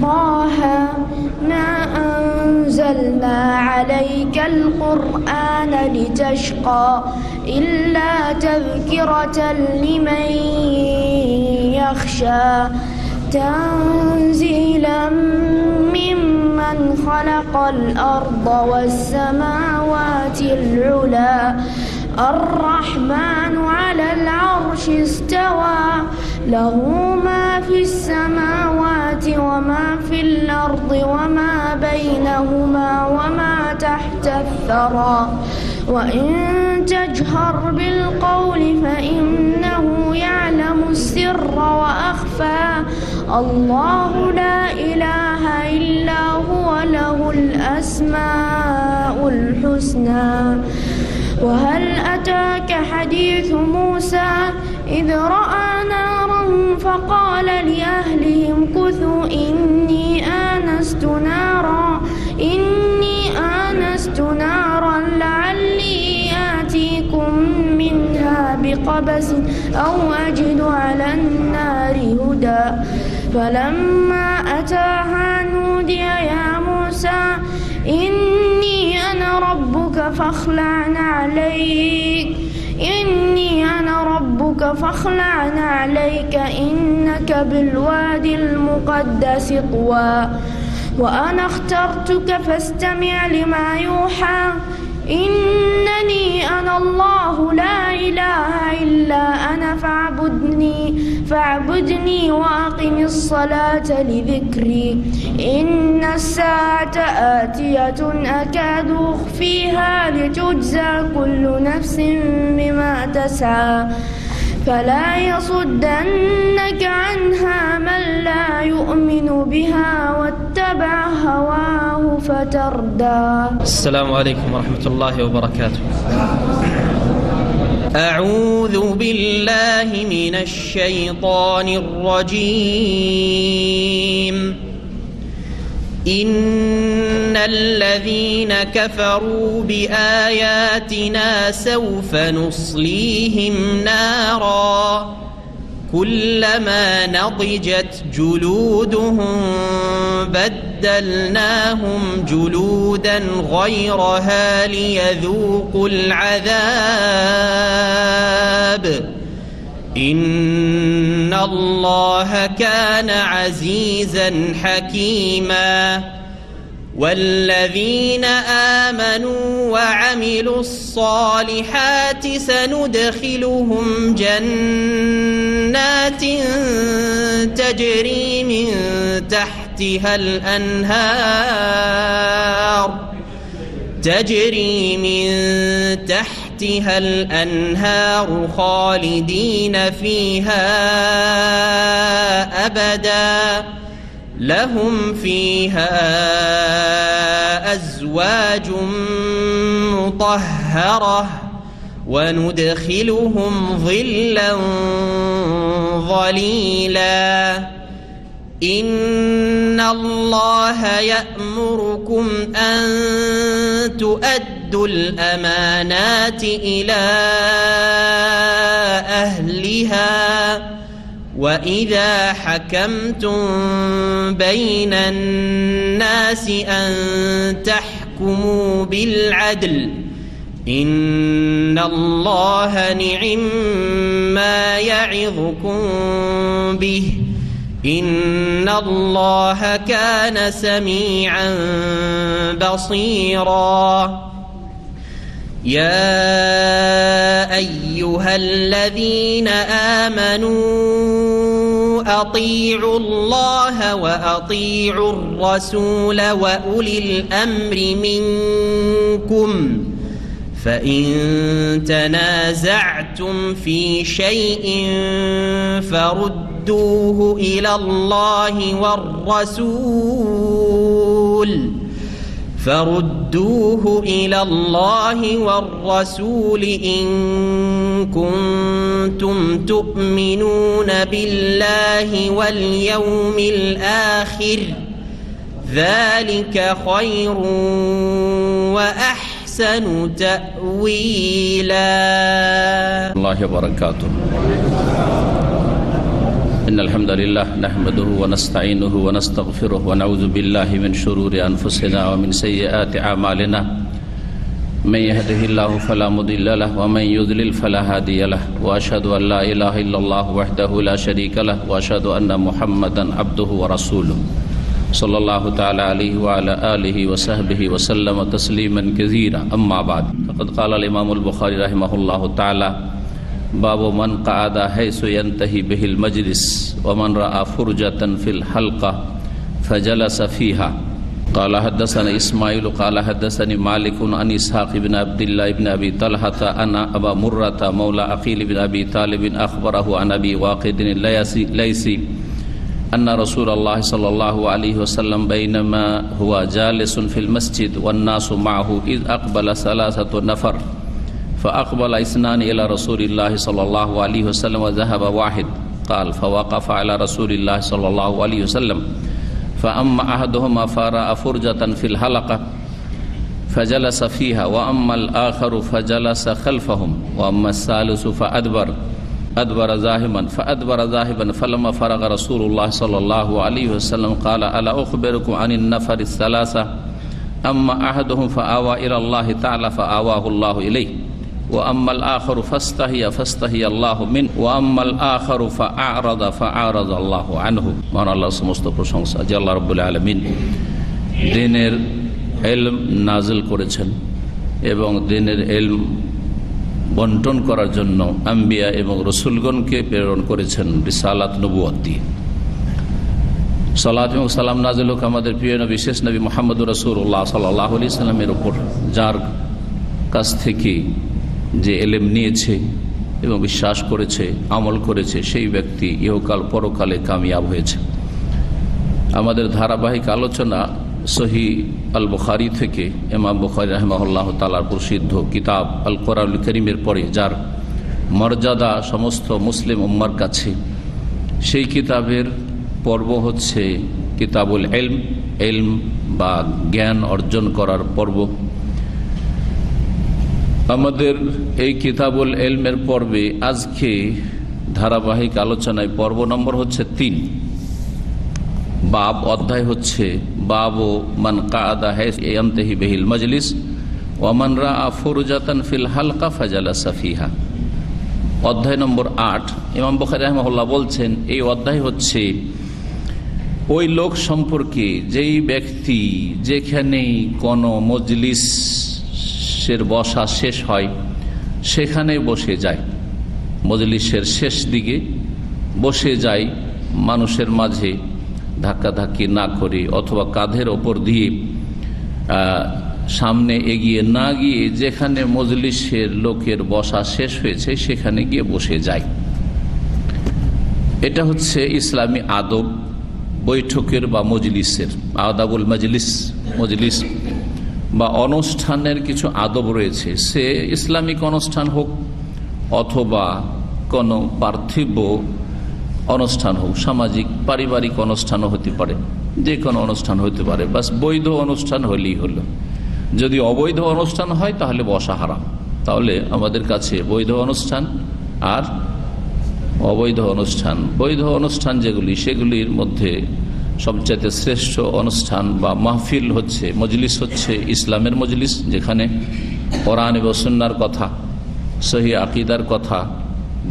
طه ما أنزلنا عليك القرآن لتشقى إلا تذكرة لمن يخشى تنزيلا ممن خلق الأرض والسماوات العلى الرحمن على العرش استوى له ما في السماوات وما في الأرض وما بينهما وما تحت الثرى وإن تجهر بالقول فإنه يعلم السر وأخفى الله لا إله إلا هو له الأسماء الحسنى وهل أتاك حديث موسى إذ رأى نارا فقال لأهلهم كثوا إني آنست نارا لعلي آتيكم منها بقبس أو أجد على النار هدى فلما أتاها نودي يا موسى إني أنا ربك فاخلع عليك إنك بالوادي المقدس طوى وأنا اخترتك فاستمع لما يوحى إنني أنا الله لا إله إلا أنا فاعبدني وأقم الصلاة لذكري إن الساعة آتية أكاد أخفيها لتجزى كل نفس بما تسعى فلا يصدنك عنها من لا يؤمن بها واتبع هواه فتردى. السلام عليكم ورحمة الله وبركاته. أعوذ بالله من الشيطان الرجيم. إن الذين كفروا بآياتنا سوف نصليهم نارا كلما نضجت جلودهم بدلناهم جلودا غيرها ليذوقوا العذاب إن الله كان عزيزا حكيما. والذين آمنوا وعملوا الصالحات سندخلهم جنات تجري من تحتها الأنهار خالدين فيها أبدا لهم فيها أزواج مطهرة وندخلهم ظلا ظليلا. إن الله يأمركم أن تؤدوا الأمانات إلى أهلها وإذا حكمتم بين الناس أن تحكموا بالعدل إن الله نعما يعظكم به إن الله كان سميعا بصيرا. يا أيها الذين آمنوا أطيعوا الله وأطيعوا الرسول وأولي الأمر منكم فإن تنازعتم في شيء فردوه إلى الله والرسول إن كنتم تؤمنون بالله واليوم الآخر ذلك خير وأحسن تأويلا. الله وبركاته. إن الحمد لله نحمده ونستعينه ونستغفره ونعوذ بالله من شرور أنفسنا ومن سيئات أعمالنا من يهده الله فلا مضل له ومن يضلل فلا هادي له وأشهد أن لا إله إلا الله وحده لا شريك له وأشهد أن محمدا عبده ورسوله صلى الله تعالى عليه وعلى آله وصحبه وسلم تسليما كثيرا أما بعد فقد قال الإمام البخاري رحمه الله تعالى باب من قعد حيث ينتهي به المجلس ومن رأى فرجة في الحلقة فجلس فيها قال حدثنا إسماعيل قال حدثني مالك عن إسحاق بن عبد الله بن أبي طلحة أن أبا مرة مولى عقيل بن أبي طالب أخبره عن أبي واقد الليثي أن رسول الله صلى الله عليه وسلم بينما هو جالس في المسجد والناس معه إذ أقبل 3 نفر فأقبل 2 إلى رسول الله صلى الله عليه وسلم وذهب واحد قال فوقف على رسول الله صلى الله عليه وسلم فأما أحدهما فرأى فرجة في الحلقة فجلس فيها وأما الآخر فجلس خلفهم وأما الثالث فأدبر ذاهبا فلما فرغ رسول الله صلى الله عليه وسلم قال ألا أخبركم عن النفر الثلاثة أما أحدهم فآوى إلى الله تعالى فآواه الله إليه وأما الآخر فاستهي الله منه وأما الآخر فأعرض الله عنه মান আল্লাহর সমস্ত প্রশংসা যে আল্লাহ রাব্বুল আলামিন দ্বীনের ইলম নাযিল করেছেন এবং দ্বীনের ইলম বন্টন করার জন্য আম্বিয়া এবং রাসূলগণকে প্রেরণ করেছেন রিসালাত নবুয়ত দিয়ে। সালাত এবং সালাম নাযিল হোক আমাদের প্রিয় নবী শেষ নবী মুহাম্মদুর রাসূলুল্লাহ সাল্লাল্লাহু আলাইহি সাল্লামের উপর, যার কাছ থেকে যে ইলম নিয়েছে এবং বিশ্বাস করেছে, আমল করেছে, সেই ব্যক্তি ইহকাল পরকালে কামিয়াব হয়েছে। আমাদের ধারাবাহিক আলোচনা সহিহ আল বুখারী থেকে, ইমাম বুখারী রাহিমাহুল্লাহ তাআলার প্রসিদ্ধ কিতাব আল কোরআনুল কারীমের পরে যার মর্যাদা সমস্ত মুসলিম উম্মার কাছে, সেই কিতাবের পর্ব হচ্ছে কিতাবুল ইলম, ইলম বা জ্ঞান অর্জন করার পর্ব। আমাদের এই কিতাবুল ইলমের পর্বে আজকে ধারাবাহিক আলোচনায় পর্ব নম্বর হচ্ছে 3, বাব অধ্যায় হচ্ছে বাব মান কাআদা ইয়ানতাহি বিহিল মাজলিস ওয়া মান রাআ ফুরজাতান ফিল হালকা ফাজালাসা ফিহা। অধ্যায় নম্বর 8। ইমাম বুখারী রাহিমাহুল্লাহ বলছেন এই অধ্যায় হচ্ছে ওই লোক সম্পর্কে যেই ব্যক্তি যেখানেই কোনো মজলিসের বসা শেষ হয় সেখানে বসে যায়, মজলিসের শেষ দিকে বসে যায়, মানুষের মাঝে ধাক্কাধাক্কি না করে অথবা কাঁধের ওপর দিয়ে সামনে এগিয়ে না গিয়ে যেখানে মজলিসের লোকের বসা শেষ হয়েছে সেখানে গিয়ে বসে যায়। এটা হচ্ছে ইসলামী আদব বৈঠকের বা মজলিসের, আদাবুল মজলিস, মজলিস বা অনুষ্ঠানের কিছু আদব রয়েছে। সে ইসলামিক অনুষ্ঠান হোক অথবা কোনো পার্থিব অনুষ্ঠান হোক, সামাজিক পারিবারিক অনুষ্ঠানও হতে পারে, যে কোনো অনুষ্ঠান হতে পারে, বাস বৈধ অনুষ্ঠান হলেই হলো। যদি অবৈধ অনুষ্ঠান হয় তাহলে বসা হারাম। তাহলে আমাদের কাছে বৈধ অনুষ্ঠান আর অবৈধ অনুষ্ঠান, বৈধ অনুষ্ঠান যেগুলি সেগুলির মধ্যে সবচেয়ে শ্রেষ্ঠ অনুষ্ঠান বা মাহফিল হচ্ছে, মজলিস হচ্ছে ইসলামের মজলিস, যেখানে কোরআন এবং সুন্নাহর কথা, সহিহ আকীদার কথা,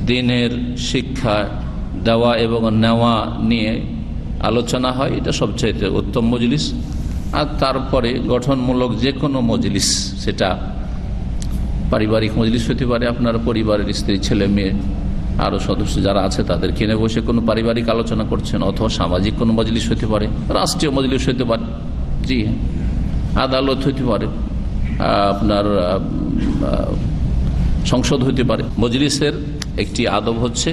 দ্বীনের শিক্ষা দেওয়া এবং নেওয়া নিয়ে আলোচনা হয়। এটা সবচাইতে উত্তম মজলিস। আর তারপরে গঠনমূলক যে কোনো মজলিস, সেটা পারিবারিক মজলিস হতে পারে, আপনার পরিবারের স্ত্রী, ছেলে মেয়ে, আরও সদস্য যারা আছে তাদের কিনে বসে কোনো পারিবারিক আলোচনা করছেন, অথবা সামাজিক কোনো মজলিস হতে পারে, রাষ্ট্রীয় মজলিস হতে পারে, জি হ্যাঁ, আদালত হতে পারে, আপনার সংসদ হতে পারে। মজলিসের একটি আদব হচ্ছে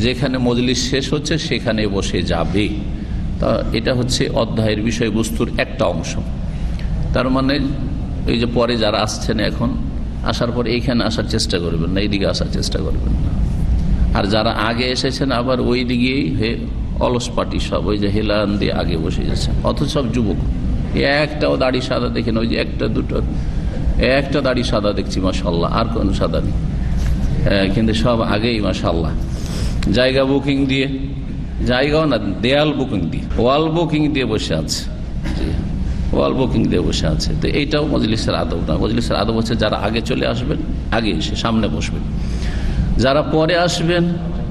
যেখানে মজলিস শেষ হচ্ছে সেখানে বসে যাবে। তা এটা হচ্ছে অধ্যায়ের বিষয়বস্তুর একটা অংশ। তার মানে এই যে পরে যারা আসছেন এখন, আসার পরে এইখানে আসার চেষ্টা করবেন না, এইদিকে আসার চেষ্টা করবেন না। আর যারা আগে এসেছেন আবার ওই দিকেই অলস পাটি সব ওই যে হেলান দিয়ে আগে বসে যাচ্ছেন, অথচ সব যুবক। একটাও দাড়ি সাদা দেখেন, ওই যে একটা দুটো, একটা দাড়ি সাদা দেখছি মাশাআল্লাহ, আর কোনো সাদা নেই, কিন্তু সব আগেই মাশাআল্লাহ জায়গা বুকিং দিয়ে জায়গাও না, দেয়াল বুকিং দিয়ে, ওয়াল বুকিং দিয়ে বসে আছে, ওয়াল বুকিং দিয়ে বসে আছে। তো এইটাও মজলিসের আদব না। মজলিসের আদব হচ্ছে যারা আগে চলে আসবেন আগে এসে সামনে বসবেন, যারা পরে আসবেন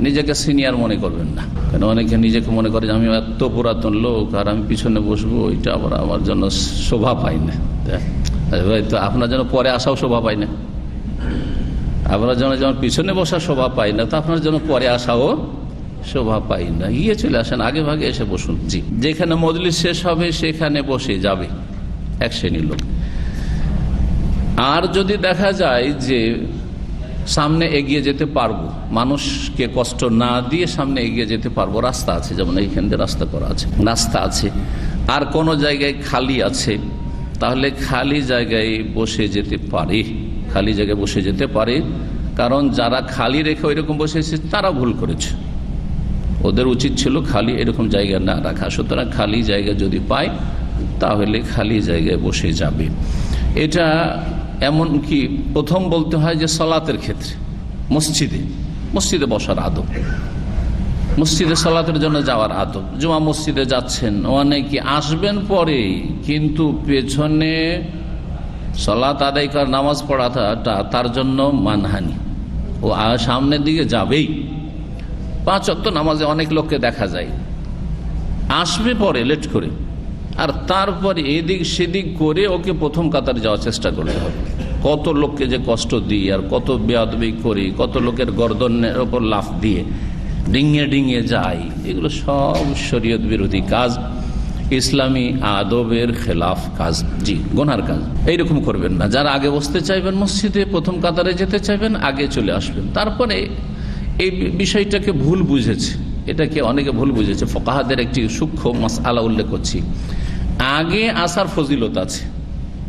নিজেকে সিনিয়র মনে করবেন না। কারণ অনেকে নিজেকে মনে করে যে আমি এত পুরাতন লোক আর আমি পিছনে বসবো, এটা আবার আমার জন্য শোভা পাই না। তো আপনার জন্য পরে আসাও শোভা পাই না, আপনার জন্য যেমন পিছনে বসা শোভা পাই না, তো আপনার জন্য পরে আসাও শোভা পাই না। গিয়ে চলে আসেন, আগে ভাগে এসে বসুন। জি, যেখানে মজলিস শেষ হবে সেখানে বসে যাবে এক শ্রেণীর লোক। আর যদি দেখা যায় যে সামনে এগিয়ে যেতে পারবো, মানুষকে কষ্ট না দিয়ে সামনে এগিয়ে যেতে পারবো, রাস্তা আছে, যেমন এইখান দিয়ে রাস্তা করা আছে, রাস্তা আছে, আর কোনো জায়গায় খালি আছে, তাহলে খালি জায়গায় বসে যেতে পারে, খালি জায়গায় বসে যেতে পারে। কারণ যারা খালি রেখে ওইরকম বসে এসেছে তারা ভুল করেছে, ওদের উচিত ছিল খালি এরকম জায়গা না রাখা। সুতরাং খালি জায়গা যদি পায় তাহলে খালি জায়গায় বসে যাবে। এটা এমন কি প্রথম বলতে হয় যে সালাতের ক্ষেত্রে মসজিদে বসার আদব, মসজিদে সালাতের জন্য যাওয়ার আদব। জুমা মসজিদে যাচ্ছেন, অনেকে আসবেন পরে, কিন্তু পেছনে সালাত আদায় করার নামাজ পড়াটা তার জন্য মানহানি, ও সামনের দিকে যাবেই। 5 ওয়াক্ত নামাজে অনেক লোককে দেখা যায় আসবে পরে লেট করে, আর তারপরে এদিক সেদিক করে ওকে প্রথম কাতারে যাওয়ার চেষ্টা করতে হবে। কত লোককে যে কষ্ট দিই আর কত বেয়াদবি করি, কত লোকের গর্দনের ওপর লাফ দিয়ে ডিঙিয়ে ডিঙিয়ে যাই, এগুলো সব শরীয়ত বিরোধী কাজ, ইসলামী আদবের খেলাফ কাজ। জি, গুনার কাজ। এইরকম করবেন না। যারা আগে বসতে চাইবেন মসজিদে, প্রথম কাতারে যেতে চাইবেন, আগে চলে আসবেন। তারপরে এই বিষয়টাকে ভুল বুঝেছে, এটাকে অনেকে ভুল বুঝেছে। ফকাহাদের একটি সূক্ষ্ম মাসআলা উল্লেখ করছি। আগে আসার ফজিলত আছে,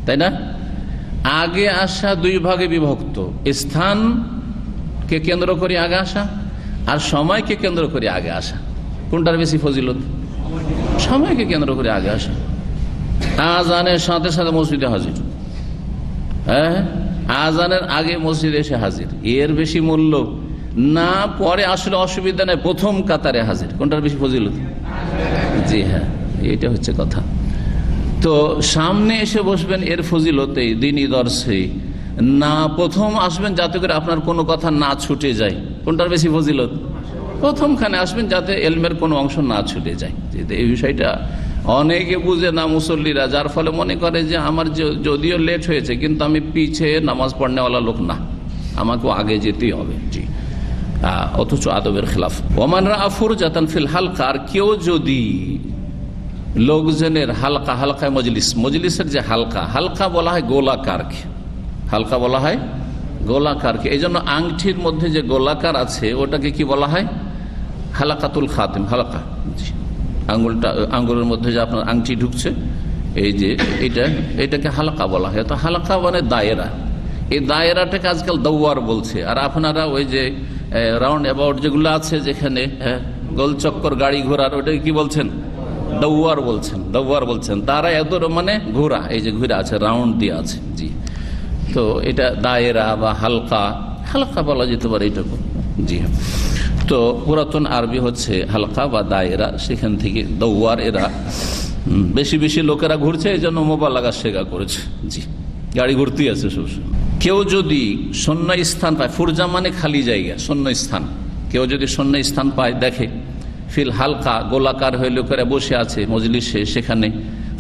তাই না? আগে আসা 2 ভাগে বিভক্ত, স্থানকে কেন্দ্র করে আগে আসা আর সময়কে কেন্দ্র করে আগে আসা। কোনটার বেশি ফজিলত? সময়কে কেন্দ্র করে আগে আসা। আজানের সাথে সাথে মসজিদে হাজির, হ্যাঁ, আজানের আগে মসজিদে এসে হাজির, এর বেশি মূল্য না? পরে আসলে অসুবিধা নেই, প্রথম কাতারে হাজির, কোনটার বেশি ফজিলত? জি হ্যাঁ, এটা হচ্ছে কথা। তো সামনে এসে বসবেন এর ফজিলতে দিনই দর্শে না, প্রথম আসবেন যাতে করে আপনার কোনো কথা না ছুটে যায়, কোনটার বেশি ফজিলত? প্রথমখানে আসবেন যাতে এলমের কোনো অংশ না ছুটে যায়। এই বিষয়টা অনেকে বুঝে না মুসল্লিরা, যার ফলে মনে করে যে আমার যদিও লেট হয়েছে কিন্তু আমি পিছিয়ে নামাজ পড়নেওয়ালা লোক না, আমাকেও আগে যেতেই হবে। জি, অথচ আদবের খেলাফ। ওমানরা আফুর জাতান ফিল হালকা, আর কেউ যদি লোকজনের হালকায় মজলিসের যে হালকা বলা হয় গোলাকারকে, হালকা বলা হয় গোলাকারকে। এই জন্য আংটির মধ্যে যে গোলাকার আছে ওটাকে কি বলা হয়? হালাকাতুল খাতেম, হালকা। আঙ্গুলের মধ্যে যে আপনার আংটি ঢুকছে, এই যে এটাকে হালকা বলা হয়। তো হালকা মানে দায়েরা, এই দায়েরাটাকে আজকাল দৌয়ার বলছে। আর আপনারা ওই যে রাউন্ড অ্যাবাউট যেগুলো আছে, যেখানে গোল চক্কর গাড়ি ঘোড়ার, ওটাকে কি বলছেন? দৌয়ার বলছেন। তারা এত মানে ঘোরা, এই যে ঘুরে আছে, রাউন্ড দিয়ে আছে। জি, তো এটা দায়েরা বা হালকা বলা যেতে পারে এটাকে। জি, তো পুরাতন আরবি হচ্ছে হালকা বা দায়েরা, সেখান থেকে দৌয়ার। এরা বেশি লোকেরা ঘুরছে, এই জন্য মোবালাগা শেখা করেছে। জি, গাড়ি ঘুরতেই আছে সবসময়। কেউ যদি শূন্য স্থান পায়, ফুরজা মানে খালি জায়গা, শূন্য স্থান, কেউ যদি শূন্য স্থান পায়, দেখে ফিল হালকা গোলাকার হয়ে লোকেরা বসে আছে মজলিসে, সেখানে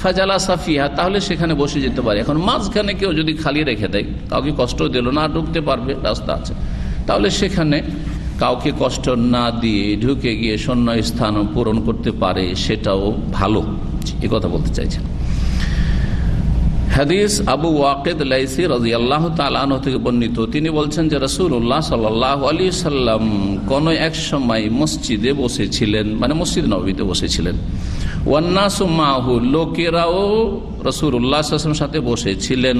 ফাজালা সাফিহা, তাহলে সেখানে বসে যেতে পারে। এখন মাঝখানে কেউ যদি খালি রেখে দেয়, কাউকে কষ্ট দিল না, ঢুকতে পারবে, রাস্তা আছে, তাহলে সেখানে কাউকে কষ্ট না দিয়ে ঢুকে গিয়ে শূন্য স্থান পূরণ করতে পারে, সেটাও ভালো। এ কথা বলতে চাইছেন। হাদিস আবু ওয়াকিদ লাইসি রাদিয়াল্লাহু তাআলা আনহু থেকে বর্ণিত, তিনি বলছেন যে রাসূলুল্লাহ সাল্লাল্লাহু আলাইহি সাল্লাম কোন এক সময় মসজিদে বসেছিলেন, মানে মসজিদ নববীতে বসেছিলেন। ওয়ান্নাসু মাহু, লোকেরাও রাসূলুল্লাহ সাল্লাল্লাহু আলাইহি ওয়াসাল্লামের সাথে বসেছিলেন।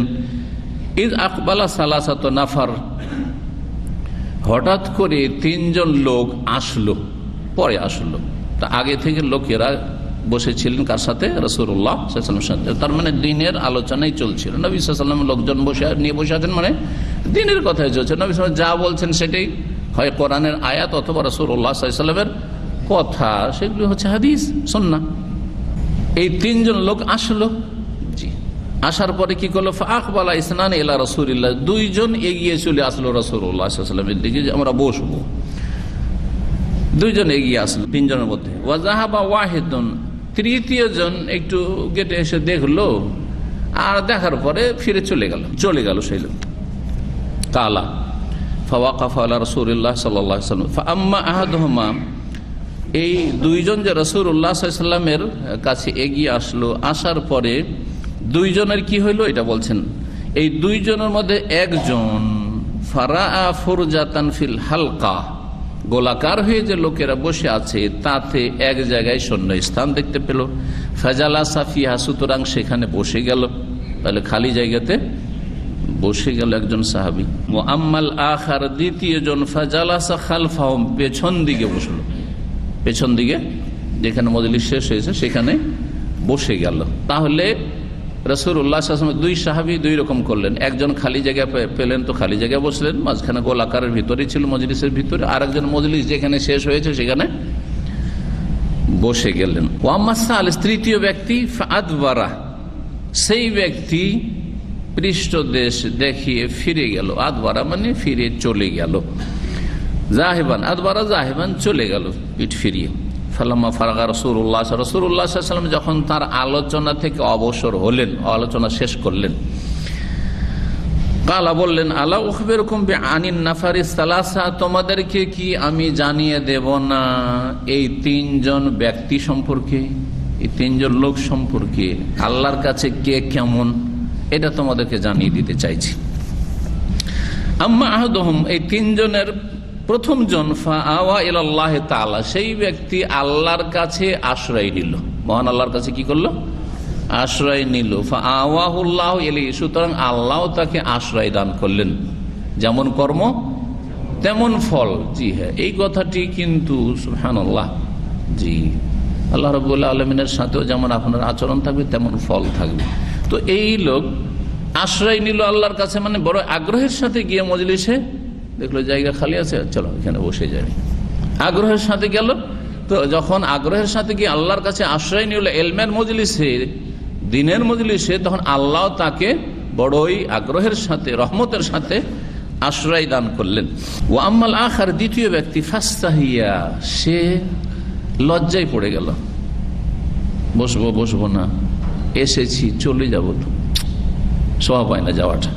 ইদ আকবালা সালাসাতু নাফার, হঠাৎ করে 3 জন লোক পরে আসলো। তা আগে থেকে লোকেরা বসেছিলেন কার সাথে? রাসূলুল্লাহ সাল্লাল্লাহু আলাইহি ওয়াসাল্লামের সাথে। তার মানে দিনের আলোচনাই চলছিল, নবী সাল্লাল্লাহু আলাইহি ওয়াসাল্লাম লোকজন নিয়ে বসে আছেন, মানে দিনের কথাই চলছে। নবী সাল্লাল্লাহু আলাইহি ওয়াসাল্লাম যা বলছেন সেটাই হয় কোরআনের আয়াত অথবা রাসূলুল্লাহ সাল্লাল্লাহু আলাইহি ওয়াসাল্লামের কথা, সেগুলি হচ্ছে হাদিস সুন্নাহ। এই তিনজন লোক আসলো, জি, আসার পরে কি করলো, আকবালা ইসনান ইলা রাসূলিল্লাহ, দুইজন এগিয়ে চলে আসলো রাসূলুল্লাহ সাল্লাল্লাহু আলাইহি ওয়াসাল্লামের দিকে যে আমরা বসবো। দুইজন এগিয়ে আসলো তিনজনের মধ্যে। ওয়া যাহাবা ওয়াহিদুন, তৃতীয় জন একটু গেটে এসে দেখলো, আর দেখার পরে ফিরে চলে গেল সেই লোক। কালা ফাওয়াকাফা আলা রাসূলিল্লাহ সাল্লাল্লাহু আলাইহি ওয়াসাল্লাম ফাআম্মা আহাদুহুমা, এই দুইজন যে রাসূলুল্লাহ সাল্লাল্লাহু আলাইহি ওয়াসাল্লামের কাছে এগিয়ে আসলো, আসার পরে দুইজনের কি হইল এটা বলছেন। এই দুইজনের মধ্যে একজন ফারাআ ফুরজাতান ফিল হালকা, গোলাকার হয়ে যে লোকেরা বসে আছে তাতে এক জায়গায় শূন্য স্থান দেখতে পেল। ফাজালাসা ফিহা, সুতরাং সেখানে বসে গেল। তাহলে খালি জায়গাতে বসে গেল একজন সাহাবী। মুআম্মাল আখার, দ্বিতীয় জন ফাজালাসা খালফাহুম, পেছন দিকে বসলো, পেছন দিকে যেখানে মজলিস শেষ হয়েছে সেখানে বসে গেল। তাহলে রাসূলুল্লাহ সাল্লাল্লাহু আলাইহি ওয়াসাল্লাম দুই সাহাবী দুই রকম করলেন। একজন খালি জায়গা পেলেন তো খালি জায়গায় বসলেন, মাঝখানে গোলাকারের ভিতরেই ছিল মজলিসের ভিতরে, আর একজন মজলিস যেখানে শেষ হয়েছে সেখানে বসে গেলেন। ওয়াম্মা সালিস, তৃতীয় ব্যক্তি ফাআদবারা, সেই ব্যক্তি পৃষ্ঠদেশ দেখিয়ে ফিরে গেল। আদবারা মানে ফিরে চলে গেল। জাহিবান, আদবারা জাহিবান, চলে গেল পিঠ ফিরিয়ে। ফালাম্মা ফারাগা রাসূলুল্লাহ সাল্লাল্লাহু আলাইহি ওয়াসাল্লাম, যখন তার আলোচনা থেকে অবসর হলেন, আলোচনা শেষ করলেন, কালা বললেন, আলা উখবিরুকুম বিআনিন নাফারিস সালাসা, তোমাদেরকে কি আমি জানিয়ে দেব না এই তিনজন ব্যক্তি সম্পর্কে, এই তিনজন লোক সম্পর্কে, আল্লাহর কাছে কে কেমন, এটা তোমাদেরকে জানিয়ে দিতে চাইছি। আম্মা আহাদুহুম, এই তিনজনের প্রথম জন ফাআওয়া ইলাল্লাহ তাআলা, সেই ব্যক্তি আল্লাহর কাছে আশ্রয় নিল, মহান আল্লাহর কাছে কি করলো, আশ্রয় নিল। ফাআওয়াহুল্লাহু ইলাইহি, সুতরাং আল্লাহ তাকে আশ্রয় দান করলেন। যেমন কর্ম তেমন ফল। জি হ্যাঁ, এই কথাটি কিন্তু সুবহানাল্লাহ, জি, আল্লাহ রাব্বুল আলামিনের সাথেও যেমন আপনার আচরণ থাকবে তেমন ফল থাকবে। তো এই লোক আশ্রয় নিল আল্লাহর কাছে, মানে বড় আগ্রহের সাথে গিয়ে মজলিসে দেখলো জায়গা খালি আছে, চলো এখানে বসে যাই, আগ্রহের সাথে গেল। তো যখন আগ্রহের সাথে গিয়ে আল্লাহর কাছে আশ্রয় নিল ইলমের মজলিসে, দ্বীনের মজলিসে, তখন আল্লাহ তাকে বড়ই আগ্রহের সাথে, রহমতের সাথে আশ্রয় দান করলেন। ওয়া আম্মাল আখার, দ্বিতীয় ব্যক্তি ফাস্তাহিয়া, সে লজ্জায় পড়ে গেল, বসবো না, এসেছি চলে যাব, তো শোভা পায় না যাওয়াটা,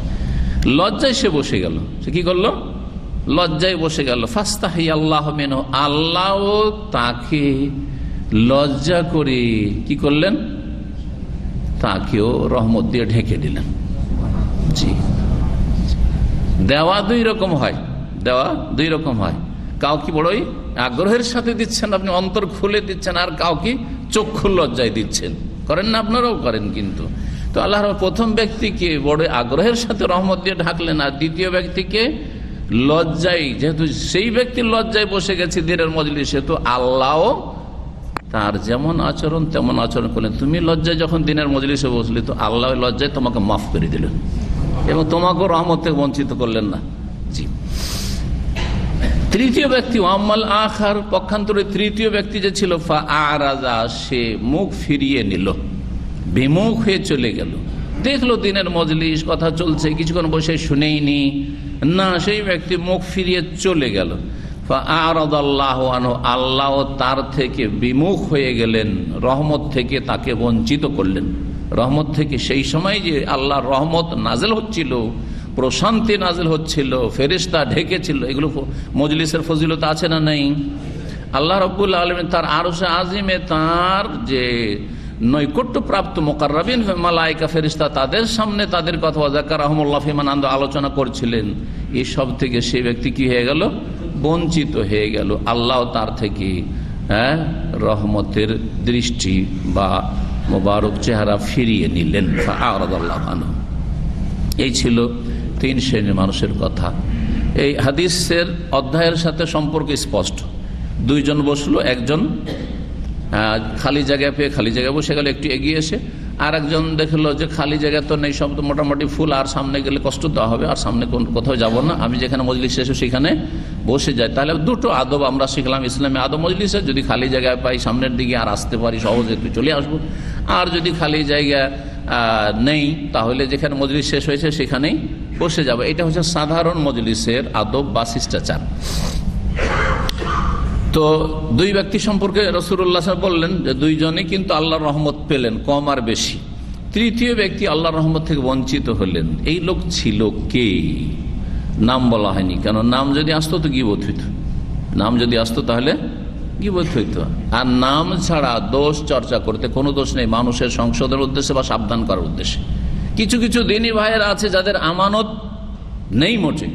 লজ্জায় সে বসে গেল। সে কি করলো, লজ্জায় বসে গেল। ফাস্তাহিয়া আল্লাহ মিনহু, আল্লাহ তাকে লজ্জা করে কি করলেন, তাকেও রহমত দিয়ে ঢেকে দিলেন। জি, দেওয়া দুই রকম হয়, দেওয়া দুই রকম হয়। কাউকে বড়ই আগ্রহের সাথে দিচ্ছেন, আপনি অন্তর খুলে দিচ্ছেন, আর কাউকে চক্ষু লজ্জায় দিচ্ছেন, করেন না, আপনারাও করেন। কিন্তু তো আল্লাহর প্রথম ব্যক্তিকে বড় আগ্রহের সাথে রহমত দিয়ে ঢাকলেন, আর দ্বিতীয় ব্যক্তিকে লজ্জায়, যেহেতু সেই ব্যক্তি লজ্জায় বসে গেছে দ্বীনের মজলিসে, তো আল্লাহ তার যেমন আচরণ তেমন আচরণ করলেন। তুমি লজ্জায় যখন দ্বীনের মজলিসে বসলে, তো আল্লাহ লজ্জায় তোমাকে মাফ করে দিলেন এবং তোমাকেও রহমত থেকে বঞ্চিত করলেন না। জি, তৃতীয় ব্যক্তি ওয়াম্মাল আখার, পক্ষান্তরে তৃতীয় ব্যক্তি যে ছিল, ফাআরাজা, সে মুখ ফিরিয়ে নিল, বিমুখ হয়ে চলে গেল। দেখলো দ্বীনের মজলিস, কথা চলছে, কিছুক্ষণ বসে শুনেইনি না, সেই ব্যক্তি মুখ ফিরিয়ে চলে গেল। ফাআরাদাল্লাহু আনহু, আল্লাহ তার থেকে বিমুখ হয়ে গেলেন, রহমত থেকে তাকে বঞ্চিত করলেন। রহমত থেকে, সেই সময় যে আল্লাহর রহমত নাজেল হচ্ছিল, প্রশান্তি নাজেল হচ্ছিল, ফেরেশতা ঢেকেছিল, এগুলো মজলিসের ফজিলত আছে না নাই? আল্লাহ রাব্বুল আলামিন তার আরশে আজিমে তার যে নৈকট্যপ্রাপ্ত মুকাররাবিন মালায়েকা ফেরেশতা, তাদের সামনে তাদের কথা যাকারাহুমুল্লাহ ফিমান আনহু আলোচনা করছিলেন। এই সব থেকে সেই ব্যক্তি কি হয়ে গেল, বঞ্চিত হয়ে গেল। আল্লাহ তার থেকে রহমতের দৃষ্টি বা মোবারক চেহারা ফিরিয়ে নিলেন। ফাআরাদাল্লাহু আনহু। এই ছিল তিন শ্রেণীর মানুষের কথা। এই হাদিসের অধ্যায়ের সাথে সম্পর্ক স্পষ্ট। দুইজন বসলো, একজন খালি জায়গায় পেয়ে খালি জায়গায় বসে গেল, একটু এগিয়ে এসে, আর একজন দেখলো যে খালি জায়গা তো নেই, সব তো মোটামুটি ফুল, আর সামনে গেলে কষ্ট দেওয়া হবে, আর সামনে কোথাও যাব না, আমি যেখানে মজলিস শেষ সেখানে বসে যাই। তাহলে দুটো আদব আমরা শিখলাম ইসলামে আদব মজলিসে। যদি খালি জায়গায় পাই সামনের দিকে আর আসতে পারি সহজে একটু চলে আসবো, আর যদি খালি জায়গা নেই তাহলে যেখানে মজলিস শেষ হয়েছে সেখানেই বসে যাবো। এটা হচ্ছে সাধারণ মজলিসের আদব বা শিষ্টাচার। তো দুই ব্যক্তি সম্পর্কে রাসূলুল্লাহ বললেন যে দুইজনে কিন্তু আল্লাহর রহমত পেলেন, কম আর বেশি। তৃতীয় ব্যক্তি আল্লাহর রহমত থেকে বঞ্চিত হলেন। এই লোক ছিল কে? নাম বলা হয়নি, কেন নাম যদি আসতো তো গীবত হইত, নাম যদি আসতো তাহলে গীবত হইত। আর নাম ছাড়া দোষ চর্চা করতে কোনো দোষ নেই, মানুষের সংশোধনের উদ্দেশ্যে বা সাবধান করার উদ্দেশ্যে। কিছু কিছু দিনী ভাইয়েরা আছে যাদের আমানত নেই মোটে,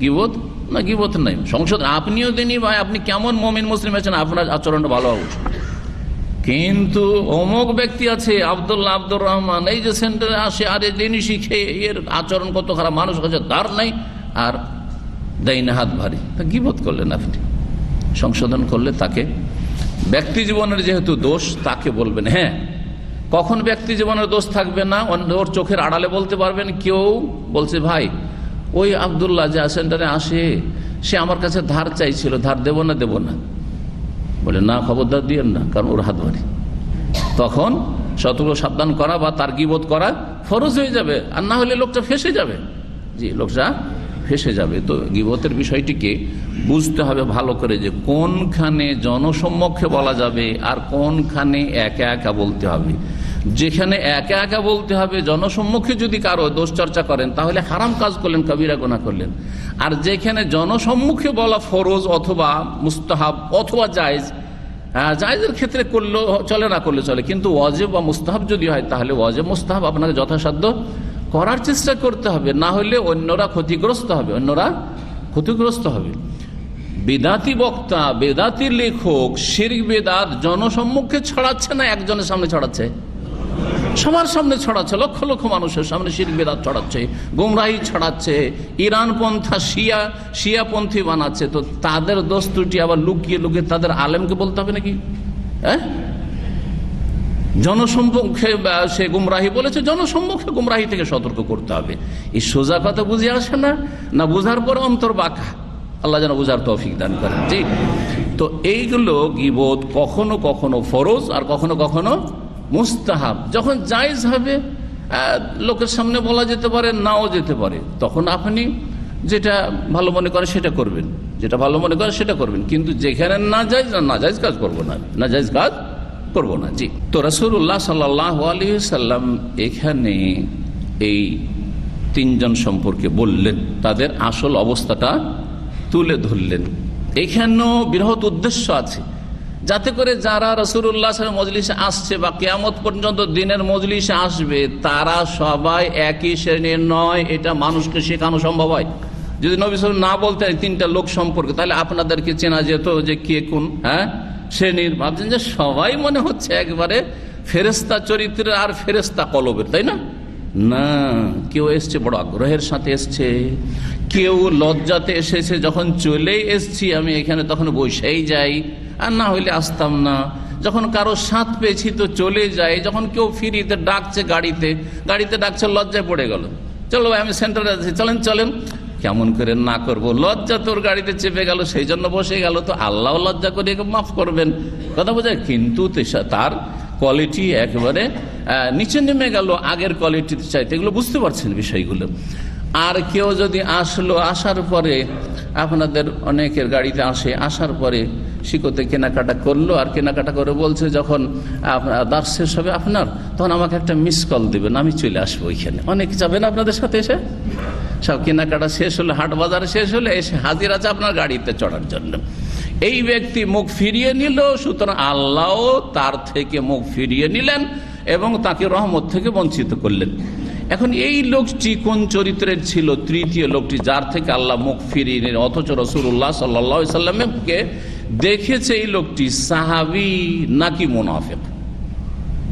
গীবত না গীবত নাই, সংশোধন। আপনিও দিনী ভাই, আপনি কেমন মুমিন মুসলিম আছেন, আপনার আচরণটা ভালো হওয়া উচিত। কিন্তু অমুক ব্যক্তি আছে আব্দুল্লাহ আব্দুর রহমান, এই যে সেন্টারে আসে আর এই দিনই শিখে, এর আচরণ কত খারাপ, মানুষ কাছে তার নাই আর দেয় না, হাত ভারী, তা গীবত করলেন আপনি। সংশোধন করলে তাকে, ব্যক্তি জীবনের যেহেতু দোষ তাকে বলবেন। হ্যাঁ, কখন ব্যক্তি জীবনের দোষ থাকবে না, ওর চোখের আড়ালে বলতে পারবেন। কেউ বলছে ভাই ওই আব্দুল্লাহ যে সেন্টারে আসে সে আমার কাছে ধার চাইছিল, ধার দেবো না দেবো না, বলে না খবরদার দিয়েন না, কারণ ওর হাত ভারী। তখন সতর্ক সাবধান করা বা তার গীবত করা ফরজ হয়ে যাবে, আর না হলে লোকটা ফেঁসে যাবে। জি, লোকটা ফেঁসে যাবে। তো গীবতের বিষয়টিকে বুঝতে হবে ভালো করে, যে কোনখানে জনসম্মুখে বলা যাবে আর কোনখানে একা একা বলতে হবে। যেখানে একা একা বলতে হবে, জনসম্মুখে যদি কারো দোষ চর্চা করেন তাহলে হারাম কাজ করলেন, কবিরা গুনাহ করলেন। আর যেখানে জনসম্মুখে বলা ফরজ অথবা মুস্তাহাব অথবা জায়েজ, জায়েজের ক্ষেত্রে করলেও চলে, না করলে চলে, কিন্তু ওয়াজিব বা মুস্তাহাব যদি হয় তাহলে ওয়াজিব মুস্তাহাব আপনাকে যথাসাধ্য করার চেষ্টা করতে হবে, না হলে অন্যরা ক্ষতিগ্রস্ত হবে, অন্যরা ক্ষতিগ্রস্ত হবে। বেদাতি বক্তা, বেদাতি লেখক শিরক বেদাত জনসম্মুখে ছড়াচ্ছে না একজনের সামনে ছড়াচ্ছে, সবার সামনে ছড়াচ্ছে, লক্ষ লক্ষ মানুষের সামনে শিরক বেদাত ছড়াচ্ছে, গুমরাহি ছড়াচ্ছে, ইরান পন্থা শিয়াপন্থী বানাচ্ছে। তো তাদের দোষ ত্রুটি আবার লুকিয়ে লুকিয়ে তাদের আলেমকে বলতে হবে নাকি? হ্যাঁ, জনসম্মুখে সে গুমরাহি বলেছে, জনসম্মুখে গুমরাহি থেকে সতর্ক করতে হবে। এই সোজা কথা বুঝে আসে না, না বুঝার পর অন্তর বাঁকা। আল্লাহ যেন বুঝার তৌফিক দান করেন। জি, তো এইগুলো গীবত কখনো কখনো ফরজ আর কখনো কখনো মুস্তাহাব। যখন জায়েজ হবে লোকের সামনে বলা যেতে পারে, নাও যেতে পারে, তখন আপনি যেটা ভালো মনে করেন সেটা করবেন, যেটা ভালো মনে করেন সেটা করবেন। কিন্তু যেখানে না জায়েজ কাজ করবো না, না জায়েজ কাজ করবো না। জি, তো রাসূলুল্লাহ সাল্লাল্লাহু আলাইহি সাল্লাম এখানে এই তিনজন সম্পর্কে বললেন, তাদের আসল অবস্থাটা তুলে ধরলেন। এখানেও বৃহৎ উদ্দেশ্য আছে, যাতে করে যারা রাসূলুল্লাহ সাল্লাল্লাহু আলাইহি ওয়াসাল্লাম মজলিসে আসছে বা কিয়ামত পর্যন্ত দিনের মজলিসে আসবে তারা সবাই একই শ্রেণীর নয়, এটা মানুষকে শেখানো সম্ভব হয়। যদি নবী সাল্লাল্লাহু আলাইহি ওয়াসাল্লাম না বলতেন তিনটা লোক সম্পর্কে, তাহলে আপনাদেরকে চেনা যেত যে কে কোন শ্রেণীর। ভাবছেন যে সবাই মনে হচ্ছে একবারে ফেরেশতা চরিত্রের আর ফেরেশতা কলবের, তাই না? না, কেউ এসছে বড় আগ্রহের সাথে এসছে, কেউ লজ্জাতে এসেছে, যখন চলেই এসছি আমি এখানে তখন বসেই যাই, আর না হইলে আসতাম না। যখন কারো সাথ পেয়েছি তো চলে যাই, যখন কেউ ফিরিতে ডাকছে গাড়িতে ডাকছে, লজ্জায় পড়ে গেল, চলো ভাই আমি সেন্টারে আছি, চলেন চলেন, কেমন করে না করবো, লজ্জা তোর গাড়িতে চেপে গেল, সেই জন্য বসে গেল, তো আল্লাহ লজ্জা করে মাফ করবেন, কথা বোঝায়। কিন্তু তার কোয়ালিটি একেবারে নিচে নেমে গেল আগের কোয়ালিটির চাইতে, এগুলো বুঝতে পারছেন বিষয়গুলো। আর কেউ যদি আসার পরে আপনাদের অনেকের গাড়িতে আসার পরে শিকতে কেনাকাটা করলো, আর কেনাকাটা করে বলছে যখন দাস শেষ হবে আপনার, তখন আমাকে একটা মিস কল দেবেন, আমি চলে আসবো ওইখানে। অনেক যাবেন আপনাদের সাথে এসে, সব কেনাকাটা শেষ হলে, হাট বাজার শেষ হলে এসে হাজির আছে আপনার গাড়িতে চড়ার জন্য। এই ব্যক্তি মুখ ফিরিয়ে নিল, সুতরাং আল্লাহ তার থেকে মুখ ফিরিয়ে নিলেন এবং তাকে রহমত থেকে বঞ্চিত করলেন। এখন এই লোকটি কোন চরিত্রের ছিল? তৃতীয় লোকটি, যার থেকে আল্লাহ মুখ ফিরিয়ে নিলেন, অথচ রাসূলুল্লাহ সাল্লাল্লাহু আলাইহি ওয়াসাল্লামকে দেখেছে এই লোকটি সাহাবী নাকি মুনাফিক।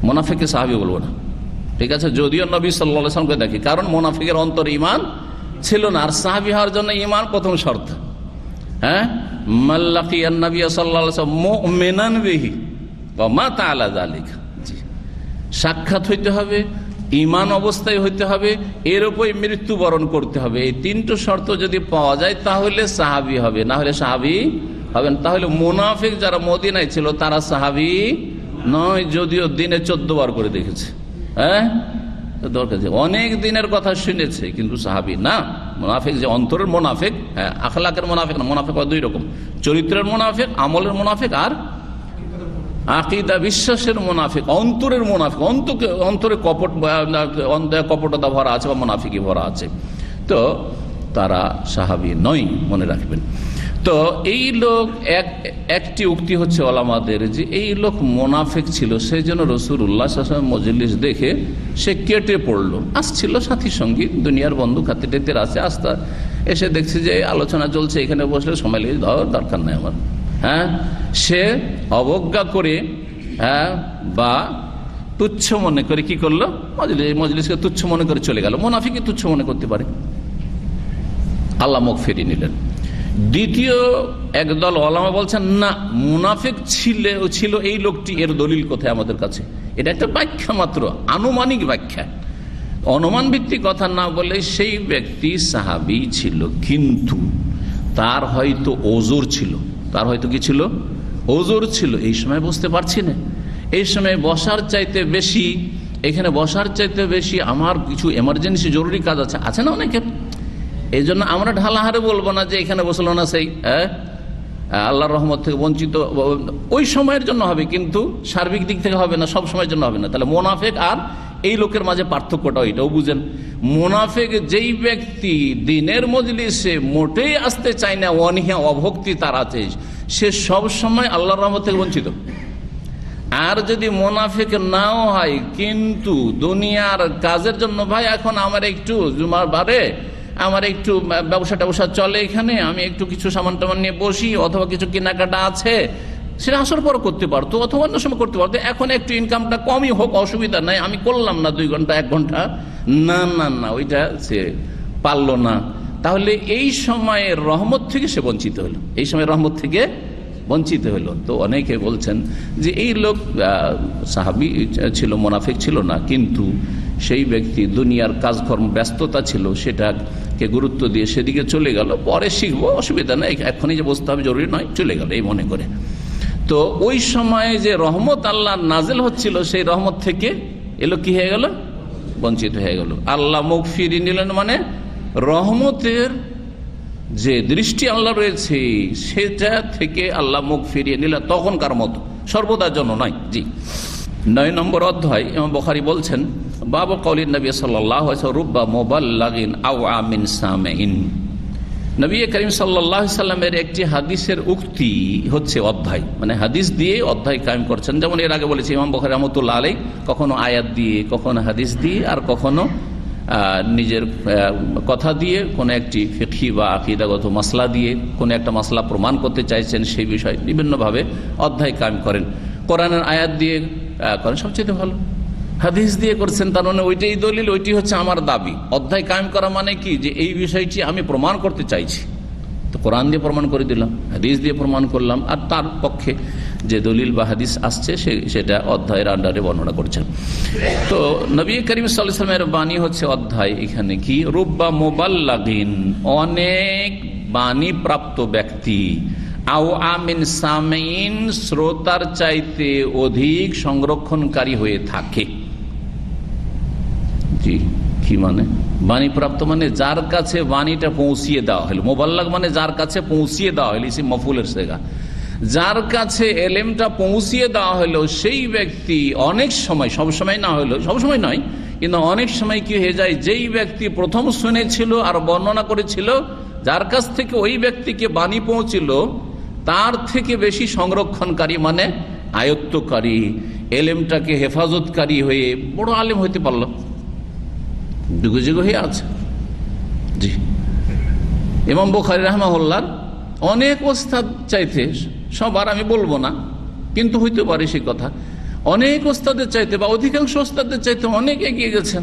মুনাফিককে সাহাবী বলবো না, ঠিক আছে, যদিও নবী সাল্লাল্লাহু আলাইহি ওয়াসাল্লামকে দেখে, কারণ মুনাফিকের অন্তরে ঈমান ছিল না। আর সাহাবী হওয়ার জন্য ঈমান প্রথম শর্ত। হ্যাঁ, মাল্লাকিয়ান নবী সাল্লাল্লাহু আলাইহি ওয়াসাল্লাম মুমিনান বিহি ওয়া মাতা আলা যালিকা। সাক্ষাৎ হইতে হবে, ঈমান অবস্থায় হইতে হবে, এর উপরে মৃত্যুবরণ করতে হবে। এই তিনটে শর্ত যদি পাওয়া যায় তাহলে সাহাবী হবে, না হলে সাহাবী হবেন। তাহলে মুনাফিক যারা মদিনায় ছিল তারা সাহাবী নয়, যদিও দিনে 14 বার করে দেখেছে। হ্যাঁ, দরকার অনেক দিনের কথা শুনেছে, কিন্তু সাহাবী না। মুনাফিক যে অন্তরের মুনাফিক, হ্যাঁ, আখলাকের মুনাফিক না। মুনাফিক দুই রকম, চরিত্রের মুনাফিক, আমলের মুনাফিক, আর আকীদা বিশ্বাসের মুনাফিক, অন্তরের মুনাফিক। অন্তরে কপটতা ভরা আছে বা মুনাফিকি ভরা আছে, তো তারা সাহাবী নয়, মনে রাখবেন। তো এই লোক একটি উক্তি হচ্ছে ওলামাদের যে এই লোক মুনাফিক ছিল, সেই জন্য রাসূলুল্লাহ সাল্লাল্লাহু আলাইহি ওয়াসাল্লাম মজলিস দেখে সে কেটে পড়লো। আসছিল সাথী সঙ্গী, দুনিয়ার বন্ধু, খাতে টেতে আছে, আস্তে এসে দেখছে যে আলোচনা চলছে, এখানে বসলে সময় লেগে দরকার নেই আমার। হ্যাঁ, সে অবজ্ঞা করে, হ্যাঁ, বা তুচ্ছ মনে করে কি করলো, মজলিসকে তুচ্ছ মনে করে চলে গেল। মুনাফিকই তুচ্ছ মনে করতে পারে। আল্লাহ মুখ ফিরিয়ে নিলেন। দ্বিতীয় একদল ওলামা বলছেন না, মুনাফিক ছিল এই লোকটি, এর দলিল কোথায় আমাদের কাছে? এটা একটা ব্যাখ্যা মাত্র, আনুমানিক ব্যাখ্যা, অনুমান ভিত্তিক কথা না বলে সেই ব্যক্তি সাহাবী ছিল, কিন্তু তার হয়তো ওজর ছিল। তার হয়তো কি ছিল? ওজর ছিল। এই সময় বুঝতে পারছি না, এই সময় বসার চাইতে বেশি, এখানে বসার চাইতে বেশি আমার কিছু এমার্জেন্সি জরুরি কাজ আছে না অনেকের। এই জন্য আমরা ঢালাহারে বলবো না যে এখানে বসলো না সেই আল্লাহর রহমত থেকে বঞ্চিত, ওই সময়ের জন্য হবে, কিন্তু সার্বিক দিক থেকে হবে না, সব সময়ের জন্য হবে না। তাহলে মুনাফিক আর এই লোকের মাঝে পার্থক্যটা এটাও বুঝেন। মুনাফিক যেই ব্যক্তি দিনের মজলিসে মোটেই আসতে চায় না, অনীহা অভক্তি তার আছে, সে সব সময় আল্লাহর রহমত থেকে বঞ্চিত। আর যদি মুনাফিক নাও হয়, কিন্তু দুনিয়ার কাজের জন্য, ভাই এখন আমার একটু জুমার বারে আমার একটু ব্যবসা চলে, এখানে আমি একটু কিছু সামান টামান নিয়ে বসি, অথবা কিছু কেনাকাটা আছে, সেটা আসার পর করতে পারতো, অথবা অন্য সময় করতে পারতো। এখন একটু ইনকামটা কমই হোক, অসুবিধা নাই, আমি করলাম না 2 ঘন্টা 1 ঘন্টা, না না না, ওইটা সে পারলো না। তাহলে এই সময়ের রহমত থেকে সে বঞ্চিত হলো, এই সময়ের রহমত থেকে বঞ্চিত হলো। তো অনেকে বলছেন যে এই লোক সাহাবী ছিল, মুনাফিক ছিল না, কিন্তু সেই ব্যক্তি দুনিয়ার কাজকর্ম ব্যস্ততা ছিল, সেটাকে গুরুত্ব দিয়ে সেদিকে চলে গেল। পরে শিখবো, অসুবিধা নেই, এখনই যে বসতে হবে জরুরি নয়, চলে গেল এই মনে করে। তো ওই সময়ে যে রহমত আল্লাহ নাজেল হচ্ছিল, সেই রহমত থেকে এলো কি হয়ে গেল? বঞ্চিত হয়ে গেল। আল্লাহ মুখ ফিরিয়ে নিলেন, মানে রহমতের যে দৃষ্টি আল্লাহ রয়েছে সেটা থেকে আল্লাহ মুখ ফিরিয়ে নিলেন, তখনকার মতো, সর্বদার জন্য নয়। জি, 9 নম্বর অধ্যায় ইমাম বুখারী বলছেন, বাবু কওলিন নবী সাল্লাল্লাহু আলাইহি ওয়াসাল্লাম রুব্বা মুবাল্লাগিন আও আমিন সামিন। নবী করিম সাল্লাল্লাহু আলাইহি ওয়াসাল্লামের একটি হাদিসের উক্তি হচ্ছে অধ্যায়, মানে হাদিস দিয়ে অধ্যায় কায়েম করছেন। যেমন এর আগে বলেছি, ইমাম বুখারী রাহমাতুল্লাহ আলাইহি কখনো আয়াত দিয়ে, কখনো হাদিস দিয়ে, আর কখনো নিজের কথা দিয়ে, কোনো একটি ফিকহি বা আকীদাগত মাসলা দিয়ে কোনো একটা মাসলা প্রমাণ করতে চাইছেন, সেই বিষয়ে বিভিন্নভাবে অধ্যায় কায়েম করেন। কোরআনের আয়াত দিয়ে করেন, সবচেয়ে ভালো। হাদিস দিয়ে করছেন, তার মানে ওইটাই দলিল, ওইটি হচ্ছে আমার দাবি। অধ্যায় কায়েম করা মানে কি, যে এই বিষয়টি আমি প্রমাণ করতে চাইছি, তো কোরআন দিয়ে প্রমাণ করে দিলাম, হাদিস দিয়ে প্রমাণ করলাম, আর তার পক্ষে যে দলিল বা হাদিস আসছে সেটা অধ্যায়ের আন্ডারে বর্ণনা করছেন। তো নবী করিম সাল্লাল্লাহু আলাইহি ওয়াসাল্লামের বাণী হচ্ছে অধ্যায়। এখানে কি, রুব্বা মুবাল্লাগিন, অনেক বাণী প্রাপ্ত ব্যক্তি, আও আমিন সামিন, শ্রোতার চাইতে অধিক সংরক্ষণকারী হয়ে থাকে। জি, কি মানে বাণী প্রাপ্ত? মানে যার কাছে বাণীটা পৌঁছিয়ে দেওয়া হলো। মুবাল্লাগ মানে যার কাছে পৌঁছিয়ে দেওয়া হলো, ইসম মাফউলের সেগা। যার কাছে এলেমটা পৌঁছিয়ে দেওয়া হলো, সেই ব্যক্তি অনেক সময়, সব সময় না হলো, সব সময় নয়, কিন্তু অনেক সময় কি হয়ে যায়, যেই ব্যক্তি প্রথম শুনেছিল আর বর্ণনা করেছিল, যার কাছ থেকে ওই ব্যক্তিকে বাণী পৌঁছিল, তার থেকে বেশি সংরক্ষণকারী, মানে আয়ত্তকারী, এলেমটাকে হেফাজতকারী হয়ে বড় আলেম হইতে পারল, যুগে যুগে হয়ে আছে। জি, ইমাম বুখারী রাহমাহুল্লাহ অনেক ওস্তাদ চাইতে, সবার আমি বলবো না, কিন্তু হইতে পারে সেই কথা, অনেক ওস্তাদের চাইতে বা অধিকাংশ ওস্তাদের চাইতে অনেক এগিয়ে গেছেন,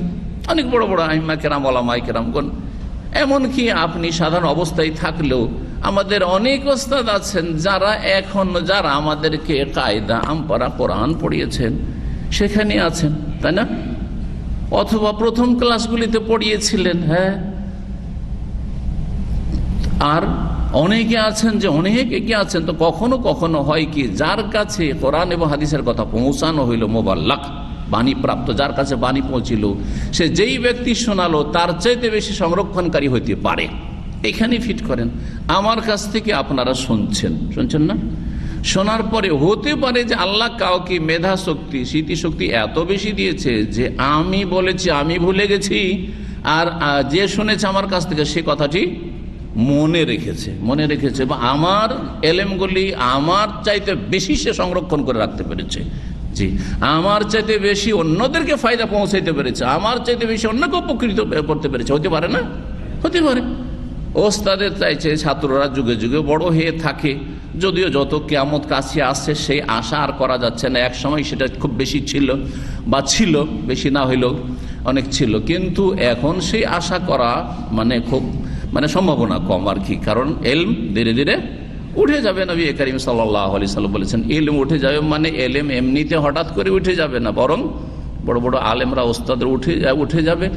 অনেক বড় বড় আইম্মা কেরাম, ওলামা কেরামগণ। এমনকি আপনি সাধারণ অবস্থায় থাকলেও আমাদের অনেক ওস্তাদ আছেন যারা আমাদেরকে কায়দা আমপারা কোরআন পড়িয়েছেন, সেখানে আছেন, তাই না? অথবা প্রথম ক্লাসগুলিতে পড়িয়েছিলেন। হ্যাঁ, আর অনেকে আছেন যে অনেক এগিয়ে আছেন। তো কখনো কখনো হয় কি, যার কাছে কোরআন এবং হাদিসের কথা পৌঁছানো হইল, মোবাল্লাগ বাণী প্রাপ্ত, যার কাছে বাণী পৌঁছিল, সে যেই ব্যক্তি শোনালো তার চাইতে বেশি সংরক্ষণকারী হইতে পারে। এখানে ফিট করেন, আমার কাছ থেকে আপনারা শুনছেন না? শোনার পরে হতে পারে যে আল্লাহ কাউকে মেধা শক্তি, স্মৃতিশক্তি এত বেশি দিয়েছে যে আমি বলেছি আমি ভুলে গেছি, আর যে শুনেছে আমার কাছ থেকে সে কথাটি মনে রেখেছে বা আমার এলেমগুলি আমার চাইতে বেশি সে সংরক্ষণ করে রাখতে পেরেছে। জি, আমার চাইতে বেশি অন্যদেরকে ফায়দা পৌঁছাইতে পেরেছে, আমার চাইতে বেশি অন্যকে উপকৃত করতে পেরেছে। হতে পারে না? হতে পারে। ওস্তাদের চাইছে ছাত্ররা যুগে যুগে বড় হয়ে থাকে, যদিও যত কিয়ামত কাছে আসছে সেই আশা আর করা যাচ্ছে না। এক সময় সেটা খুব বেশি ছিল, বেশি না হইলেও অনেক ছিল, কিন্তু এখন সেই আশা করা খুব সম্ভাবনা কম আর কি। কারণ এলম ধীরে ধীরে উঠে যাবে। নবী করিম সাল্লাল্লাহু আলাইহি ওয়াসাল্লাম বলেছেন, এলম উঠে যাবে এলম এমনিতে হঠাৎ করে উঠে যাবে না, বরং বড় বড় আলেমরা ওস্তাদের উঠে যাবে,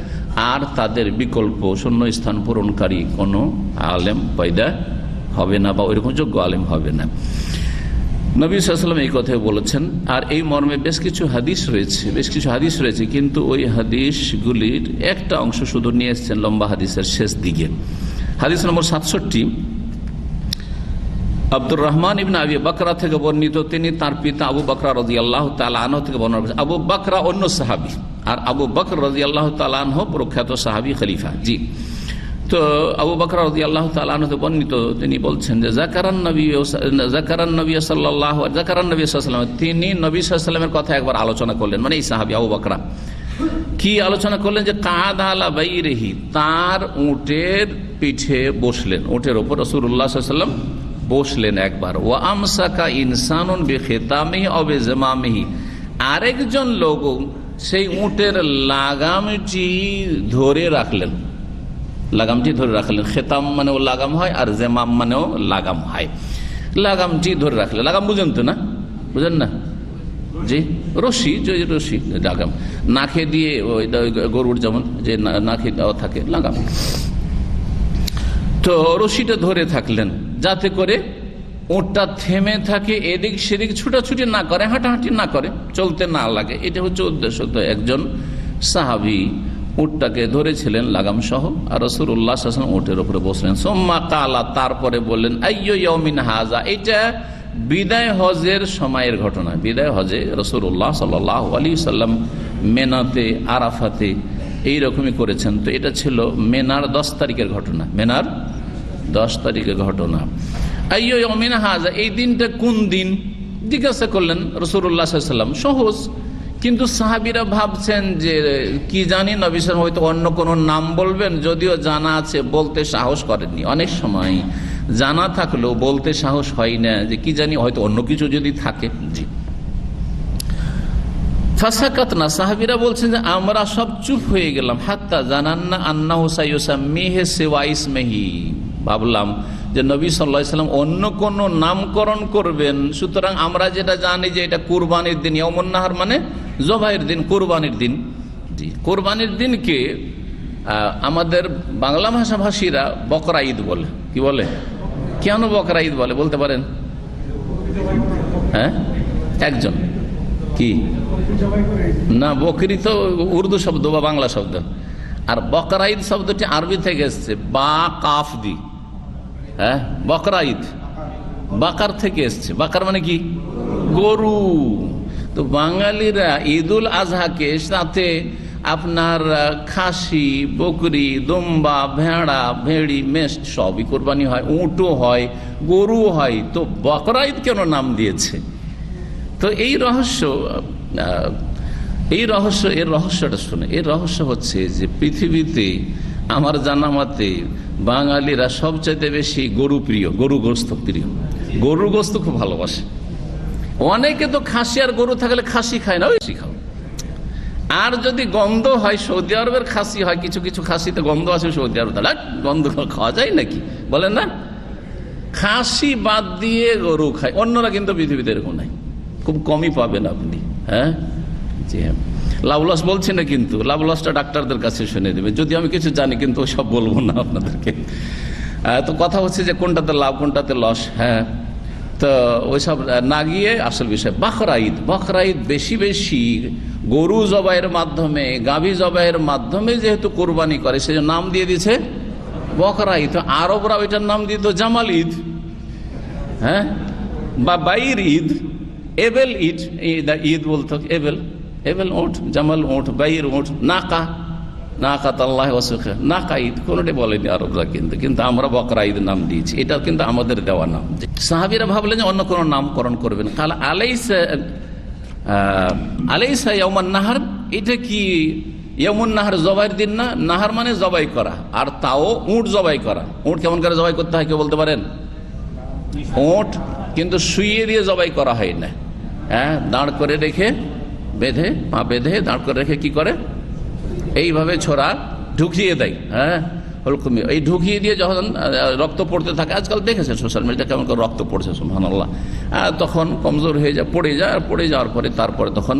আর তাদের বিকল্প শূন্য স্থান পূরণকারী কোনো আলেম পয়দা হবে না, বা ওইরকম যোগ্য আলেম হবে না। নবী সাল্লাল্লাহু আলাইহি ওয়াসাল্লাম এই কথাই বলেছেন। আর এই মর্মে বেশ কিছু হাদিস রয়েছে, কিন্তু ওই হাদিসগুলির একটা অংশ শুধু নিয়ে এসেছেন লম্বা হাদিসের শেষ দিকে। হাদিস নম্বর 67, আব্দুর রহমান ইবনে আবি বকরা থেকে বর্ণিত, তিনি তার পিতা আবু বকরা রাদিয়াল্লাহু তাআলা আনহু থেকে বর্ণনা করেছেন। আবু বকরা অন্য সাহাবী, আর আবু বকর রাদিয়াল্লাহু তাআলা আনহু প্রখ্যাত সাহাবী খলিফা। জি, তো আবু বকর রাদিয়াল্লাহু তাআলা আনহু থেকে বর্ণিত, তিনি বলছেন যে যাকারান নবী সাল্লাল্লাহু আলাইহি ওয়াসাল্লাম, তিনি নবী সাল্লাল্লাহু আলাইহি ওয়াসাল্লামের কথা একবার আলোচনা করলেন, এই সাহাবী আবু বকরা কি আলোচনা করলেন, যে কাদ আলা বাইরিহি, তার উটের পিঠে বসলেন, উটের উপর রাসূলুল্লাহ সাল্লাল্লাহু আলাইহি ওয়াসাল্লাম বসলেন একবার। ওয়া আমসাকা ইনসানুন বিখিতামিহি আও বিজমামিহি, আরেকজন লোক সেই উটের লাগামটি ধরে রাখলেন। খেতাম মানেও লাগাম হয়, আর জেমাম মানেও লাগাম হয়। লাগামটি ধরে রাখলেন। লাগাম বুঝেন তো না? বুঝেন না? জি, রশি লাগাম, নাকে দিয়ে ওই গরুর যেমন যে নাকে দেওয়া থাকে লাগাম। তো রশিটা ধরে থাকলেন যাতে করে উটটা থেমে থাকে, এদিক সেদিক ছুটাছুটি না করে, হাঁটাহাঁটি না করে, চলতে না লাগে। এটা হচ্ছে উদ্দেশ্য। তো একজন সাহাবী উটটাকে ধরেছিলেন লাগাম সহ, আর রাসূলুল্লাহ সাল্লাল্লাহু আলাইহি ওয়াসাল্লাম উটের উপরে বসলেন। সুম্মা কালা, তারপরে বললেন, আইয়ু ইয়াউমিন হাযা, এটা বিদায় হজের সময়ের ঘটনা। বিদায় হজে রাসূলুল্লাহ সাল্লাল্লাহু আলাইহি ওয়াসাল্লাম মেনাতে, আরাফাতে এইরকমই করেছেন। তো এটা ছিল মেনার 10 তারিখের ঘটনা। মেনার 10 তারিখের ঘটনা। আইয়ু ইয়াউমিন হাযা, এই দিনটা কোন দিন জিজ্ঞাসা করলেন রাসূলুল্লাহ সাল্লাল্লাহু আলাইহি ওয়াসাল্লাম। সহজ, কিন্তু সাহাবীরা ভাবছেন যে কি জানি নবী সাল্লাল্লাহু আলাইহি ওয়াসাল্লাম হয়তো অন্য কোনো নাম বলবেন, যদিও জানা আছে, বলতে সাহস করেননি। অনেক সময় জানা থাকলেও বলতে সাহস হয় না, যে কি জানি হয়তো অন্য কিছু যদি থাকে। জি, ফাসাকাতনা, সাহাবীরা বলছেন যে আমরা সব চুপ হয়ে গেলাম। হাত্তা জানান্না আন্নাহু সাইয়ুসাম্মিহি সিওয়া ইসমিহি, ভাবলাম যে নবী সাল্লাল্লাহু আলাইহি ওয়াসাল্লাম অন্য কোন নামকরণ করবেন। সুতরাং আমরা যেটা জানি যে এটা কুরবানির দিন, ইয়াউমুন নাহর মানে জবাইয়ের দিন, কুরবানির দিন। জি, কুরবানির দিনকে আমাদের বাংলা ভাষাভাষীরা বকরা ঈদ বলে। কি বলে? কেন বকরা ঈদ বলে বলতে পারেন? হ্যাঁ, একজন কি না, বকরি তো উর্দু শব্দ বা বাংলা শব্দ, আর বকরা ঈদ শব্দটি আরবি থেকে এসছে, বা কাফ দি। হ্যাঁ, বকরা ঈদ বাকার থেকে এসছে। বাকার মানে কি? গরু। তো বাঙালিরা ঈদুল আজহাকে সাথে আপনার খাসি, বকরি, দুম্বা, ভেড়া, ভেড়ি, মেষ সবই কোরবানি হয়, উটও হয়, গরু হয়। তো বকরা ঈদ কেন নাম দিয়েছে? তো এর রহস্যটা শুনে। এর রহস্য হচ্ছে যে পৃথিবীতে আমার জানা মতে বাঙালিরা সবচাইতে বেশি গরু প্রিয়, গরু গোস্ত প্রিয়, গরুর গোস্ত খুব ভালোবাসে। অনেকে তো খাসি আর গরু থাকলে খাসি খায় না, বেশি খাও। আর যদি গন্ধ হয়, সৌদি আরবের খাসি হয়, কিছু কিছু খাসিতে গন্ধ আছে সৌদি আরব, তাহলে গন্ধ খাওয়া যায় নাকি বলেন না? খাসি বাদ দিয়ে গরু খায়, অন্যরা কিন্তু পৃথিবীতে এরকম নাই, খুব কমই পাবেন আপনি। হ্যাঁ, জি হ্যাঁ, লাভ লস বলছি না, কিন্তু লাভ লসটা ডাক্তারদের কাছে শুনে দেবে, যদি আমি কিছু জানি, কিন্তু সব বলবো না আপনাদেরকে। তো কথা হচ্ছে যে কোনটাতে লাভ কোনটাতে লস। হ্যাঁ, তো ওইসব না গিয়ে আসল বিষয় বকরা ঈদ বেশি বেশি গরু জবাইয়ের মাধ্যমে, গাভী জবাইয়ের মাধ্যমে যেহেতু কোরবানি করে, সেই নাম দিয়ে দিয়েছে বকরা ঈদ। আরবরা ওইটার নাম দিত জামাল ঈদ, হ্যাঁ, বা বাইর ঈদ, এবেল ঈদ, ঈদ বলতো এবেল উট, জামাল উট, বাইর উট, নাকা ঈদ কোনটা বলেনি আরবরা, কিন্তু আমরা বকরা ঈদ নাম দিয়েছি। এটা কিন্তু আমাদের দেওয়া নাম। সাহাবীরা ভাবলেন যে অন্য কোনো নামকরণ করবেন। কাল আলাইসা ইয়াউমান নাহার, এটা কি ইয়াউমুন নাহার জবাইয়ের দিন না? নাহার মানে জবাই করা, আর তাও উট জবাই করা। উট কেমন করে জবাই করতে হয় কেউ বলতে পারেন? উট কিন্তু শুইয়ে দিয়ে জবাই করা হয় না, হ্যাঁ, দাঁড় করে রেখে বেঁধে, পা বেঁধে দাঁড় করে রেখে কি করে, এইভাবে ছোড়া ঢুকিয়ে দেয়। হ্যাঁ, ওরকমই এই ঢুকিয়ে দিয়ে যখন রক্ত পড়তে থাকে, আজকাল দেখেছেন সোশ্যাল মিডিয়া কেমন করে রক্ত পড়ছে, সুবহানাল্লাহ, তখন কমজোর হয়ে যায়, পড়ে যায়, আর পড়ে যাওয়ার পরে তারপরে তখন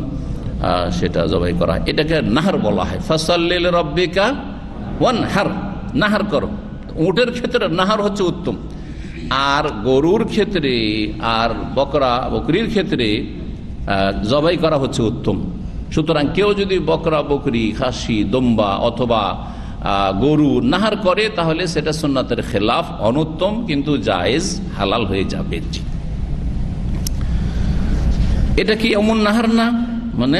সেটা জবাই করা হয়। এটাকে নাহার বলা হয়। ফাসাল্লি লিরাব্বিকা ওয়ানহার, নাহার করো। উটের ক্ষেত্রে নাহার হচ্ছে উত্তম, আর গরুর ক্ষেত্রে আর বকরির ক্ষেত্রে জবাই করা হচ্ছে উত্তম। সুতরাং কেউ যদি বকরা, বকরি, খাসি, দম্বা অথবা গরু নাহার করে, তাহলে সেটা সুন্নাতের খেলাফ, অনুত্তম, কিন্তু জায়েজ, হালাল হয়ে যাবে। এটা কি এমন নাহার না, মানে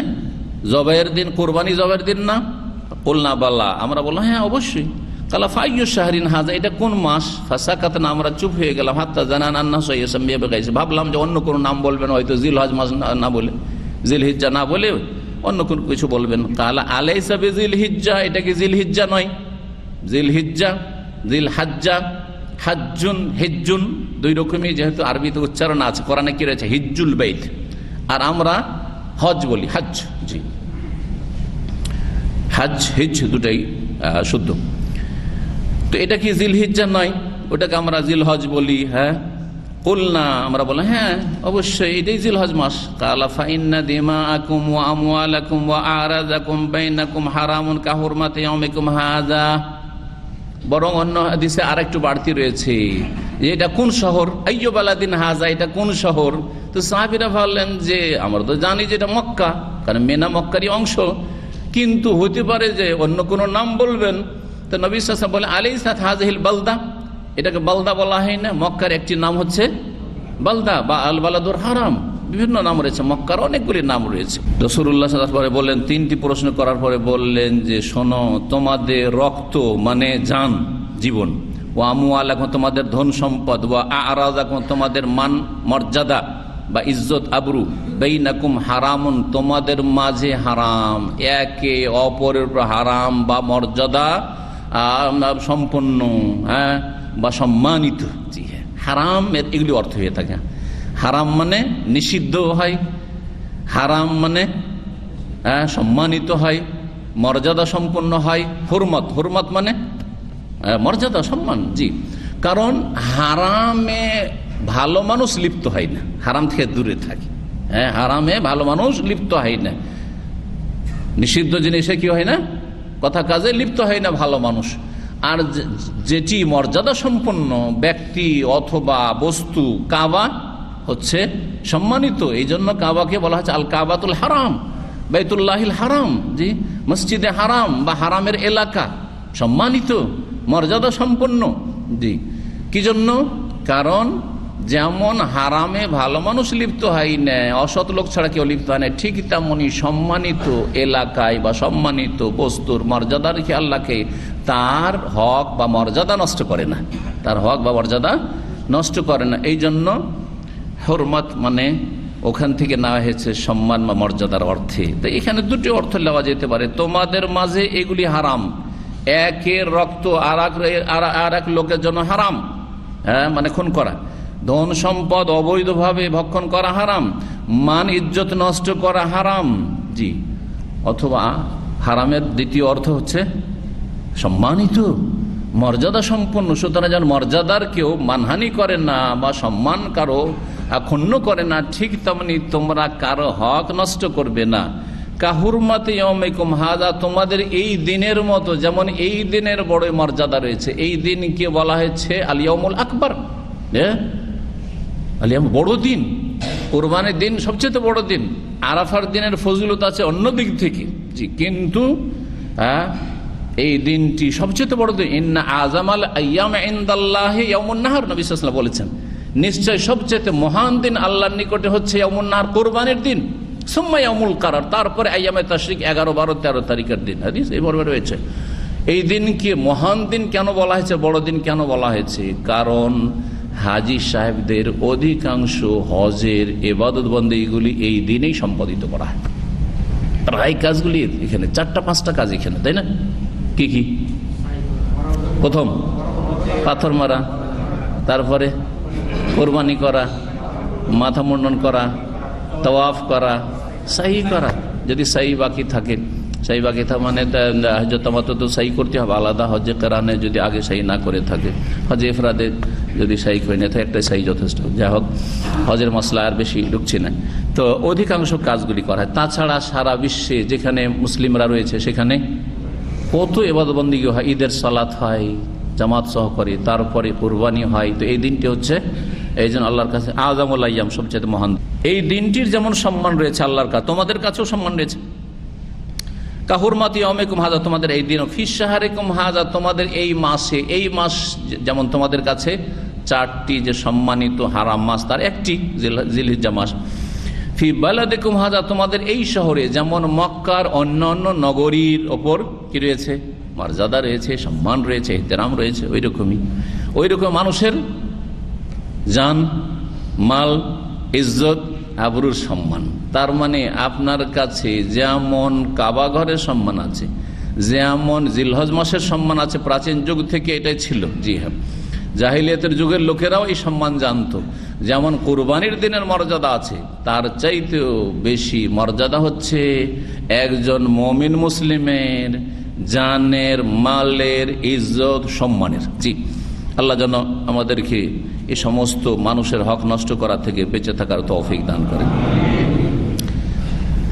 জবাইয়ের দিন, কোরবানি জবাইয়ের দিন না? কুলনা বালা, আমরা বললাম হ্যাঁ অবশ্যই। কালা ফাইয়ু শাহরিন হাজা, এটা কোন মাস? ফাসাকাত না, আমরা চুপ হয়ে গেলাম। হাত্তা জানান আন্নাস ইয়াসাম্মিয়া বিগাইসি, ভাবলাম যে অন্য কোনো নাম বলবেন, হয়তো জিলহজ মাস না বলে, জিলহিজ্জা না বলে অন্য কোন কিছু বলবেন। কালা আলাইসা বিজিলহিজ্জা, এটা কি জিলহিজ্জা নয়? জিলহিজ্জা, জিলহাজ্জা, হাজ্জুন, হিজ্জুন দুই রকমই যেহেতু আরবিতে উচ্চারণ আছে, কোরআনে কি রয়েছে? হিজ্জুল বাইত, আর আমরা হজ বলি, হজ। জি, হজ হিজ দুটাই শুদ্ধ। তো এটা কি জিলহিজ্জা নয়? ওটাকে আমরা জিলহজ বলি। হ্যাঁ, কুলনা, আমরা বললাম হ্যাঁ অবশ্যই এটাই জিলহজ মাস। কালা ফাইন্না দিমাআকুম ওয়া আমওয়ালাকুম ওয়া আরাযাকুম বাইনাকুম হারামুন কাহুরমাতি ইয়াউমিকুম হাযা। বরং অন্য হাদিসে আরেকটু বাড়তি রয়েছে যে এটা কোন শহর, আইয়ু বালাদিন হাযা, এটা কোন শহর? তো সাহাবীরা বললেন যে আমরা তো জানি যে এটা মক্কা, কারণ মেনা মক্কারই অংশ, কিন্তু হতে পারে যে অন্য কোনো নাম বলবেন। তো নবী সাল্লাল্লাহু আলাইহি ওয়াসাল্লাম বলেন আলাইসাত হাযিহিল বালদা, এটাকে বালদা বলা হয় না? মক্কার একটি নাম হচ্ছে বালদা বা আল বালাদুর হারাম, বিভিন্ন নাম রয়েছে, মক্কার অনেকগুলি নাম রয়েছে। রাসূলুল্লাহ সাল্লাল্লাহু আলাইহি ওয়াসাল্লাম বললেন, তিনটি প্রশ্ন করার পরে বললেন যে শোনো, তোমাদের রক্ত মানে জান, জীবন, ওয়া আমওয়ালাকুম, তোমাদের ধন সম্পদ, ওয়া আরাযাকুম, তোমাদের মান মর্যাদা বা ইজ্জত আবরু, বাইনাকুম হারামুন, তোমাদের মাঝে হারাম, একে অপরের উপর হারাম বা মর্যাদা সম্পন্ন, হ্যাঁ, বা সম্মানিত। জি হ্যাঁ, হারাম এগুলি অর্থ হয়ে থাকে। হারাম মানে নিষিদ্ধ হয়, হারাম মানে সম্মানিত হয়, মর্যাদা সম্পন্ন হয়। হুরমত মানে মর্যাদা, সম্মান। জি, কারণ হারামে ভালো মানুষ লিপ্ত হয় না, হারাম থেকে দূরে থাকে। হ্যাঁ, হারামে ভালো মানুষ লিপ্ত হয় না, নিষিদ্ধ জিনিসে কি হয় না, কথা কাজে লিপ্ত হয় না ভালো মানুষ। আর যেটি মর্যাদা সম্পন্ন ব্যক্তি অথবা বস্তু, কাবা হচ্ছে সম্মানিত, এই জন্য কাবাকে বলা হচ্ছে আল কাবাতুল হারাম, বাইতুল্লাহিল হারাম। জি, মসজিদে হারাম বা হারামের এলাকা সম্মানিত, মর্যাদা সম্পন্ন। জি, কি জন্য? কারণ যেমন হারামে ভালো মানুষ লিপ্ত হয় না, অসৎ লোক ছাড়া কেউ লিপ্ত হয় না, ঠিক তেমনি সম্মানিত এলাকায় বা সম্মানিত বস্তুর মর্যাদা রেখে আল্লাহকে তার হক বা মর্যাদা নষ্ট করে না, তার হক বা মর্যাদা নষ্ট করে না। এই জন্য হুরমত মানে ওখান থেকে নেওয়া হয়েছে সম্মান বা মর্যাদার অর্থে। তো এখানে দুটি অর্থ নেওয়া যেতে পারে। তোমাদের মাঝে এগুলি হারাম, একের রক্ত আর এক লোকের জন্য হারাম, হ্যাঁ, মানে খুন করা, ধন সম্পদ অবৈধভাবে ভক্ষণ করা হারাম, মান ইজ্জত নষ্ট করা হারাম। জি, অথবা হারামের দ্বিতীয় অর্থ হচ্ছে সম্মানিত, মর্যাদা সম্পন্ন। সুতরাং যেন মর্যাদার কেউ মানহানি করে না বা সম্মান কারো ক্ষুণ্ণ করে না, ঠিক তেমনি তোমরা কারো হক নষ্ট করবে না। কাহুরমাতি ইয়াউমিকুম হাযা, তোমাদের এই দিনের মতো, যেমন এই দিনের বড় মর্যাদা রয়েছে। এই দিনকে বলা হয়েছে আল ইয়াউমুল আকবার, আল ইয়াউম বড় দিন, কুরবানির দিন সবচেয়ে বড় দিন। আরাফার দিনের ফজিলত আছে অন্য দিক থেকে, জি, কিন্তু এই দিনটি সবচেয়ে বড় দিন। ইন্না আযামাল আইয়াম ইনদাল্লাহি ইয়াউমুন নাহর, নবী সাল্লাল্লাহু আলাইহি ওয়াসাল্লাম বলেছেন নিশ্চয় সবচেয়ে মহান দিন আল্লাহর নিকটে হচ্ছে ইয়াউমুন নাহর, কুরবানির দিন। সুম্মা ইয়াউমুল কারার, তারপরে আইয়ামে তাশরিক 11, 12, 13 তারিখের দিন। হাদিস এই মর্মে রয়েছে। এই দিনকে মহান দিন কেন বলা হয়েছে, বড় দিন কেন বলা হয়েছে? কারণ হাজি সাহেবদের অধিকাংশ হজের ইবাদত বন্দেগীগুলি এই দিনেই সম্পাদিত করা হয়। প্রায় কাজগুলি এখানে 4-5টা কাজ এখানে, তাই না? কি কি? প্রথম পাথর মারা, তারপরে কোরবানি করা, মাথা মুন্ডন করা, তাওয়াফ করা, সাই করা। যদি সাই বাকি থাকে, সাই বাকি থাকে মানে হজরত তামাত্তু তো সাই করতে হবে আলাদা। হজে কেরানে যদি আগে সাই না করে থাকে, হজে ইফরাদে যদি সাই করে না থাকে, একটা সাই যথেষ্ট। যাই হোক, হজের মশলা আর বেশি ঢুকছে না। তো অধিকাংশ কাজগুলি করা হয়। তাছাড়া সারা বিশ্বে যেখানে মুসলিমরা রয়েছে সেখানে কত ইবাদত বন্দেগী হয়। ঈদের সালাত হয় জামাত সহকারে, তারপরে কুরবানি হয়। তো এই দিনটি হচ্ছে এই জন্য আল্লাহর কাছে আযামুল আইয়াম, সবচেয়ে মহান। এই দিনটির যেমন সম্মান রয়েছে আল্লাহর কাছে, তোমাদের কাছেও সম্মান রয়েছে। কাহুরমাতি ইয়াউমিকুম হাযা, তোমাদের এই দিন। ফি শাহরিকুম হাযা, তোমাদের এই মাসে, এই মাস যেমন তোমাদের কাছে 4টি যে সম্মানিত হারাম মাস, তার একটি জিলহিজ্জা মাস। ফি বালাদিকুম হাযা, তোমাদের এই শহরে, যেমন মক্কার অন্য অন্য নগরীর ওপর কি রয়েছে, মর্যাদা রয়েছে, সম্মান রয়েছে, ইহতিরাম রয়েছে। ওই রকম মানুষের জান, মাল, ইজ্জত, আবরুর সম্মান। তার মানে আপনার কাছে যেমন কাবা ঘরের সম্মান আছে, যেমন জিলহজ মাসের সম্মান আছে, প্রাচীন যুগ থেকে এটাই ছিল। জি হ্যাঁ, জাহিলিয়াতের যুগের লোকেরাও এই সম্মান জানতো। যেমন কুরবানির দিনের মর্যাদা আছে, তার চাইতেও বেশি মর্যাদা হচ্ছে একজন মুমিন মুসলিমের জানের, মালের, ইজ্জত, সম্মানের। জি, আল্লাহ যেন আমাদেরকে এই সমস্ত মানুষের হক নষ্ট করা থেকে বেঁচে থাকার তৌফিক দান করেন।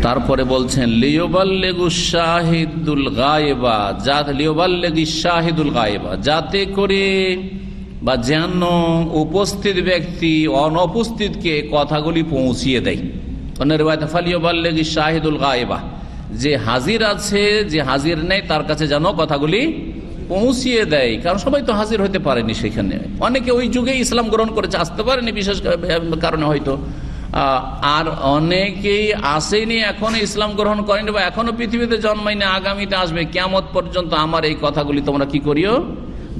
তারপরে বলছেন লিয়ুবাল্লিগু শাহিদুল গায়েবা, লিয়ুবাল্লিগি শাহিদুল গায়েবা, যাতে করে বা যেন উপস্থিত ব্যক্তি অনুপস্থিতকে কথাগুলি পৌঁছিয়ে দেয়। অন্যের রিওয়ায়াতে ফালিয়ুবাল্লিগি শাহিদুল গায়েবা, যে হাজির আছে, যে হাজির নেই, তার কাছে যেন কথাগুলি পৌঁছিয়ে দেয়। কারণ সবাই তো হাজির হতে পারেনি সেখানে। অনেকে ওই যুগে ইসলাম গ্রহণ করেছে, আসতে পারেনি বিশেষ কারণে হয়তো, আর অনেকেই আসেনি, এখনো ইসলাম গ্রহণ করেনি বা এখনো পৃথিবীতে জন্মায়নি, আগামীতে আসবে। কিয়ামত পর্যন্ত আমার এই কথাগুলি তোমরা কি করিও,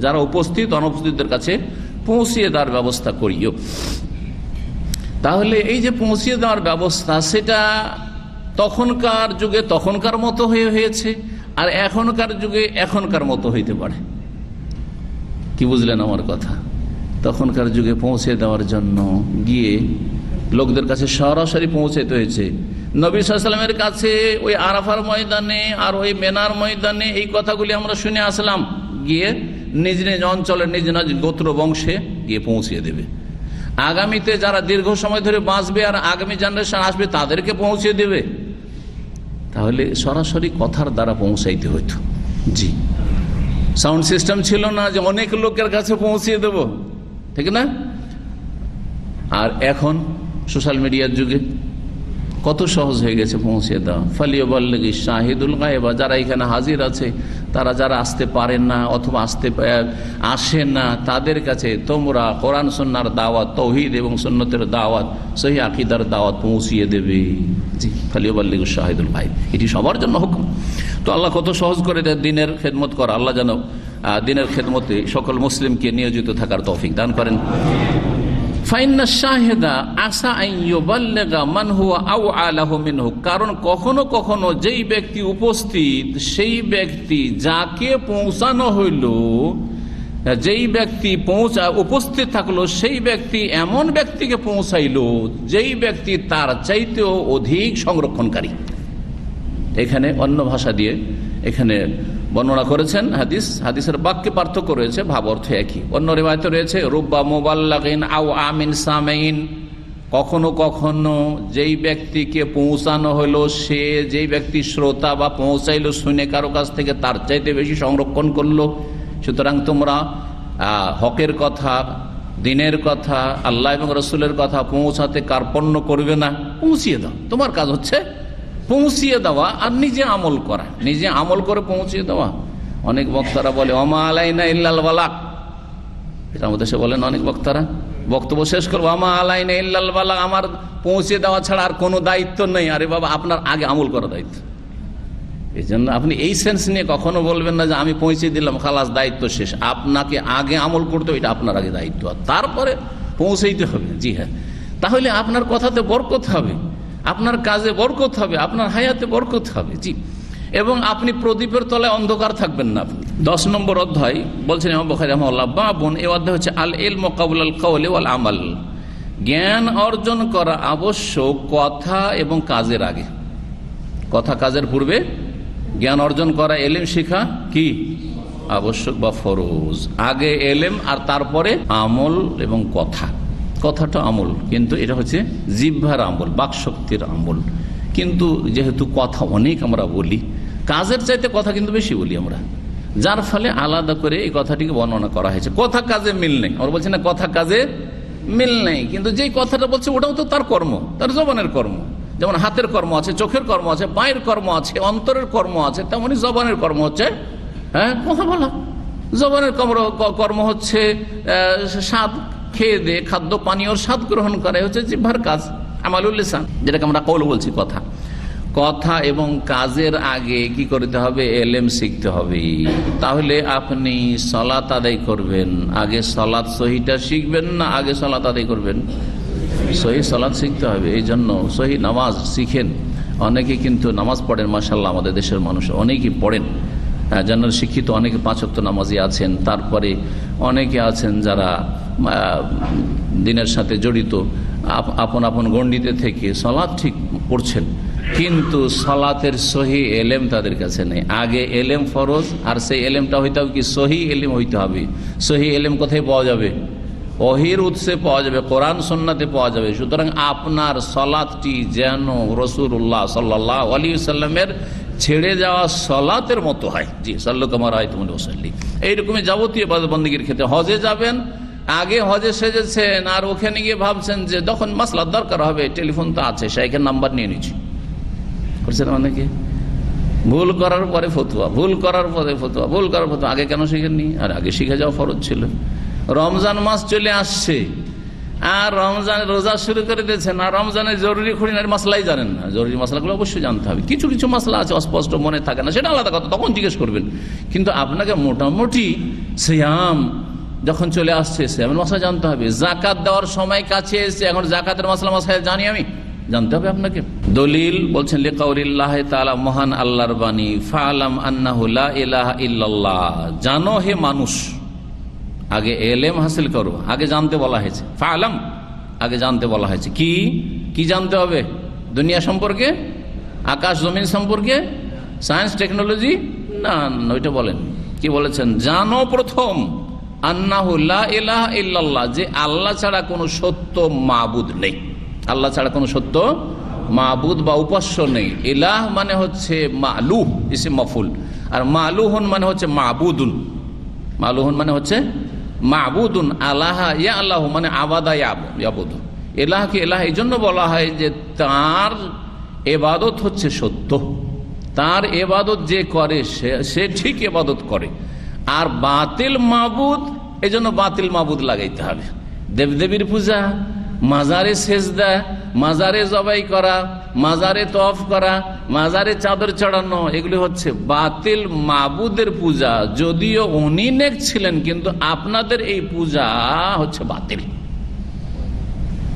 যারা উপস্থিত অনুপস্থিতদের কাছে পৌঁছিয়ে দেওয়ার ব্যবস্থা করিও। তাহলে এই যে পৌঁছিয়ে দেওয়ার ব্যবস্থা, সেটা তখনকার যুগে তখনকার মতো হয়েছে, আর এখনকার যুগে এখনকার মতো হইতে পারে। কি বুঝলেন আমার কথা? তখনকার যুগে পৌঁছে দেওয়ার জন্য গিয়ে লোকদের কাছে সরাসরি পৌঁছাইতে হয়েছে। নবী সাল্লাল্লাহু আলাইহি ওয়াসাল্লামের কাছে ওই আরাফার ময়দানে আর ওই মেনার ময়দানে এই কথাগুলি আমরা শুনে আসলাম, গিয়ে নিজ নিজ অঞ্চলের নিজ নিজ গোত্র বংশে গিয়ে পৌঁছিয়ে দেবে। আগামীতে যারা দীর্ঘ সময় ধরে বাঁচবে আর আগামী জেনারেশন আসবে তাদেরকে পৌঁছে দেবে। তাহলে সরাসরি কথার দ্বারা পৌঁছাইতে হইতো। জি, সাউন্ড সিস্টেম ছিল না যে অনেক লোকের কাছে পৌঁছিয়ে দেব, ঠিক না? আর এখন সোশ্যাল মিডিয়ার যুগে কত সহজ হয়ে গেছে পৌঁছে দেওয়া। ফালিয়াবাল্লিগি শাহিদুল গায়েবা, যারা এখানে হাজির আছে, তারা যারা আসতে পারেন না অথবা আসে না, তাদের কাছে তোমরা কোরআন সুন্নাহর দাওয়াত, তৌহিদ এবং সুন্নতের দাওয়াত, সহিহ আকীদার দাওয়াত পৌঁছিয়ে দেবে। জি, ফালিয়াবাল্লিগি শাহিদুল গায়েব, এটি সবার জন্য হুকুম। তো আল্লাহ কত সহজ করে দেয় দিনের খেদমত করা। আল্লাহ যেন দিনের খেদমতে সকল মুসলিমকে নিয়োজিত থাকার তৌফিক দান করেন। কারণ কখনো কখনো যেই ব্যক্তি উপস্থিত, সেই ব্যক্তি যাকে পৌঁছানো হইল, যেই ব্যক্তি উপস্থিত থাকলো, সেই ব্যক্তি এমন ব্যক্তিকে পৌঁছাইল যেই ব্যক্তি তার চাইতেও অধিক সংরক্ষণকারী। এখানে অন্য ভাষা দিয়ে এখানে বর্ণনা করেছেন। হাদিসের বাক্যে পার্থক্য রয়েছে, ভাব অর্থ একই। অন্য রিওয়ায়াতে রয়েছে রুব্বা মুবাল্লাগিন আও আমিন সামাইন, কখনো কখনো যেই ব্যক্তিকে পৌঁছানো হলো সে যেই ব্যক্তি শ্রোতা বা পৌঁছাইলো শুনে কারো কাছ থেকে তার চাইতে বেশি সংরক্ষণ করলো। সুতরাং তোমরা হকের কথা, দিনের কথা, আল্লাহ এবং রসুলের কথা পৌঁছাতে কার্পণ্য করবে না, পৌঁছিয়ে দাও। তোমার কাজ হচ্ছে পৌঁছিয়ে দেওয়া আর নিজে আমল করা, নিজে আমল করে পৌঁছিয়ে দেওয়া। অনেক বক্তারা বলে ওমা আলাইনা ইল্লাল বালাগ, এটা আমাদের দেশে বলেন অনেক বক্তারা, বক্তব্য শেষ করবো ওমা আলাইনা ইল্লাল বালাগ, আমার পৌঁছে দেওয়া ছাড়া আর কোনো দায়িত্ব নেই। আরে বাবা, আপনার আগে আমল করা দায়িত্ব। এই জন্য আপনি এই সেন্স নিয়ে কখনো বলবেন না যে আমি পৌঁছে দিলাম খালাস দায়িত্ব শেষ। আপনাকে আগে আমল করতে হবে, এটা আপনার আগে দায়িত্ব, আর তারপরে পৌঁছাইতে হবে। জি হ্যাঁ, তাহলে আপনার কথাতে বরকত হবে, আপনার কাজে বরকত হবে, আপনার হায়াতে বরকত হবে। জি, এবং আপনি প্রদীপের তলায় অন্ধকার থাকবেন না। 10 নম্বর অধ্যায় বলছেন ইমাম বুখারী রাহিমাহুল্লাহ, বাবুন, এই অধ্যায় হচ্ছে আল ইলমু ক্বাবলাল কওলি ওয়াল আমাল, জ্ঞান অর্জন করা আবশ্যক কথা এবং কাজের আগে। কথা কাজের পূর্বে জ্ঞান অর্জন করা, এলেম শিখা কি আবশ্যক বা ফরজ। আগে এলেম আর তারপরে আমল এবং কথা। কথাটা আমল, কিন্তু এটা হচ্ছে জিহ্বার আমল, বাকশক্তির আমল। কিন্তু যেহেতু কথা অনেক আমরা বলি, কাজের চাইতে কথা কিন্তু বেশি বলি আমরা, যার ফলে আলাদা করে এই কথাটিকে বর্ণনা করা হয়েছে। কথা কাজে মিল নেই, আমরা বলছি না কথা কাজে মিল নেই, কিন্তু যেই কথাটা বলছে ওটাও তো তার কর্ম, তার জবানের কর্ম। যেমন হাতের কর্ম আছে, চোখের কর্ম আছে, পায়ের কর্ম আছে, অন্তরের কর্ম আছে, তেমনি জবানের কর্ম হচ্ছে কথা বলা। জবানের কর্ম হচ্ছে স্বাদ খেয়ে দিয়ে খাদ্য পানীয়র স্বাদ গ্রহণ করা, হচ্ছে জিহ্বার কাজ, আমালুল লিসান, যেটাকে আমরা কওল বলছি। কথা কথা এবং কাজের আগে কি করতে হবে? এলেম শিখতে হবে। তাহলে আপনি সালাত আদায় করবেন, আগে সালাত সহিটা শিখবেন না আগে সালাত আদায় করবেন? সহি সালাত শিখতে হবে। এই জন্য সহি নামাজ শিখেন। অনেকে কিন্তু নামাজ পড়েন, মাশাআল্লাহ, আমাদের দেশের মানুষ অনেকেই পড়েন, জান্নার শিক্ষিত, অনেকে 5 ওয়াক্ত নামাজি আছেন। তারপরে অনেকে আছেন যারা দিনের সাথে জড়িত, আপন আপন গণ্ডিতে থেকে সালাত ঠিক পড়ছেন, কিন্তু সালাতের সহি এলেম তাদের কাছে নেই। আগে এলেম ফরজ, আর সেই এলেমটা হইতে হবে কি? সহি এলেম হইতে হবে। সহি এলেম কোথায় পাওয়া যাবে? ওহির উৎসে পাওয়া যাবে, কোরআন সুন্নাতে পাওয়া যাবে। সুতরাং আপনার সালাতটি যেন রাসূলুল্লাহ সাল্লাল্লাহু আলাইহি ওয়াসাল্লামের ছেড়ে যাওয়া সালাতের মতো হয়। জি, সাল্লু কামা রাআইতুমুনি উসাল্লি। এইরকমই যাবতীয় ইবাদত বন্দেগীর ক্ষেত্রে। হজে যাবেন, আগে হজে সেজেছেন, আর ওখানে গিয়ে ভাবছেন যে যখন মাসলার দরকার হবে টেলিফোন তো আছে, শাইখের নাম্বার নিয়ে নিচ্ছি। করছেন অনেকে। ভুল করার পরে ফতুয়া, ভুল করার পরে ফতুয়া, ভুল করার ফতুয়া। আগে কেন শিখেননি? আর আগে শিখে যাওয়া ফরজ ছিল। রমজান মাস চলে আসছে, আর রমজানের রোজা শুরু করে দিয়েছেন, আর রমজানের জরুরি খুঁড়িনার মাসলাই জানেন না। জরুরি মাসলাগুলো অবশ্যই জানতে হবে। কিছু কিছু মাসলা আছে অস্পষ্ট, মনে থাকে না, সেটা আলাদা কথা, তখন জিজ্ঞেস করবেন। কিন্তু আপনাকে মোটামুটি সিয়াম যখন চলে আসছে, সিয়ামের মাসলা জানতে হবে। জাকাত দেওয়ার সময় কাছে এসে, এখন জাকাতের মাসলা মাসাইল জানি আমি, জানতে হবে আপনাকে। দলিল বলছেন লিকাউলিল্লাহ তাআলা, মহান আল্লাহর বাণী, ফাআলাম আন্নাহু লা ইলাহা ইল্লাল্লাহ, জানো হে মানুষ। আগে এলেম হাসিল করো, আগে জানতে বলা হয়েছে। ফাআলাম, আগে জানতে বলা হয়েছে। কি কি জানতে হবে? দুনিয়া সম্পর্কে, আকাশ জমিন সম্পর্কে, সায়েন্স টেকনোলজি? না, ওইটা বলেন। কি বলেছেন? জানো প্রথম আন্নাহু লা ইলাহা ইল্লাল্লাহ, যে আল্লাহ ছাড়া কোনো সত্য মাবুদ নেই। আল্লাহ ছাড়া কোনো সত্য মাবুদ বা উপাস্য নেই। ইলাহ মানে হচ্ছে মালুহ, ইসম মাফুল, আর মালুহুন মানে হচ্ছে মাবুদুন। মালুহুন মানে হচ্ছে মাবুদুন। আলাহা ইয়া আল্লাহ মানে আবাদা ইয়াবুদু। এলাহকে এলাহ এই জন্য বলা হয় যে তার এবাদত হচ্ছে সত্য, তার এবাদত যে করে সে ঠিক এবাদত করে। আর বাতিল মাবুদ, এই জন্য বাতিল মাবুদ লাগাইতে হবে। দেবদেবীর পূজা, মাজারে সেজদা, মাজারে জবাই করা, মাজারে তওয়াফ করা, মাজারে চাদর চড়ানো, এগুলি হচ্ছে বাতিল মাবুদের পূজা। যদিও উনি নেক ছিলেন, কিন্তু আপনাদের এই পূজা হচ্ছে বাতিল।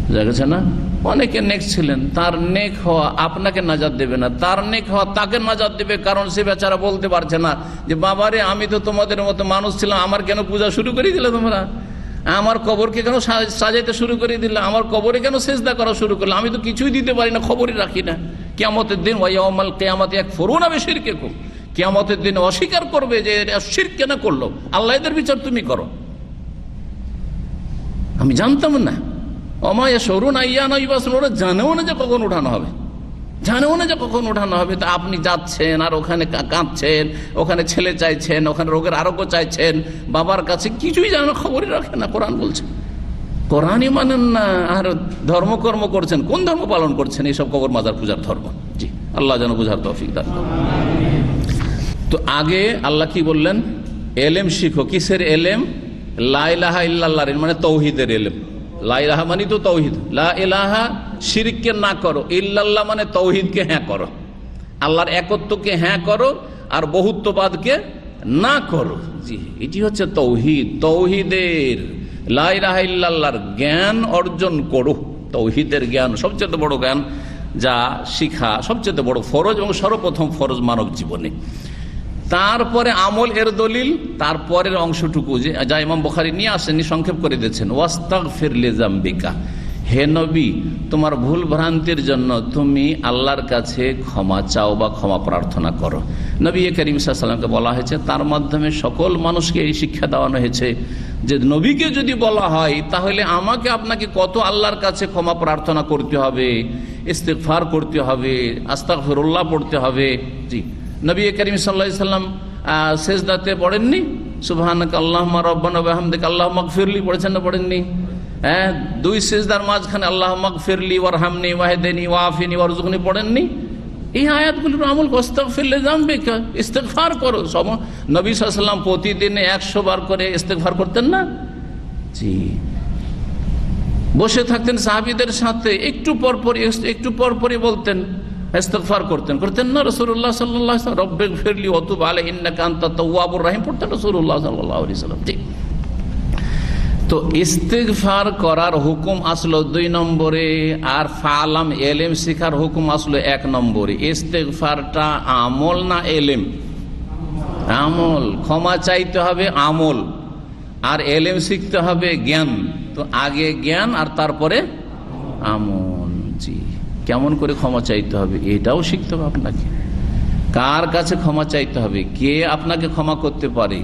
বুঝা গেছে না? অনেকে নেক ছিলেন, তার নেক হওয়া আপনাকে নাজাত দেবে না, তার নেক হওয়া তাকে নাজাত দেবে। কারণ সে বেচারা বলতে পারছে না যে বাবারে, আমি তো তোমাদের মতো মানুষ ছিলাম, আমার কেন পূজা শুরু করে দিলে তোমরা? আমার কবরকে কেন সাজাইতে শুরু করে দিলে? আমার কবরে কেন সেজদা করা শুরু করলে? আমি তো কিছুই দিতে পারি না, খবরই রাখি না। কিয়ামতের দিন ওয়ায়াউমাল কিয়ামাতি ইয়াকফুরুনা বিশিরকিকুম, কিয়ামতের দিন অস্বীকার করবে যে শিরক কেন করলো, আল্লাহ এদের বিচার তুমি করো। আমি জানতাম না, অমায়া সরুন আইয়া নয় বাস, ওরা জানেও না যে কখন উঠানো হবে, জানেও না যে কখন উঠানো হবে। তা আপনি যাচ্ছেন আর ওখানে কাঁদছেন, ওখানে ছেলে চাইছেন, ওখানে রোগের আরোগ্য চাইছেন, বাবার কাছে কিছুই জানো, খবরই রাখেন না। কোরআন বলছে, কোরআনই মানেন না, আর ধর্মকর্ম করছেন। কোন ধর্ম পালন করছেন? এইসব কবর মাজার পূজার ধর্ম। জি, আল্লাহ যেন বুঝার তৌফিক দান। তো আগে আল্লাহ কি বললেন? এলেম শিখো। কিসের এলেম? লা ইলাহা ইল্লাল্লাহর, মানে তৌহিদের এলেম। লা ইলাহা মানে তো তৌহিদ, লা ইলাহা শিরককে না করো, ইল্লাল্লাহ মানে তৌহিদকে হ্যাঁ করো, আল্লাহর একত্বকে হ্যাঁ করো আর বহুত্ববাদকে না করো। জি, এটি হচ্ছে তৌহিদ। তৌহিদের লা ইলাহা ইল্লাল্লাহর জ্ঞান অর্জন করো। তৌহিদের জ্ঞান সবচেয়ে বড় জ্ঞান, যা শিখা সবচেয়ে বড় ফরজ এবং সর্বপ্রথম ফরজ মানব জীবনে। তারপরে আমল এর দলিল, তারপরের অংশটুকু যা ইমাম বুখারী নিয়ে আসেনি, সংক্ষেপ করে দিয়েছেন, ওয়াস্তাগফির লিযামবিকা, হে নবী তোমার ভুল ভ্রান্তির জন্য তুমি আল্লাহর কাছে ক্ষমা চাও বা ক্ষমা প্রার্থনা করো। নবী করিম সাল্লাল্লাহু আলাইহি ওয়াসাল্লামকে বলা হয়েছে, তার মাধ্যমে সকল মানুষকে এই শিক্ষা দেওয়ানো হয়েছে যে নবীকে যদি বলা হয় তাহলে আমাকে আপনাকে কত আল্লাহর কাছে ক্ষমা প্রার্থনা করতে হবে, ইস্তিগফার করতে হবে, আস্তাগফিরুল্লাহ পড়তে হবে। জি, নবী করিম সাল্লাল্লাহু আলাইহি ওয়াসাল্লাম সেজদাতে পড়েননি সুবহানাকা আল্লাহুম্মা রাব্বানা ওয়া বিহামদিকা আল্লাহুম্মা গফিরলি, পড়েছেন না পড়েননি? হ্যাঁ, দুই সেজদার মাঝখানে আল্লাহুম্মা গফিরলি ওয়ারহামনি ওয়াহদিনি ওয়াআফিনি ওয়ারযুকনি পড়েননি? এই আয়াতগুলোর আমল আস্তাগফির লিযামবিকা, ইস্তিগফার করো। নবী সাল্লাল্লাহু আলাইহি ওয়াসাল্লাম প্রতিদিনে 100 বার করে ইস্তিগফার করতেন না? জি, বসে থাকতেন সাহাবীদের সাথে, একটু পর পরই বলতেন, ইস্তিগফার করতেন না রাসূলুল্লাহ সাল্লাল্লাহু আলাইহি ওয়াসাল্লাম? রব্বিগফিরলি ওয়া তুব আলাইহি ইন্নাকা আনতাত তাওয়াবুর রাহিম পড়তেন রাসূলুল্লাহ সাল্লাল্লাহু আলাইহি ওয়াসাল্লাম। জি, তো ইস্তিগফার করার হুকুম আসলো 2 নম্বরে, আর ফালাম এলেম শিখার হুকুম আসলো 1 নম্বরে। ইস্তিগফারটা আমল না এলেম? আমল। ক্ষমা চাইতে হবে আমল, আর এলেম শিখতে হবে জ্ঞান। তো আগে জ্ঞান আর তারপরে আমল। জি, কেমন করে ক্ষমা চাইতে হবে এটাও শিখতে হবে আপনাকে। কার কাছে ক্ষমা চাইতে হবে, কে আপনাকে ক্ষমা করতে পারে?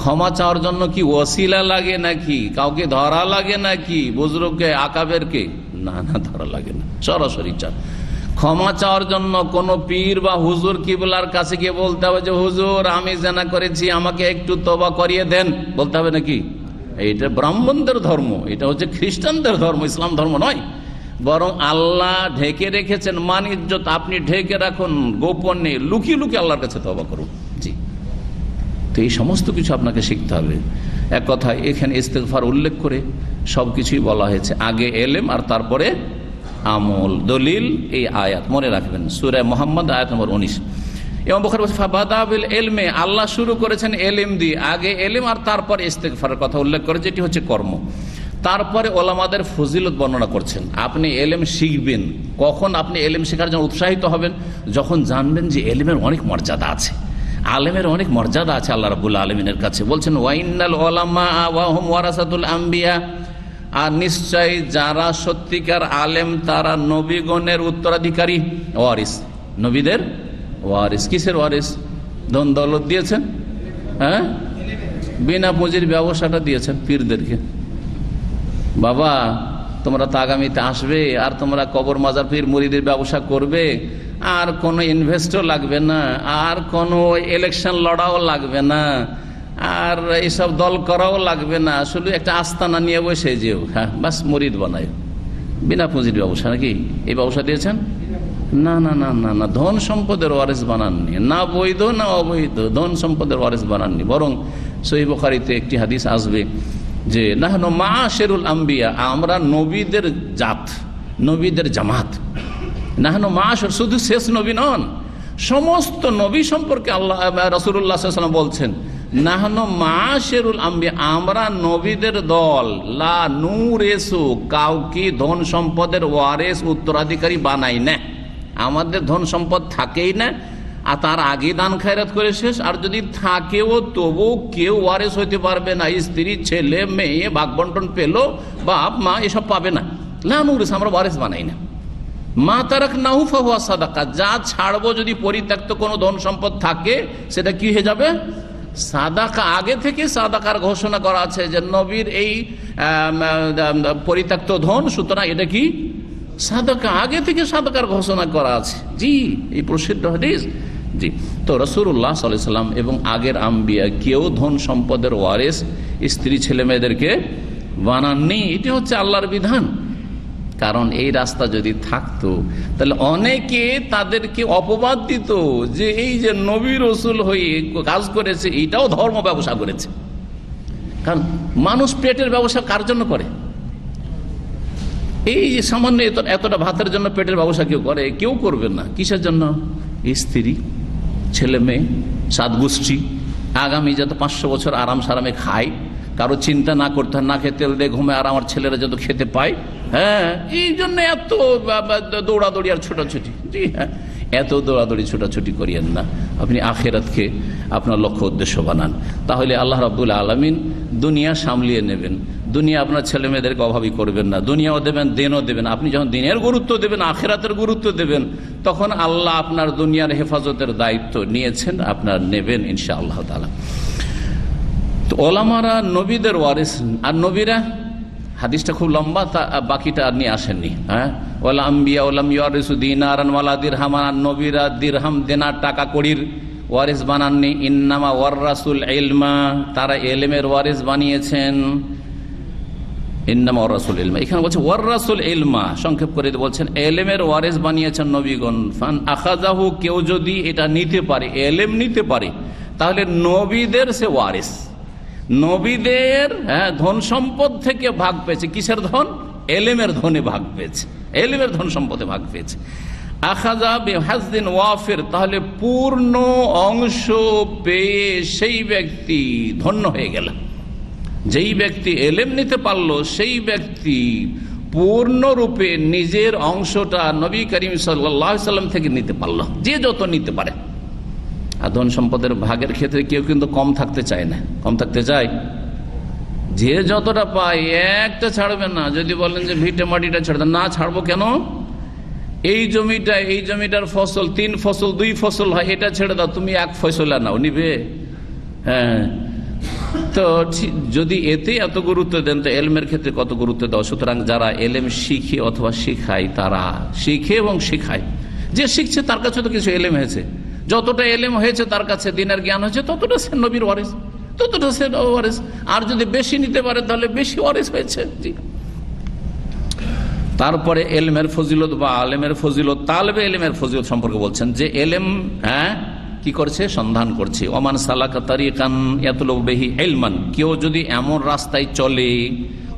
ক্ষমা চাওয়ার জন্য কি ওসিলা লাগে নাকি, কাউকে ধরা লাগে নাকি, বুজুর্গকে আকাবেরকে? না না, ধরা লাগে না, সরাসরি চা। ক্ষমা চাওয়ার জন্য কোন পীর বা হুজুর কিবলার কাছে গিয়ে বলতে হবে যে হুজুর আমি জেনা করেছি, আমাকে একটু তওবা করিয়ে দেন, বলতে হবে নাকি? এইটা ব্রাহ্মণদের ধর্ম, এটা হচ্ছে খ্রিস্টানদের ধর্ম, ইসলাম ধর্ম নয়। বরং আল্লাহ ঢেকে রেখেছেন মান ইজ্জত, আপনি ঢেকে রাখুন, গোপনে লুকিয়ে লুকিয়ে আল্লাহর কাছে তওবা করুন। জি, তো এই সমস্ত কিছু আপনাকে শিখতে হবে। এক কথা এখানে ইস্তিগফার উল্লেখ করে সবকিছুই বলা হয়েছে, আগে এলেম আর তারপরে আমল। দলিল এই আয়াত মনে রাখবেন, সূরা মুহাম্মদ আয়াত নম্বর 19। ইমাম বুখারী বলেছেন ফাবাদা বিল ইলমি, আল্লাহ শুরু করেছেন এলেম দিয়ে, আগে এলেম আর তারপরে ইস্তিগফারের কথা উল্লেখ করে, যেটি হচ্ছে কর্ম। তারপরে ওলামাদের ফজিলত বর্ণনা করছেন। আপনি এলেম শিখবেন কখন? আপনি এলেম শেখার জন্য উৎসাহিত হবেন যখন জানবেন যে এলেমের অনেক মর্যাদা আছে, আলেমের অনেক মর্যাদা আছে আল্লাহ রাব্বুল আলামিনের কাছে। বলছেন ওয়াইন্নাল উলামা ওয়া হুম ওয়ারাসাতুল আম্বিয়া, আর নিশ্চয় যারা সত্যিকার আলেম তারা নবীগণের উত্তরাধিকারী, ওয়ারিস, নবীদের ওয়ারিস। কিসের ওয়ারিস? ধন দৌলত দিয়েছেন, হ্যাঁ, বিনা পুঁজির ব্যবসাটা দিয়েছেন পীরদেরকে। বাবা তোমরা তো আগামীতে আসবে আর তোমরা কবর মাজার পীর মুরিদের ব্যবসা করবে, আর কোনো ইনভেস্টও লাগবে না, আর কোনো ইলেকশন লড়াও লাগবে না, আর এইসব দল করাও লাগবে না, শুধু একটা আস্তানা নিয়ে বসে যেও, হ্যাঁ বাস মুরিদ বানায়। বিনা পুঁজির ব্যবসা নাকি এই ব্যবসা দিয়েছেন? না না না না না, ধন সম্পদের ওয়ারিস বানাননি, না বৈধ না অবৈধ, ধন সম্পদের ওয়ারিস বানাননি। বরং সহিহ বুখারীতে একটি হাদিস আসবে যে নাহনু মাশারুল আম্বিয়া, আমরা নবীদের জাত, নবীদের জামাত। নাহনু মাশার, শুধু শেষ নবী নন, সমস্ত নবী সম্পর্কে আল্লাহ রাসূলুল্লাহ সাল্লাল্লাহু আলাইহি ওয়াসাল্লাম বলছেন নাহনু মাশারুল আম্বিয়া, আমরা নবীদের দল। লা নুরেসু, কাউকে ধন সম্পদের ওয়ারিস উত্তরাধিকারী বানাই না, আমাদের ধন সম্পদ থাকেই না, আর তার আগে দান খায়রাত করে শেষ। আর যদি থাকেও তবু কেউ ওয়ারিস হইতে পারবে না, স্ত্রী ছেলে মেয়ে ভাগ বন্টন পেলো, বাপ মা এসব পাবে না। লা নুরেস, আমরা ওয়ারিস বানাই না। মা তারাকনাহু ফাহুয়া সাদাকা, যা ছাড়বো যদি পরিত্যক্ত কোনো ধন সম্পদ থাকে সেটা কি হয়ে যাবে? সাদাকা আগে থেকে সাদাকার ঘোষণা করা আছে যে নবীর এই পরিত্যক্ত ধন, সুতরাং এটা কি সাদাকা, আগে থেকে সাদাকার ঘোষণা করা আছে। জি, এই প্রসিদ্ধ হাদিস। জি, তো রাসূলুল্লাহ সাল্লাল্লাহু আলাইহি ওয়াসাল্লাম এবং আগের আম্বিয়া কেউ ধন সম্পদের ওয়ারিস স্ত্রী ছেলে মেয়েদেরকে বানাননি। এটি হচ্ছে আল্লাহর বিধান। কারণ এই রাস্তা যদি থাকতো তাহলে অনেকে তাদেরকে অপবাদ দিত যে এই যে নবী রাসূল হয়ে কাজ করেছে এটাও ধর্ম ব্যবসা করেছে। কারণ মানুষ পেটের ব্যবসা কার জন্য করে? এই যে সামান্য এতটা ভাতের জন্য পেটের ব্যবসা কেউ করে? কেউ করবে না। কিসের জন্য? স্ত্রী, ছেলে মেয়ে, সাতগোষ্ঠী, আগামী যত 500 বছর আরাম সারামে খায়, কারো চিন্তা না করতে হয়, না খেয়ে তেল দিয়ে ঘুমে, আর আমার ছেলেরা যত খেতে পায়। হ্যাঁ, এই জন্য এত দৌড়াদৌড়ি আর ছোটাছুটি। জি হ্যাঁ, এত দৌড়াদৌড়ি ছোটাছুটি করিয়েন না। আপনি আখিরাতকে আপনার লক্ষ্য উদ্দেশ্য বানান, তাহলে আল্লাহ রাব্বুল আলামিন দুনিয়া সামলিয়ে নেবেন। দুনিয়া আপনার ছেলে মেয়েদেরকে অভাবী করবেন না, দুনিয়াও দেবেন, দিনও দেবেন। আপনি যখন দিনের গুরুত্ব দেবেন, আখিরাতের গুরুত্ব দেবেন, তখন আল্লাহ আপনার দুনিয়ার হেফাজতের দায়িত্ব নিয়েছেন, আপনার নেবেন ইনশাআল্লাহ তাআলা। তো ওলামারা নবীদের ওয়ারিস, আর নবীরা, হাদিসটা খুব লম্বা, তা বাকিটা আর নিয়ে আসেননি। হ্যাঁ, ওয়ালা আম্বিয়া ওয়ালাম ইয়ারিসু দিনারান ওয়ালা দিরহামান, নবীরা দিরহাম দিনার টাকা কড়ির ওয়ারিস বানাননি। ইন্নামা ওয়াররাসুল ইলমা, তারা ইলমের ওয়ারিস বানিয়েছেন। ইন্নামা ওয়াররাসুল ইলমা, এখানে বলছে ওয়াররাসুল ইলমা, সংক্ষেপ করে বলছেন ইলমের ওয়ারিস বানিয়েছেন নবীগণ। ফান আখাযাহু, কেউ যদি এটা নিতে পারে, ইলম নিতে পারে, তাহলে নবীদের সে ওয়ারিস। নবীদের ধন সম্পদ থেকে ভাগ পেয়েছে। কিসের ধন? এলেমের ধনে ভাগ পেয়েছে, এলেমের ধন সম্পদে ভাগ পেয়েছে। আখাযা বিহাজ্জিন ওয়াফির, তাহলে পূর্ণ অংশ পেয়ে সেই ব্যক্তি ধন্য হয়ে গেল। যেই ব্যক্তি এলেম নিতে পারলো সেই ব্যক্তি পূর্ণরূপে নিজের অংশটা নবী করিম সাল্লাল্লাহু আলাইহি ওয়াসাল্লাম থেকে নিতে পারলো, যে যত নিতে পারে। আর ধন সম্পদের ভাগের ক্ষেত্রে কেউ কিন্তু কম থাকতে চায় না। কম থাকতে চায়? যে যতটা পায় একটা ছাড়বে না। যদি বলেন যে ভিটে মাটিটা ছাড়বে না, ছাড়বো কেন? এই জমিটার ফসল 3 ফসল 2 ফসল হয়, এটা ছেড়ে দাও, তুমি 1 ফসলা নাও, নিবে? হ্যাঁ, তো যদি এতে এত গুরুত্ব দেন তো এলমের ক্ষেত্রে কত গুরুত্ব দাও। সুতরাং যারা এলেম শিখে অথবা শিখায়, তারা শিখে এবং শিখায়। যে শিখছে তার কাছে তো কিছু এলেম হয়েছে, যতটা এলেম হয়েছে তার কাছে, দিনের জ্ঞান হয়েছে, ততটা সে নবীর ওয়ারিস, ততটা সে ওয়ারিস। আর যদি বেশি নিতে পারে তাহলে বেশি ওয়ারিস হয়েছে। জি, তারপরে এলমের ফজিলত বা আলেমের ফজিলত, তালেবে এলেমের ফজিলত সম্পর্কে বলছেন যে এলেম কি করছে? সন্ধান করছে। ওমান সালাকা তারিকান ইয়াতলুবু বিহি ইলমান, কেউ যদি এমন রাস্তায় চলে,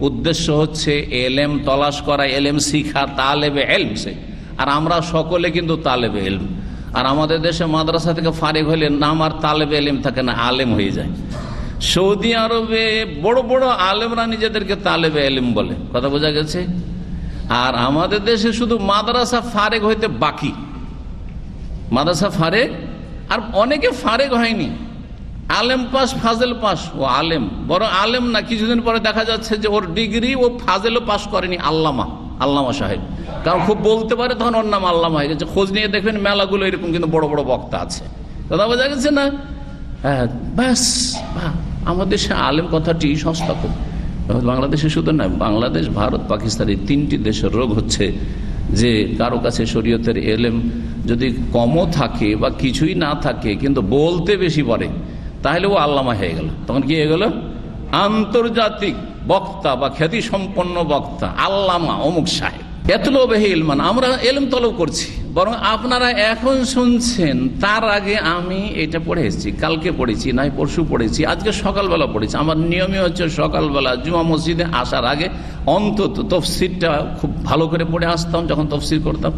উদ্দেশ্য হচ্ছে এলেম তলাশ করা, এলেম শিখা, তালেবে এলম সে। আর আমরা সকলে কিন্তু তালেবে এলম। আর আমাদের দেশে মাদ্রাসা থেকে ফারিগ হলে নাম আর তালেবে এলেম থাকে না, আলেম হয়ে যায়। সৌদি আরবে বড় বড় আলেমরা নিজেদেরকে তালেবে এলেম বলে। কথা বোঝা গেছে? আর আমাদের দেশে শুধু মাদ্রাসা ফারেগ হইতে বাকি, মাদ্রাসা ফারেগ, আর অনেকে ফারেগ হয়নি, আলেম পাস, ফাজেল পাস। ও আলেম, বড় আলেম না, কিছুদিন পরে দেখা যাচ্ছে যে ওর ডিগ্রি ও ফাজেলও পাস করেনি, আল্লামা সাহেব। কারণ খুব বলতে পারে, তখন ওর নাম আল্লামা হয়ে গেছে। খোঁজ নিয়ে দেখবেন মেলাগুলো এরকম কিন্তু বড় বড় বক্তা আছে। কথা বোঝা গেছে না? হ্যাঁ, ব্যাস, আমাদের দেশে আলেম কথাটি সস্তা খুব। বাংলাদেশে শুধু নয়, বাংলাদেশ, ভারত, পাকিস্তান, এই 3টি দেশের রোগ হচ্ছে যে কারো কাছে শরীয়তের এলেম যদি কমও থাকে বা কিছুই না থাকে, কিন্তু বলতে বেশি পারে, তাহলে ও আল্লামা হয়ে গেল। তখন কি হয়ে গেল? আন্তর্জাতিক বক্তা বা খ্যাতি সম্পন্ন বক্তা, আল্লামা অমুক সাহেব। ইয়াতলুবু ইলমান, আমরা এলম তলব করছি। বরং আপনারা এখন শুনছেন, তার আগে আমি এটা পড়ে এসেছি, কালকে পড়েছি, নাই পরশু পড়েছি, আজকে সকালবেলা পড়েছি। আমার নিয়মই হচ্ছে সকালবেলা জুমা মসজিদে আসার আগে অন্তত তফসিরটা খুব ভালো করে পড়ে আসতাম যখন তফসির করতাম।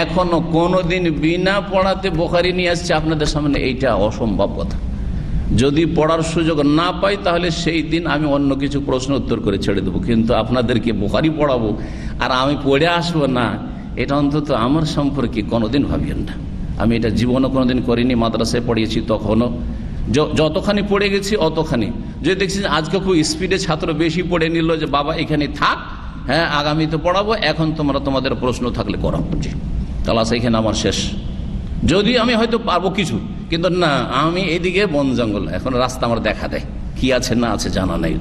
এখনো কোনোদিন বিনা পড়াতে বুখারী নিয়ে আসছে আপনাদের সামনে, এইটা অসম্ভব কথা। যদি পড়ার সুযোগ না পাই তাহলে সেই দিন আমি অন্য কিছু প্রশ্ন উত্তর করে ছেড়ে দেবো, কিন্তু আপনাদেরকে বুখারী পড়াবো আর আমি পড়ে আসবো না, এটা অন্তত আমার সম্পর্কে কোনোদিন ভাবিয়েন না। আমি এটা জীবনও কোনোদিন করিনি। মাদ্রাসায় পড়িয়েছি, তখনও যতখানি পড়ে গেছি অতখানি। যদি দেখছি আজকে খুব স্পিডে ছাত্র বেশি পড়ে নিল, যে বাবা এখানে থাক, হ্যাঁ আগামীতে পড়াবো, এখন তোমরা তোমাদের প্রশ্ন থাকলে করাবো, জি ক্লাস এখানে আমার শেষ। যদি আমি হয়তো পারবো কিছু, কিন্তু না, আমি এদিকে বন জঙ্গল, এখন রাস্তা আমার দেখা দেয়, কি আছে না আছে জানা নাই।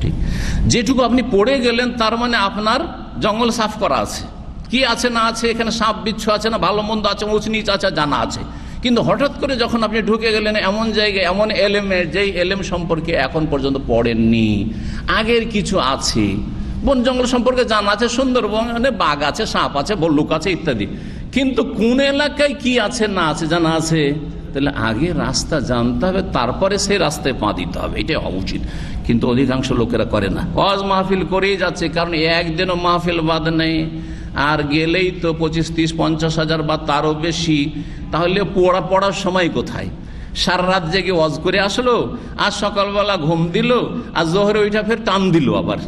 ঠিক, যেটুকু আপনি পড়ে গেলেন তার মানে আপনার জঙ্গল সাফ করা আছে, কি আছে না আছে, এখানে সাপ বিচ্ছু আছে না ভালো মন্দ আছে, উঁচ নিচ আছে, জানা আছে। কিন্তু হঠাৎ করে যখন আপনি ঢুকে গেলেন এমন জায়গায়, এমন এলেমে, যেই এলেম সম্পর্কে এখন পর্যন্ত পড়েননি, আগের কিছু আছে, বন জঙ্গল সম্পর্কে জানা আছে, সুন্দরবনে বাঘ আছে, সাপ আছে, ভল্লুক আছে ইত্যাদি, কিন্তু কোন এলাকায় কি আছে না আছে জানা আছে, তাহলে আগে রাস্তা জানতে হবে, তারপরে সেই রাস্তায় পা দিতে হবে, এটাই হওয়া উচিত। কিন্তু অধিকাংশ লোকেরা করে না, ওয়াজ মাহফিল করেই যাচ্ছে, কারণ একদিনও মাহফিল বাদ নেই, আর গেলেই তো 25, 30, 50 হাজার বা তারও বেশি। তাহলে পড়ার সময় কোথায়? সারা রাত জেগে ওয়াজ করে আসলো, আর সকালবেলা ঘুম দিল, আর জোহরে ওইটা ফের টান দিল আবার।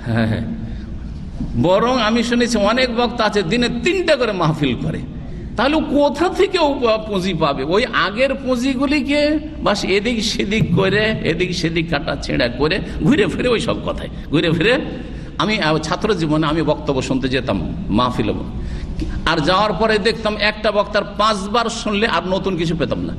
হ্যাঁ, বরং আমি শুনেছি অনেক বক্তা আছে দিনে 3টা করে মাহফিল করে। তাহলে কোথা থেকে পুঁজি পাবে? ওই আগের পুঁজিগুলিকে বাস এদিক সেদিক করে, এদিক সেদিক কাটা ছেঁড়া করে ঘুরে ফিরে ওই সব কথায় ঘুরে ফিরে। আমি ছাত্র জীবনে আমি বক্তব্য শুনতে যেতাম মাহফিল, আর যাওয়ার পরে দেখতাম একটা বক্তার 5 বার শুনলে আর নতুন কিছু পেতাম না।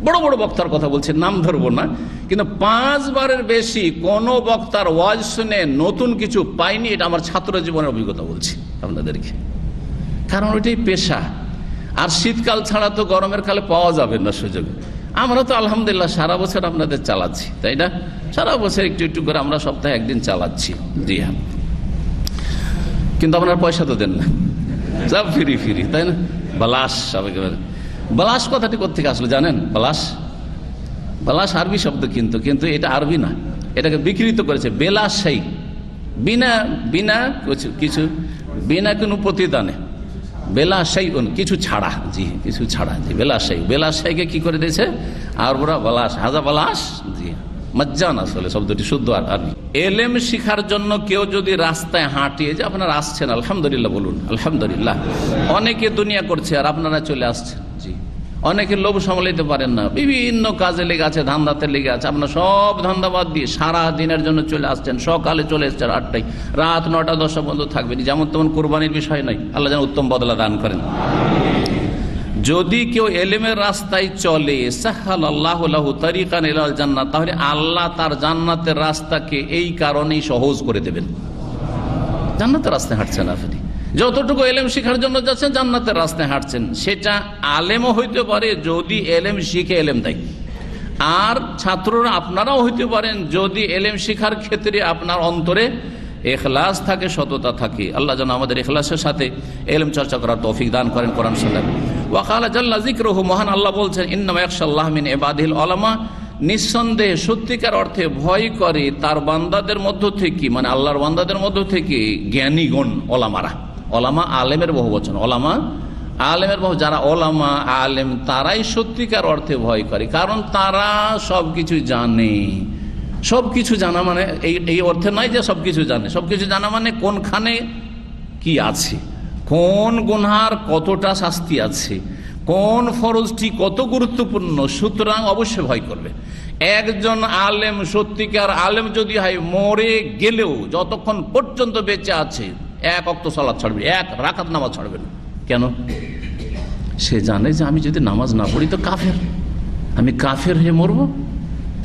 বড় বড় বক্তার কথা বলছে, নাম ধরবো না, কিন্তু 5 বারের বেশি কোনো বক্তার ওয়াজ শুনে নতুন কিছু পাইনি। এটা আমার ছাত্র জীবনের অভিজ্ঞতা বলছি আপনাদেরকে, কারণ ওইটাই পেশা। আর শীতকাল ছাড়া তো গরমের কালে পাওয়া যাবে না সুযোগ। আমরা তো আলহামদুলিল্লাহ সারা বছর আপনাদের চালাচ্ছি, তাই না? সারা বছর একটু একটু করে আমরা সপ্তাহে একদিন চালাচ্ছি। জি হ্যাঁ, কিন্তু আপনারা পয়সা তো দেন না, সব ফ্রি, তাই না? বালাস, সবাইকে বালাস কথাটি কোথেকে আসলো জানেন? বালাস আরবি শব্দ, কিন্তু এটা আরবি না, এটাকে বিকৃত করেছে বেলাশাই, বিনা কোনো প্রতিদানে, বেলাশাই কিছু ছাড়া। জি, কিছু ছাড়া, জি বেলাশাইকে কি করে দিয়েছে আর ওরা বালাস, হাজা বালাস। জি, মজ্জান আসলে শব্দটি শুদ্ধ আরবি। এলেম শিখার জন্য কেউ যদি রাস্তায় হাঁটিয়ে, যে আপনারা আসছেন আলহামদুলিল্লাহ বলুন আলহামদুলিল্লাহ, অনেকে দুনিয়া করছে আর আপনারা চলে আসছেন। জি, অনেকে লোভ সামলাইতে পারেন না, বিভিন্ন কাজে লেগে আছে, ধান্দাতে লেগে আছে, আপনার সব ধান্দা বাদ দিয়ে সারা দিনের জন্য চলে আসছেন। সকালে চলে এসছেন 8টায়, রাত 9টা 10টা পর্যন্ত থাকবেন, যেমন তেমন কোরবানির বিষয় নাই, আল্লাহ যেন উত্তম বদলা দান করেন। যদি কেউ এলেমের রাস্তায় চলে, সাহালাল্লাহু লাহু তারিকান ইলাল জান্নাত, তাহলে আল্লাহ তার জান্নাতের রাস্তাকে এই কারণেই সহজ করে দেবেন। জান্নাতের রাস্তায় হাঁটছেন আপনি, যতটুকু এলেম শিখার জন্য যাচ্ছেন জান্নাতের রাস্তায় হাঁটছেন, সেটা আলেমও হইতে পারে যদি এলেম শিখে এলেম দেয়, আর ছাত্ররা আপনারাও হইতে পারেন যদি এলেম শিখার ক্ষেত্রে আপনার অন্তরে ইখলাস থাকে, সততা থাকে। আল্লাহ যেন আমাদের ইখলাসের সাথে এলেম চর্চা করার তৌফিক দান করেন। কোরআন সুন্নাহ ওয়া ক্বালা জাল্লা যিকরুহু, মহান আল্লাহ বলছেন, ইন্নামা ইয়াখশাল্লাহ মিন ইবাদিল উলামা, নিঃসন্দেহে সত্যিকার অর্থে ভয় করে তার বান্দাদের মধ্য থেকে, মানে আল্লাহর বান্দাদের মধ্য থেকে জ্ঞানীগণ, ওলামারা। ওলামা আলেমের বহু বচন, ওলামা আলেমের বহু, যারা ওলামা আলেম তারাই সত্যিকার অর্থে ভয় করে, কারণ তারা সবকিছু জানে। সবকিছু জানা মানে এই অর্থে নয় যে সবকিছু জানে, সবকিছু জানা মানে কোনখানে কি আছে, কোন গুনহার কতটা শাস্তি আছে, কোন ফরজটি কত গুরুত্বপূর্ণ, সুতরাং অবশ্যই ভয় করবে। একজন আলেম, সত্যিকার আলেম যদি হয়, মরে গেলেও যতক্ষণ পর্যন্ত বেঁচে আছে 1 ওয়াক্ত সালাত ছাড়বে, 1 রাকাত নামাজ ছাড়বে না। কেন? সে জানে যে আমি যদি নামাজ না পড়ি তো কাফের, আমি কাফের হয়ে মরব।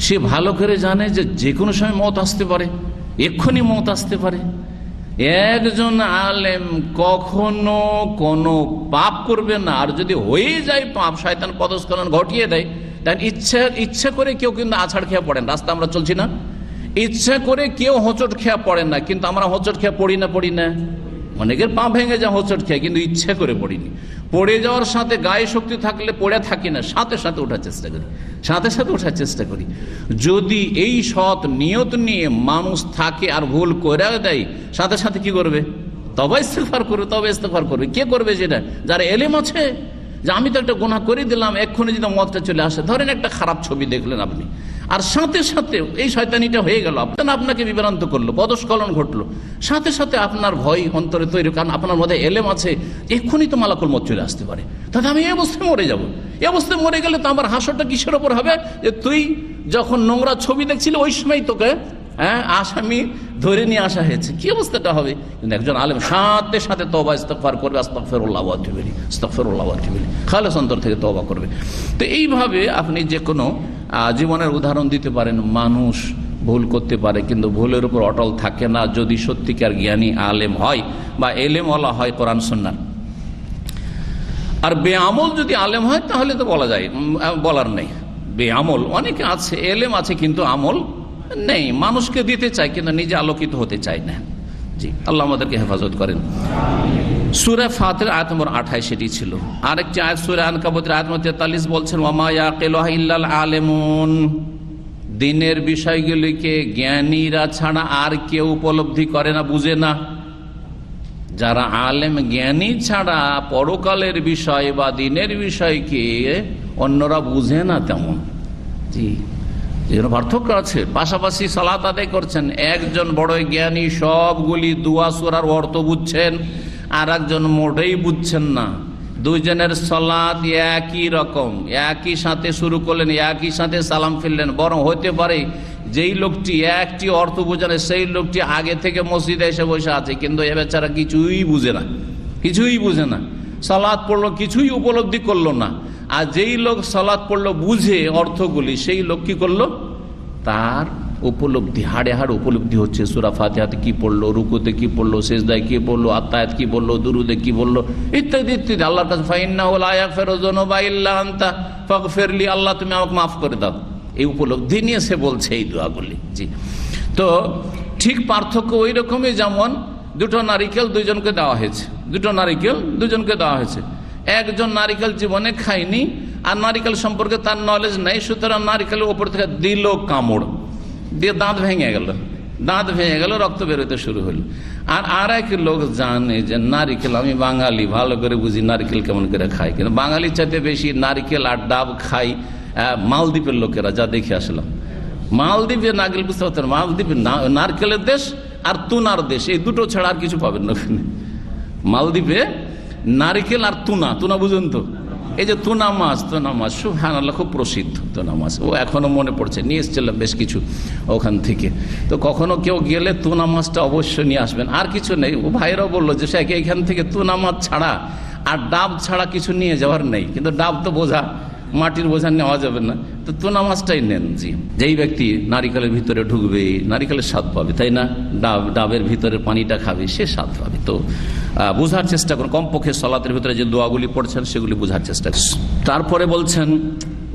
সে ভালো করে জানে যে যে কোনো সময় মওত আসতে পারে, এক্ষুনি মওত আসতে পারে। একজন আলেম কখনো কোনো পাপ করবে না, আর যদি হয়ে যায় পাপ, শয়তান পদস্খলন ঘটিয়ে দেয়, তাই ইচ্ছা করে কেউ কিন্তু আছাড় খেয়ে পড়েন। রাস্তা আমরা চলছি না, ইচ্ছা করে কেউ হোঁচট খেয়া পড়েন না, কিন্তু আমরা হোঁচট খেয়া পড়ি না। অনেকের পা ভেঙে যায় হোঁচট খেয়ে, কিন্তু ইচ্ছা করে পড়িনি। পড়ে যাওয়ার সাথে গায়ে শক্তি থাকলে পড়ে থাকি না, সাথে সাথে ওঠার চেষ্টা করি। যদি এই সৎ নিয়ত নিয়ে মানুষ থাকে আর ভুল করে দেয়, সাথে সাথে কি করবে? তবে ইস্তেগফার করবে। কে করবে সেটা? যারা এলেম আছে, যে আমি তো একটা গুনাহ করে দিলাম, এক্ষুনি যদি মতটা চলে আসে, ধরেন একটা খারাপ ছবি দেখলেন আপনি, আর সাথে সাথে এই শয়তানিটা হয়ে গেল, আপনাকে বিভ্রান্ত করলো, পদস্খলন ঘটলো, সাথে সাথে আপনার ভয় অন্তরে তৈরি, কারণ আপনার মধ্যে এলেম আছে, এক্ষুনি তো মালাকুল মউত চলে আসতে পারে, তাহলে আমি এই অবস্থায় মরে যাব। এই অবস্থায় মরে গেলে তো আমার হাসরটা কিসের ওপর হবে? যে তুই যখন নোংরা ছবি দেখছিলি ওই সময় তোকে হ্যাঁ, আসামি ধরে নিয়ে আসা হয়েছে, কি অবস্থাটা হবে? কিন্তু একজন আলেম সাথে সাথে তওবা ইস্তিগফার করবে, আস্তাগফিরুল্লাহ ওয়া আতুবু ইলাইহি, আস্তাগফিরুল্লাহ ওয়া আতুবু ইলাইহি, খালেস অন্তর থেকে তওবা করবে। তো এইভাবে আপনি যে কোনো জীবনের উদাহরণ দিতে পারেন। মানুষ ভুল করতে পারে, কিন্তু ভুলের উপর অটল থাকে না যদি সত্যিকার জ্ঞানী আলেম হয় বা এলেমওয়ালা হয় কোরআন সুন্নাহর। আর বেআমল যদি আলেম হয় তাহলে তো বলা যায়, বলার নেই। বেআমল অনেকে আছে, এলেম আছে কিন্তু আমল নেই, মানুষকে দিতে চায় কিন্তু নিজে আলোকিত হতে চায় না। জি, আল্লাহ আমাদেরকে হেফাজত করেন। সূরা ফাতির আয়াত নম্বর 28 সেটি ছিল। আরেকটি আয়াত সূরা আনকাবুতের আয়াত নম্বর 43 বলছেন, ওয়ামা ইয়াকিলুহা ইল্লাল আলিমুন, দিনের বিষয়গুলিকে জ্ঞানীরা ছাড়া আর কেউ উপলব্ধি করে না, বুঝে না। যারা আলেম জ্ঞানী ছাড়া পরকালের বিষয় বা দিনের বিষয়কে অন্যরা বুঝে না তেমন। জি, এর পার্থক্য আছে। পাশাপাশি সালাত আদায় করছেন, একজন বড় জ্ঞানী সবগুলি দুয়া সূরার অর্থ বুঝছেন, আর একজন মোটেই বুঝছেন না। দুইজনের সালাত একই রকম, একই সাথে শুরু করলেন, একই সাথে সালাম ফিরলেন। বরং হতে পারে যেই লোকটি একটি অর্থ বোঝে না, সেই লোকটি আগে থেকে মসজিদে এসে বসে আছে, কিন্তু এ বেচারা কিছুই বুঝে না, কিছুই বুঝে না। সালাত পড়লো, কিছুই উপলব্ধি করলো না। আর যেই লোক সালাত পড়লো বুঝে অর্থগুলি, সেই লোক কি করলো? তার উপলব্ধি, হাড়ে হাড় উপলব্ধি হচ্ছে। সূরা ফাতিহাতে কি পড়লো, রুকুতে কি পড়লো, সিজদায় কি পড়লো, আত্তায়াত কি বললো, দুরুদে কি বললো, ইত্যাদি ইত্যাদি। আল্লাহর কাছে ফাইন্নাহু লা ইয়াগফিরু যুনুবা ইল্লা আনতা ফাগফিরলি, আল্লাহ তুমি আমাকে মাফ করে দাও, এই উপলব্ধি নিয়ে সে বলছে এই দোয়াগুলি। জি, তো ঠিক পার্থক্য ওই রকমই, যেমন দুটো নারিকেল দুইজনকে দেওয়া হয়েছে, দুটো নারিকেল দুজনকে দেওয়া হয়েছে। একজন নারিকেল জীবনে খায়নি, আর নারিকেল সম্পর্কে তার নলেজ নেই, সুতরাং নারিকেলের উপর থেকে দিল কামড়, দিয়ে দাঁত ভেঙে গেল, দাঁত ভেঙে গেল, রক্ত বেরোতে শুরু হলো। আর এক লোক জানে যে নারিকেল, আমি বাঙালি, ভালো করে বুঝি নারিকেল কেমন করে খাই, কিন্তু বাঙালির চাইতে বেশি নারিকেল আর ডাব খাই মালদ্বীপের লোকেরা, যা দেখে আসলাম। মালদ্বীপে নারকেল, বুঝতে পারতেন, মালদ্বীপে নারকেলের দেশ আর তুনার দেশ, এই দুটো ছাড়া আর কিছু পাবেন না ওখানে। মালদ্বীপে নারিকেল আর তুনা, তুনা বুঝুন তো, এই যে তুনা মাছ, সুবহানাল্লাহ, খুব প্রসিদ্ধ তুনা মাছ। ও এখনো মনে পড়ছে, নিয়ে এসেছিলাম বেশ কিছু ওখান থেকে। তো কখনো কেউ গেলে তুনা মাছটা অবশ্যই নিয়ে আসবেন, আর কিছু নেই। ও ভাইরাও বললো যে শেখ, এখান থেকে তুনা মাছ ছাড়া আর ডাব ছাড়া কিছু নিয়ে যাওয়ার নেই, কিন্তু ডাব তো বোঝা, মাটির বোঝা নেওয়া যাবে না, তো তুনা মাছটাই নেন। জি, যেই ব্যক্তি নারিকেলের ভিতরে ঢুকবে নারিকেলের স্বাদ পাবে, তাই না? ডাবের ভিতরে পানিটা খাবে, সে স্বাদ পাবে। তো বোঝার চেষ্টা করুন, কমপক্ষে সালাতের ভিতরে যে দোয়াগুলি পড়ছেন সেগুলি বোঝার চেষ্টা করুন। তারপরে বলছেন,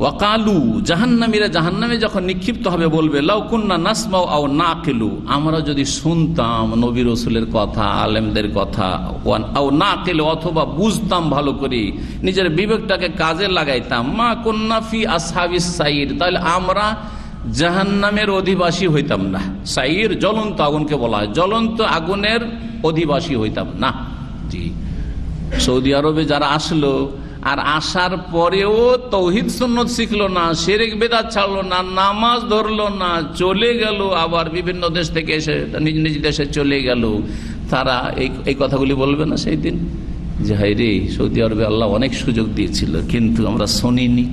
ওয়াকালু, জাহান্নামীরা জাহান্নামে যখন নিক্ষিপ্ত হবে বলবে, লাউ কুন্না নাসমাউ আও নাকিলু, আমরা যদি শুনতাম নবী রাসূলের কথা, আলেমদের কথা, আও নাকিলু, অথবা বুঝতাম ভালো করে, নিজের বিবেকটাকে কাজে লাগাইতাম, মা কুন্না ফি আসহাবিস সাইর, তাহলে আমরা জাহান্নামের অধিবাসী হইতাম না। সাইর জ্বলন্ত আগুনকে বলা হয়, জ্বলন্ত আগুনের অধিবাসী হইতাম না। জি, সৌদি আরবে যারা আসলো আর আসার পরেও তৌহিদ সুন্নত শিখলো না, শিরক বিদআত ছাড়লো না, নামাজ ধরলো না, চলে গেল, আবার বিভিন্ন দেশ থেকে এসে নিজ নিজ দেশে চলে গেল, তারা এই কথাগুলি বলবে না সেই দিন যে হায় রে, সৌদি আরবে আল্লাহ অনেক সুযোগ দিয়েছিল, কিন্তু আমরা শুনিনি,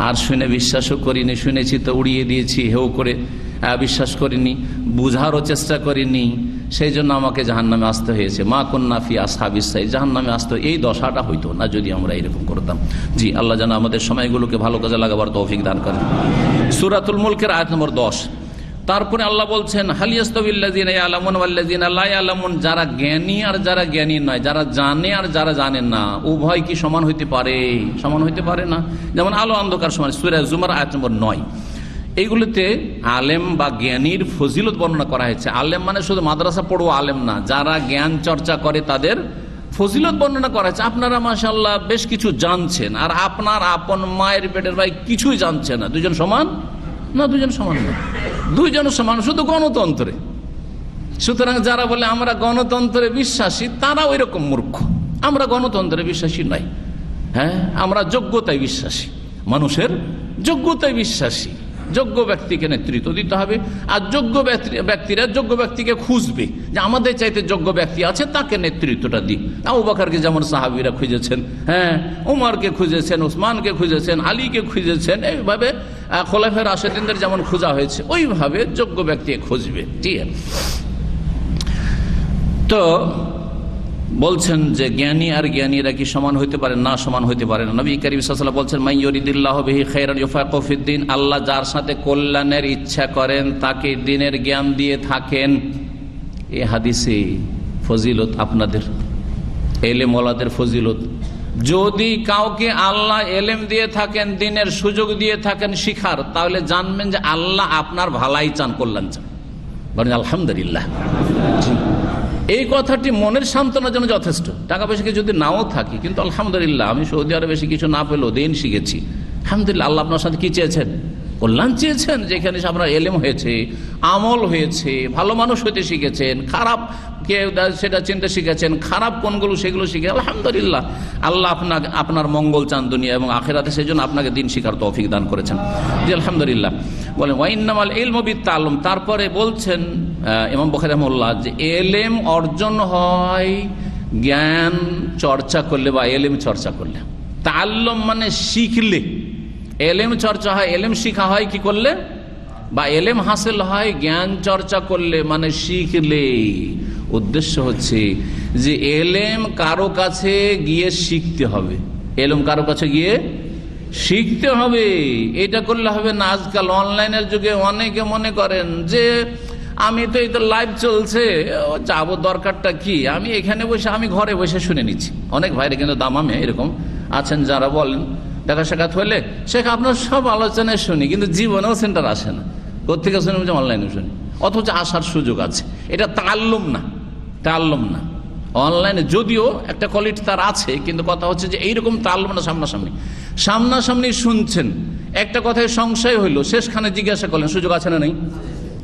আর শুনে বিশ্বাসও করিনি, শুনেছি তো উড়িয়ে দিয়েছি, হেউ করে বিশ্বাস করিনি, বুঝারও চেষ্টা করিনি, সেই জন্য আমাকে জাহান্নামে আসতে হয়েছে। মা কুন্না ফি আসহাবিস সাইর, জাহান্নামে আসতে, এই দশাটা হইতো না যদি আমরা এরকম করতাম। জি, আল্লাহ যেন আমাদের সময়গুলোকে ভালো কাজে লাগাবার তৌফিক দান করেন। সূরাতুল মুলকের আয়াত নম্বর 10। তারপরে আল্লাহ বলছেন, হাল ইয়াস্তাবিল্লাযিনা ইয়ালামুন ওয়াল্লাযিনা লা ইয়ালামুন, যারা জ্ঞানী আর যারা জ্ঞানী নয়, যারা জানে আর যারা জানে না, উভয় কি সমান হইতে পারে? সমান হইতে পারে না। যেমন আলো অন্ধকার সমান, সূরা জুমার আয়াত নম্বর 9। এইগুলিতে আলেম বা জ্ঞানীর ফজিলত বর্ণনা করা হয়েছে। আলেম মানে শুধু মাদ্রাসা পড়ো আলেম না, যারা জ্ঞান চর্চা করে তাদের ফজিলত বর্ণনা করা হয়েছে। আপনারা মাশাআল্লাহ বেশ কিছু জানছেন, আর আপনার আপন মায়ের পেটের ভাই কিছুই জানছে না, দুজন সমান না? দুজন সমান না, দুইজন সমান শুধু গণতন্ত্রে। সুতরাং যারা বলে আমরা গণতন্ত্রে বিশ্বাসী, তারা ওই রকম মূর্খ। আমরা গণতন্ত্রে বিশ্বাসী নই, হ্যাঁ, আমরা যোগ্যতায় বিশ্বাসী, মানুষের যোগ্যতায় বিশ্বাসী। যোগ্য ব্যক্তিকে নেতৃত্ব দিতে হবে, আর যোগ্য ব্যক্তিরা যোগ্য ব্যক্তিকে খুঁজবে যে আমাদের চাইতে যোগ্য ব্যক্তি আছে, তাকে নেতৃত্বটা দিই। আবু বকরকে যেমন সাহাবীরা খুঁজেছেন, হ্যাঁ, উমরকে খুঁজেছেন, উসমানকে খুঁজেছেন, আলীকে খুঁজেছেন, এইভাবে খোলাফায়ে রাশেদিনদের যেমন খোঁজা হয়েছে ওইভাবে যোগ্য ব্যক্তি খুঁজবে। ঠিক আছে, তো বলছেন যে জ্ঞানী আর জ্ঞানীরা কি সমান হইতে পারে না? সমান হইতে পারে না। নবী করিম সাল্লাল্লাহু আলাইহি ওয়াসাল্লাম বলছেন, মান ইউরিদিল্লাহু বিহি খায়রান ইউফাক্কিহু ফিদ্দিন, আল্লাহ যার সাথে কল্যাণের ইচ্ছা করেন তাকে দ্বীনের জ্ঞান দিয়ে থাকেন। এই হাদিসে ফজিলত আপনাদের এলেম ওয়ালাদের ফজিলত, যদি কাউকে আল্লাহ এলেম দিয়ে থাকেন, দ্বীনের সুযোগ দিয়ে থাকেন শিখার, তাহলে জানবেন যে আল্লাহ আপনার ভালাই চান, কল্যাণ চান। বলেন আলহামদুলিল্লাহ। এই কথাটি মনের সান্ত্বনার জন্য যথেষ্ট। টাকা পয়সা যদি নাও থাকি, কিন্তু আলহামদুলিল্লাহ আমি সৌদি আরবে বেশি কিছু না পেলেও দিন শিখেছি, আলহামদুলিল্লাহ। আল্লাহ আপনার সাথে কি চেয়েছেন? কল্যাণ চেয়েছেন। যেখানে আপনার এলেম হয়েছে, আমল হয়েছে, ভালো মানুষ হইতে শিখেছেন, খারাপ কে সেটা চিনতে শিখেছেন, খারাপ কোনগুলো সেগুলো শিখে, আলহামদুলিল্লাহ আল্লাহ আপনার মঙ্গল চান দুনিয়া এবং আখিরাতে, সেই জন্য আপনাকে দিন শিখার তৌফিক দান করেছেন। জি আলহামদুলিল্লাহ। বলেন ওয়াইন্নামাল ইলমু বিত্তাআল্লুম, তারপরে বলছেন ইমাম বুখারী রাহিমাহুল্লাহ যে এলেম অর্জন হয় জ্ঞান চর্চা করলে বা এলেম চর্চা করলে। তাআল্লুম মানে শিখলে, এলেম চর্চা হয়, এলেম শিখা হয় কি করলে, বা এলেম হাসিল হয় জ্ঞান চর্চা করলে, মানে শিখলে। উদ্দেশ্য হচ্ছে যে এলেম কারো কাছে গিয়ে শিখতে হবে, এলেম কারো কাছে গিয়ে শিখতে হবে। এটা করলে হবে না। আজকাল অনলাইনের যুগে অনেকে মনে করেন যে আমি তো এই তো লাইভ চলছে, যাবো, দরকারটা কি, আমি এখানে বসে, আমি ঘরে বসে শুনে নিচ্ছি। অনেক ভাইরা কিন্তু দামামে এরকম আছেন যারা বলেন দেখা সাক্ষাৎ হলে শেখ আপনার সব আলোচনায় শুনি, কিন্তু জীবনেও সেন্টার আসে না। কোথেকে শুনি? অনলাইনে শুনি, অথচ আসার সুযোগ আছে। এটা তাআল্লুম না, তাআল্লুম না। অনলাইনে যদিও একটা কোয়ালিটি তার আছে, কিন্তু কথা হচ্ছে যে এইরকম তাআল্লুম না। সামনাসামনি শুনছেন, একটা কথায় সংশয় হইল, শেষখানে জিজ্ঞাসা করলেন, সুযোগ আছে না? নেই,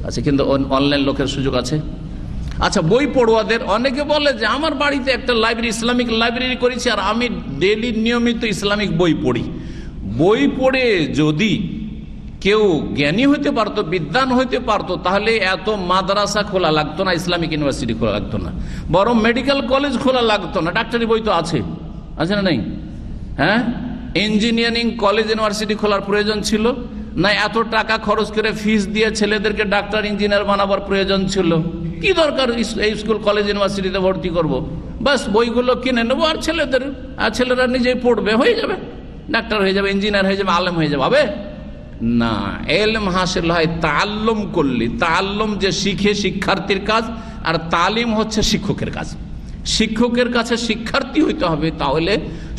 আছে। কিন্তু অনলাইন লোকের সুযোগ আছে। আচ্ছা, বই পড়ুয়াদের অনেকে বলে যে আমার বাড়িতে একটা লাইব্রেরি, ইসলামিক লাইব্রেরি করেছি, আর আমি ডেলি নিয়মিত ইসলামিক বই পড়ি। বই পড়ে যদি কেউ জ্ঞানী হইতে পারতো, বিদ্বান হইতে পারতো, তাহলে এত মাদ্রাসা খোলা লাগতো না, ইসলামিক ইউনিভার্সিটি খোলা লাগতো না, বরং মেডিকেল কলেজ খোলা লাগতো না। ডাক্তারি বই তো আছে, আছে না? নেই? হ্যাঁ, ইঞ্জিনিয়ারিং কলেজ ইউনিভার্সিটি খোলার প্রয়োজন ছিল না? এত টাকা খরচ করে ফিস দিয়ে ছেলেদেরকে ডাক্তার ইঞ্জিনিয়ার বানাবার প্রয়োজন ছিল? কি দরকার এই স্কুল কলেজ ইউনিভার্সিটিতে ভর্তি করব? বাস বইগুলো কিনে নেবো, আর ছেলেরা নিজেই পড়বে, হয়ে যাবে, ডাক্তার হয়ে যাবে, ইঞ্জিনিয়ার হয়ে যাবে, আলেম হয়ে যাবে। হবে না। এলম হাসিল হয় তাআল্লুম করলে। তাআল্লুম যে শিখে, শিক্ষার্থীর কাজ, আর তালিম হচ্ছে শিক্ষকের কাজ। শিক্ষকের কাছে শিক্ষার্থী হইতে হবে, তাহলে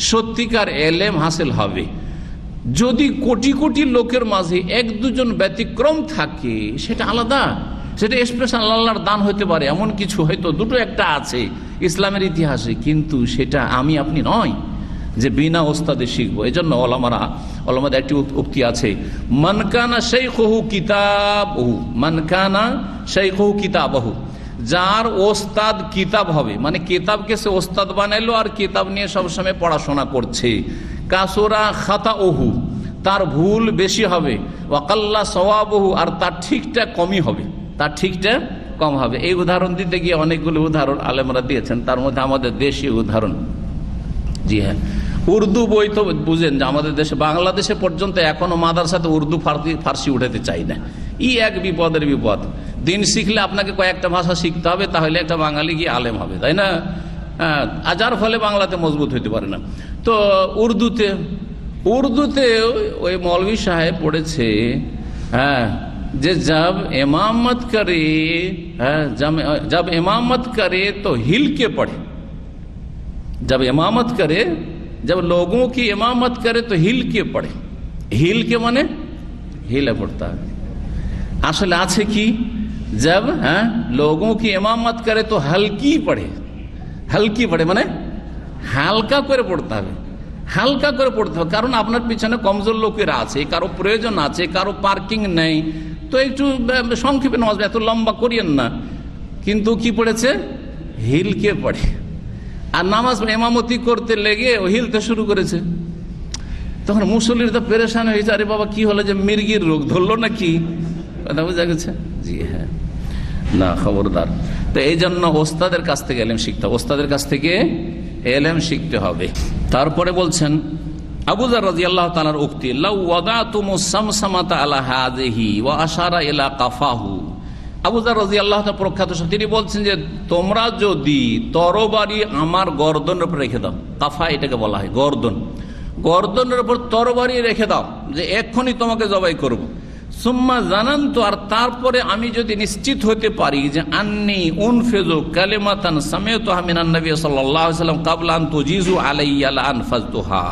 সত্যিকার এলেম হাসিল হবে। যদি কোটি কোটি লোকের মাঝে এক দুজন ব্যতিক্রম থাকে, সেটা আলাদা, সেটা স্পেশাল আল্লাহর দান হইতে পারে। এমন কিছু হয়তো দুটো একটা আছে ইসলামের ইতিহাসে, কিন্তু সেটা আমি আপনি নয় যে বিনা ওস্তাদে শিখবো। এই জন্য ওলামাদের একটি উক্তি আছে, মানকানা শাইখুহু কিতাবহু, মানকানা শাইখুহু কিতাবহু, যার ওস্তাদ কিতাব হবে, মানে কিতাবকে সে ওস্তাদ বানাইলো আর কিতাব নিয়ে সবসময় পড়াশোনা করছে, কাসুরা খাতাওহু, তার ভুল বেশি হবে, ওয়াকাল্লা সওয়াবহু, আর তার ঠিকটা কমই হবে, তার ঠিকটা কম হবে। এই উদাহরণ দিতে গিয়ে অনেকগুলো উদাহরণ আলেমরা দিয়েছেন, তার মধ্যে আমাদের দেশীয় উদাহরণ। জি হ্যাঁ, উর্দু বই তো বুঝেন যে আমাদের দেশে, বাংলাদেশে পর্যন্ত এখনো মাদ্রাসাতে উর্দু ফার্সি উঠাতে চাই না। এক বিপদের বিপদ। দিন শিখলে আপনাকে কয়েকটা ভাষা শিখতে হবে, তাহলে একটা বাঙালি গিয়ে আলেম হবে, তাই না? যার ফলে বাংলাতে মজবুত হইতে পারে না। তো উর্দুতে ওই মৌলভী সাহেব পড়েছে, হ্যাঁ, যে जब इमामत करे तो हिल के पढ़े, जब इमामत करे, जब लोगों की इमामत करे तो हिल के पढ़े। हिल के माने हिले पड़ता है। আসলে আছে কি, जब लोगों की इमामत करे तो हल्की पढ़े, हल्की पढ़े মানে হালকা করে পড়তে হবে, হালকা করে পড়তে হবে। কারণ আপনার পিছনে কমজোর লোকেরা আছে, কারো প্রয়োজন আছে, কারো পার্কিং নেই, তো একটু সংক্ষেপে নামাজ, এত লম্বা করিয়েন না। কিন্তু কি পড়েছে? হিলকে পড়ে। আর নামাজ ইমামতি করতে লেগে ও হিলতে শুরু করেছে। তখন মুসল্লির তো পেরেশান হয়েছে, আরে বাবা কি হলো, যে মির্গির রোগ ধরলো নাকি? কথা বোঝা গেছে? জি হ্যাঁ, না, খবরদার। তো এই জন্য ওস্তাদের কাছ থেকে এলেম শিখতে হবে, ওস্তাদের কাছ থেকে এলেম শিখতে হবে। তারপরে বলছেন আবু যার রাদিয়াল্লাহু তাআলার উক্তি, লাউ ওয়াদাতুমুস সামসামাতা আলা হাযিহি ওয়া আশারা ইলা কাফাহু। আবু যার রাদিয়াল্লাহু তাআলা প্রখ্যাত সাহাবী, তিনি বলছেন যে তোমরা যদি তরবারি আমার গর্দনের উপর রেখে দাও, কাফা এটাকে বলা হয় গর্দন, গর্দনের উপর তরবারি রেখে দাও যে এক্ষুনি তোমাকে জবাই করব। সুম্মা জানান্তু, আর তারপরে আমি যদি নিশ্চিত হতে পারি যে আন্নি উনফিযু কালিমাতান সামি'তুহা মিনান নবী সাল্লাল্লাহু আলাইহি ওয়াসাল্লাম ক্বাবলা আন তুজিজু আলাইয়া লা আনফাযতুহা,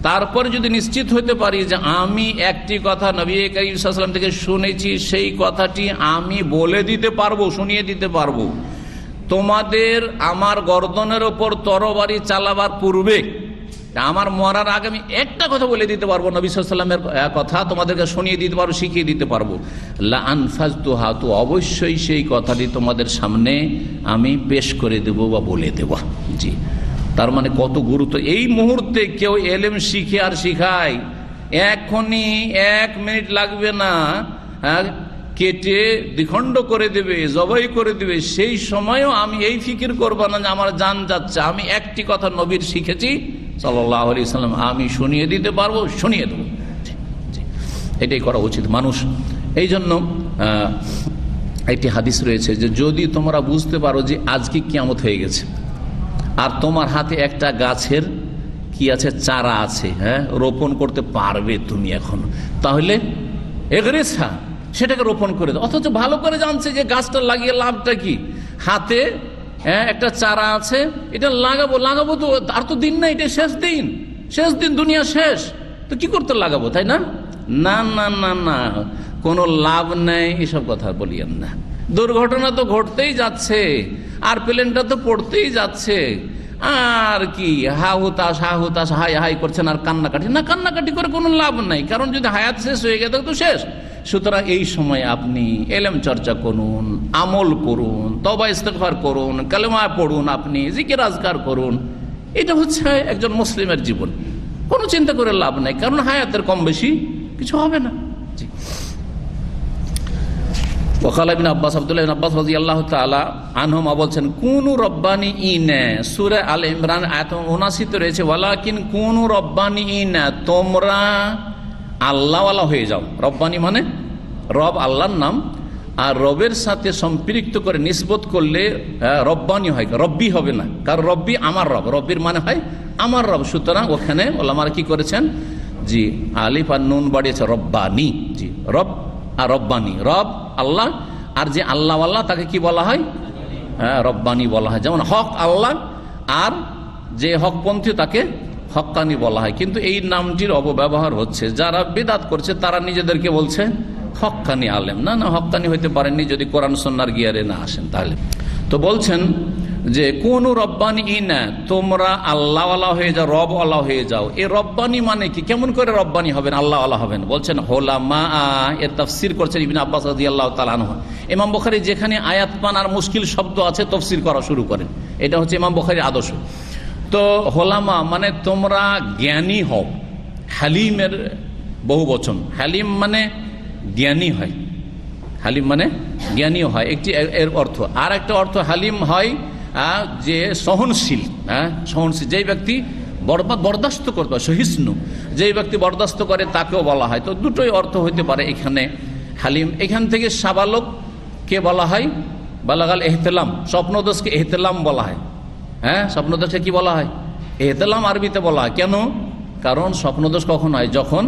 তারপরে যদি নিশ্চিত হতে পারি যে আমি একটি কথা নবী করিম সাল্লাল্লাহু আলাইহি ওয়াসাল্লাম থেকে শুনেছি, সেই কথাটি আমি বলে দিতে পারবো, শুনিয়ে দিতে পারবো, তোমাদের আমার গর্দনের ওপর তরবারি চালাবার পূর্বে, আমার মরার আগে আমি একটা কথা বলে দিতে পারবো, নবী সাল্লাল্লাহু আলাইহি ওয়াসাল্লামের কথা তোমাদেরকে শুনিয়ে দিতে পারবো, শিখিয়ে দিতে পারবো, লা আনফাযতুহা, তো অবশ্যই সেই কথাটি তোমাদের সামনে আমি পেশ করে দেব বা বলে দেব। জি, তার মানে কত গুরুত্ব। এই মুহূর্তে কেউ এলেম শিখে আর শিখায়, এখনই 1 মিনিট লাগবে না, কেটে দ্বিখণ্ড করে দেবে, জবাই করে দেবে, সেই সময়ও আমি এই ফিকির করবো না যে আমার জান যাচ্ছে, আমি একটি কথা নবীর শিখেছি সাল্লাল্লাহু আলাইহি ওয়াসাল্লাম, আমি শুনিয়ে দিতে পারবো, শুনিয়ে দেবো। এটাই করা উচিত মানুষ। এই জন্য একটি হাদিস রয়েছে যে যদি তোমরা বুঝতে পারো যে আজকে কিয়ামত হয়ে গেছে, আর তোমার হাতে একটা গাছের কি আছে, চারা আছে, রোপণ করতে পারবে তুমি এখন, তাহলে এগরেছা সেটাকে রোপণ করে দাও। অথচ ভালো করে জানছে যে গাছটা লাগিয়ে লাভটা কি, হাতে একটা চারা আছে, এটা লাগাবো তো, আর তো দিন না, এটা শেষ দিন, দুনিয়া শেষ, তো কি করতে লাগাবো, তাই না? না না না না, কোনো লাভ নেই, এসব কথা বলিয়েন না। দুর্ঘটনা তো ঘটতেই যাচ্ছে, আর প্লেনটা তো পড়তেই যাচ্ছে, আর কি হাহুতাস হাই হাই করছেন আর কান্নাকাটি করে কোনো লাভ নাই, কারণ যদি হায়াত শেষ হয়ে গেছে তো শেষ। সুতরাং এই সময় আপনি এলেম চর্চা করুন, আমল করুন, তওবা ইস্তেগফার করুন, কালেমা পড়ুন, আপনি জিকির আজকার করুন। এটা হচ্ছে একজন মুসলিমের জীবন। কোনো চিন্তা করে লাভ নাই, কারণ হায়াতের কম বেশি কিছু হবে না। জি। ওয়াকালা ইবনে আব্বাস, আব্দুল্লাহ ইবনে আব্বাস রাদিয়াল্লাহু তাআলা আনহুমা বলছেন, কুনু রব্বানিইনা, সূরা আলে ইমরান আয়াত 79 রয়েছে, ওয়ালাকিন কুনু রব্বানিইনা, তোমরা আল্লাহওয়ালা হয়ে যাও। রব্বানি মানে রব, আল্লাহর নাম, আর রবের সাথে সম্পৃক্ত করে নিসবত করলে রব্বানি হয়, রব্বি হবে না, কারণ রব্বি আমার রব, রব্বির মানে হয় আমার রব। সুতরাং ওখানে ওলামারা কি করেছেন, জি, আলিফ আর নুন বাড়িয়েছে, রব্বানি। জি, রব আর রব্বানি, রব আল্লাহ, আর যে আল্লাহওয়ালা তাকে কি বলা হয়, রব্বানি বলা হয়। যেমন হক আল্লাহ, আর যে হকপন্থী তাকে হক্কানি বলা হয়। কিন্তু এই নামটির অপব্যবহার হচ্ছে, যারা বিদআত করছে তারা নিজেদেরকে বলছে হক্কানি আলেম। না না, হক্কানি হইতে পারেননি যদি কোরআন সুন্নাহর গিয়ারে না আসেন। তাহলে তো বলছেন যে কোন রব্বানি ইনা, তোমরা আল্লাহওয়ালা হয়ে যাও, রবওয়ালা হয়ে যাও। এই রব্বানি মানে কি, কেমন করে রব্বানি হবেন, আল্লাহওয়ালা হবেন? বলছেন হোলামা, এর তাফসীর করছেন ইবনে আব্বাস রাদিয়াল্লাহু তাআলা আনহু। ইমাম বুখারী যেখানে আয়াত পান আর মুশকিল শব্দ আছে তাফসীর করা শুরু করেন, এটা হচ্ছে ইমাম বুখারীর আদর্শ। তো হোলামা মানে তোমরা জ্ঞানী হও। হালিমের বহু বচন, হালিম মানে জ্ঞানী হয়, হালিম মানে জ্ঞানীও হয়, একটি এর অর্থ। আর একটা অর্থ হালিম হয় যে সহনশীল, সহনশীল, যেই ব্যক্তি বরদাস্ত করতে পারে, সহিষ্ণু, যেই ব্যক্তি বরদাস্ত করে তাকেও বলা হয়। তো দুটোই অর্থ হইতে পারে এখানে হালিম। এখান থেকে সাবালককে বলা হয় বালাগাল এহতেলাম, স্বপ্নদোষকে এহতেলাম বলা হয়। স্বপ্নদোষকে কি বলা হয়? এহতেলাম আরবিতে বলা হয়। কেন? কারণ স্বপ্নদোষ কখন হয়? যখন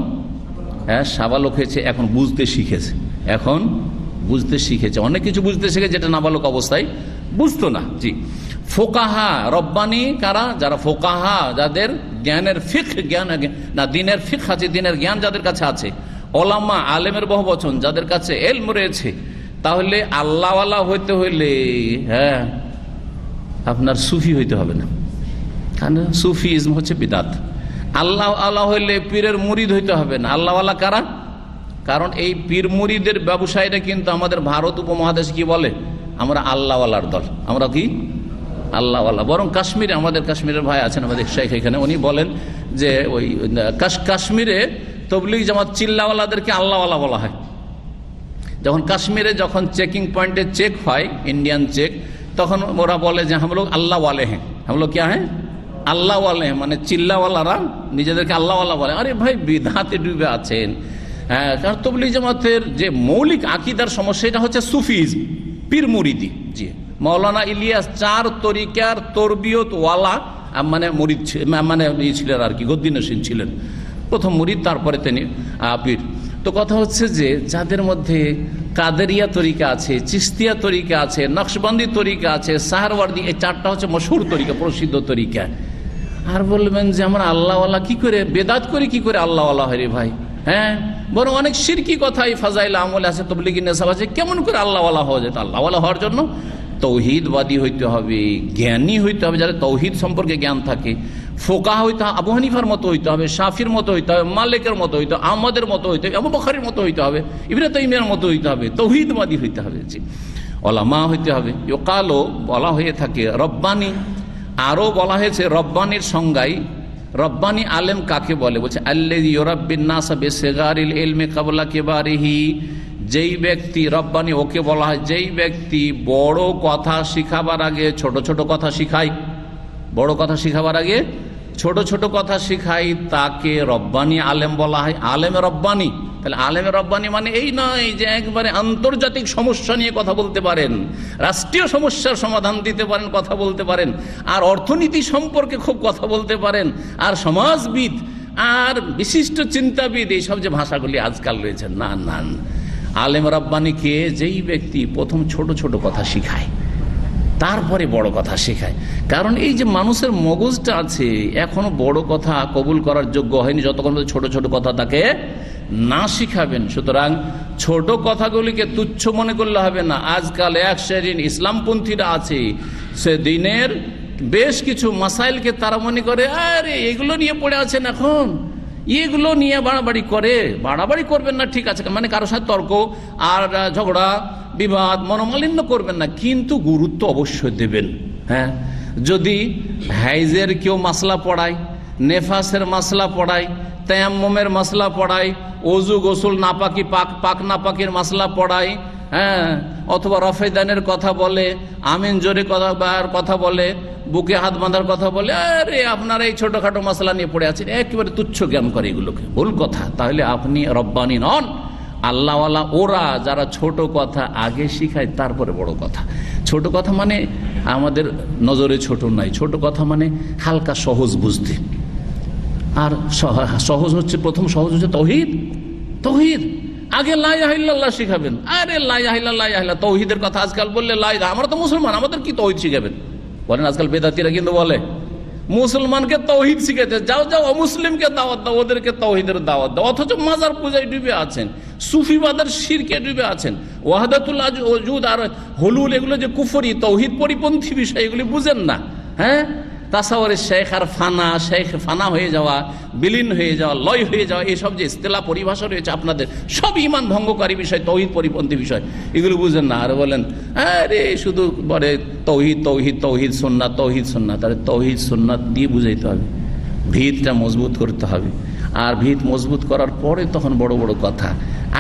সাবালক হয়েছে, এখন বুঝতে শিখেছে, এখন বুঝতে শিখেছে, অনেক কিছু বুঝতে শিখেছে যেটা নাবালক অবস্থায় বুঝতো না। জি। ফোকাহা, রব্বানি কারা? যারা ফোকাহা, যাদের জ্ঞানের ফিকহ, জ্ঞান না দিনের ফিকহ আছে, দিনের জ্ঞান যাদের কাছে আছে। ওলামা, আলেমের বহু বচন, যাদের কাছে এলম রয়েছে। তাহলে আল্লাহওয়ালা হইতে হইলে আপনার সুফি হইতে হবে না, কারণ সুফিজম হচ্ছে বিদআত। আল্লাহ আল্লাহ হইলে পীরের মুরিদ হইতে হবে না। আল্লাহওয়ালা কারা? কারণ এই পীর মুরিদের ব্যবসায়ীরা কিন্তু আমাদের ভারত উপমহাদেশ কি বলে, আমরা আল্লাহওয়ালার দল, আমরা কি আল্লাহওয়ালা। বরং কাশ্মীরে, আমাদের কাশ্মীরের ভাই আছেন আমাদের শেখ, এখানে উনি বলেন যে ওই কাশ্মীরে তবলিগ জামাত চিল্লাওয়ালাদেরকে আল্লাহওয়ালা বলা হয়। যখন কাশ্মীরে যখন চেকিং পয়েন্টে চেক হয়, ইন্ডিয়ান চেক, তখন ওরা বলে যে হাম লোগ আল্লাহ ওয়ালে হ্যাঁ, হাম লোগ ক্যা হ্যাঁ আল্লাহওয়ালা মানে চিল্লাওয়ালারা নিজেদেরকে আল্লাহওয়ালা বলে। আরে ভাই, বিদআতে ডুবে আছেন। হ্যাঁ, কারণ তাবলীগ জামাতের যে মৌলিক আকীদার সমস্যা এটা হচ্ছে সুফিজম, পীর মুরিদি। জি, মাওলানা ইলিয়াস 4 তরিকার তরবিয়ত ওয়ালা মানে মুরিদ মানে ছিলেন আর কি, গদ্দী নশীন ছিলেন, প্রথম মুরিদ, তারপরে তিনি পীর। তো কথা হচ্ছে যে যাদের মধ্যে কাদেরিয়া তরিকা আছে, চিস্তিয়া তরিকা আছে, নকশবন্দি তরিকা আছে, সাহারওয়ার্দী, এই 4টা হচ্ছে মশহুর তরিকা, প্রসিদ্ধ তরিকা। আর বলবেন যে আমরা আল্লাহওয়ালা কি করে, বেদাত করে কি করে আল্লাহওয়ালা হয় রে ভাই? হ্যাঁ, বরং অনেক শিরকি কথা এই ফাজাইল আমল আছে, তাবলীগী নেশাব আছে, কেমন করে আল্লাহওয়ালা হওয়া যায়? আল্লাহওয়ালা হওয়ার জন্য তৌহিদবাদী হইতে হবে, জ্ঞানী হইতে হবে, যারা তৌহিদ সম্পর্কে জ্ঞান থাকে। ফোকাহ হইতে হবে, আবু হানিফার মতো হইতে হবে, শাফির মতো হইতে হবে, মালিকের মতো হইতে হবে, আহমদের মতো হইতে হবে, আবু বখরির মতো হইতে হবে, ইবনে তাইমিয়ার মতো হইতে হবে, তৌহিদবাদী হইতে হবে। জি, ওলামা হইতে হবে। ইউকালো বলা হয়ে থাকে রব্বানি, আরও বলা হয়েছে রব্বানির সংজ্ঞায়। রব্বানি আলেম কাকে বলে? বলছে আল্লাযী ইউরাব্বিন নাস বিসিগারিল ইলমি ক্বাবলা কিবারিহি। যেই ব্যক্তি, রব্বানি ওকে বলা হয় যেই ব্যক্তি বড় কথা শিখাবার আগে ছোট ছোট কথা শিখায়। বড় কথা শিখাবার আগে ছোট ছোট কথা শিখাই, তাকে রব্বানি আলেম বলা হয়। আলেম রব্বানি, তাহলে আলেম রব্বানি মানে এই নয় যে একবারে আন্তর্জাতিক সমস্যা নিয়ে কথা বলতে পারেন, রাষ্ট্রীয় সমস্যার সমাধান দিতে পারেন, কথা বলতে পারেন, আর অর্থনীতি সম্পর্কে খুব কথা বলতে পারেন, আর সমাজবিদ আর বিশিষ্ট চিন্তাবিদ, এইসব যে ভাষাগুলি আজকাল রয়েছে, না না। আলেম রব্বানিকে যেই ব্যক্তি প্রথম ছোট ছোট কথা শিখায়, তারপরে বড় কথা শেখায়। কারণ এই যে মানুষের মগজটা আছে এখনো বড় কথা কবুল করার যোগ্য হয়নি যতক্ষণ ছোট ছোট কথা তাকে না শিখাবেন। সুতরাং ছোট কথাগুলিকে তুচ্ছ মনে করলে হবে না। আজকাল এক শ্রেণীর ইসলামপন্থীরা আছে, সে দিনের বেশ কিছু মাসাইলকে তারা মনে করে আরে এগুলো নিয়ে পড়ে আছেন, এখন এগুলো নিয়ে বাড়াবাড়ি করে। বাড়াবাড়ি করবেন না, ঠিক আছে, মানে কারোর সাথে তর্ক আর ঝগড়া বিবাদ মনোমালিন্য করবেন না, কিন্তু গুরুত্ব অবশ্যই দেবেন। হ্যাঁ, যদি হাইজের কেউ মাসলা পড়ায়, নেফাসের মাসলা পড়ায়, তায়াম্মুমের মাসলা পড়ায়, ওযু গোসল নাপাকি পাক নাপাকির মাসলা পড়ায়, হ্যাঁ, অথবা রফেদানের কথা বলে, আমিন জোরে কথা বলে, বুকে হাত বাঁধার কথা বলে, আরে আপনারা এই ছোটখাটো মাসলা নিয়ে পড়ে আছেন, একেবারে তুচ্ছ জ্ঞান করে এগুলোকে, ভুল কথা। তাহলে আপনি রব্বানি নন। আল্লাহওয়ালা ওরা যারা ছোট কথা আগে শিখায় তারপরে বড় কথা। ছোট কথা মানে আমাদের নজরে ছোট নাই, ছোট কথা মানে হালকা সহজ বুঝতে। আর সহজ হচ্ছে, প্রথম সহজ হচ্ছে তৌহিদ। তৌহিদ আগে লা ইলাহা ইল্লাল্লাহ শিখাবেন। আরে লা ইলাহা ইল্লাল্লাহ, তৌহিদের কথা আজকাল বললে লা ইলাহা, আমরা তো মুসলমান, আমাদের কি তৌহিদ শিখাবেন বলেন? আজকাল বেদাতিরা কিন্তু বলে মুসলমানকে তৌহিদ শিখাতে, যাও যাও অমুসলিমকে দাওয়াত দাও, ওদেরকে তৌহিদের দাওয়াত দাও। অথচ মাজার পূজায় ডুবে আছেন, সুফিবাদের শিরকে ডুবে আছেন, ওয়াহদাতুল ওজুদ আর হুলুল এগুলো যে কুফরি তৌহিদ পরিপন্থী বিষয়, এগুলি বুঝেন না। হ্যাঁ, তাসাওয়ারে শেখ আর ফানা, শেখ ফানা হয়ে যাওয়া, বিলীন হয়ে যাওয়া, লয় হয়ে যাওয়া, এইসব যে ইস্তেলাহ পরিভাষা রয়েছে আপনাদের, সব ইমান ভঙ্গকারী বিষয়, তৌহিদ পরিপন্থী বিষয়, এগুলো বুঝেন না। আর বলেন আরে শুধু বলে তৌহিদ তৌহিদ তৌহিদ সুন্নাত, তৌহিদ সুন্নাত। তাহলে তৌহিদ সুন্নাত দিয়ে বুঝাইতে হবে, ভিতটা মজবুত করতে হবে। আর ভিত মজবুত করার পরে তখন বড় বড় কথা।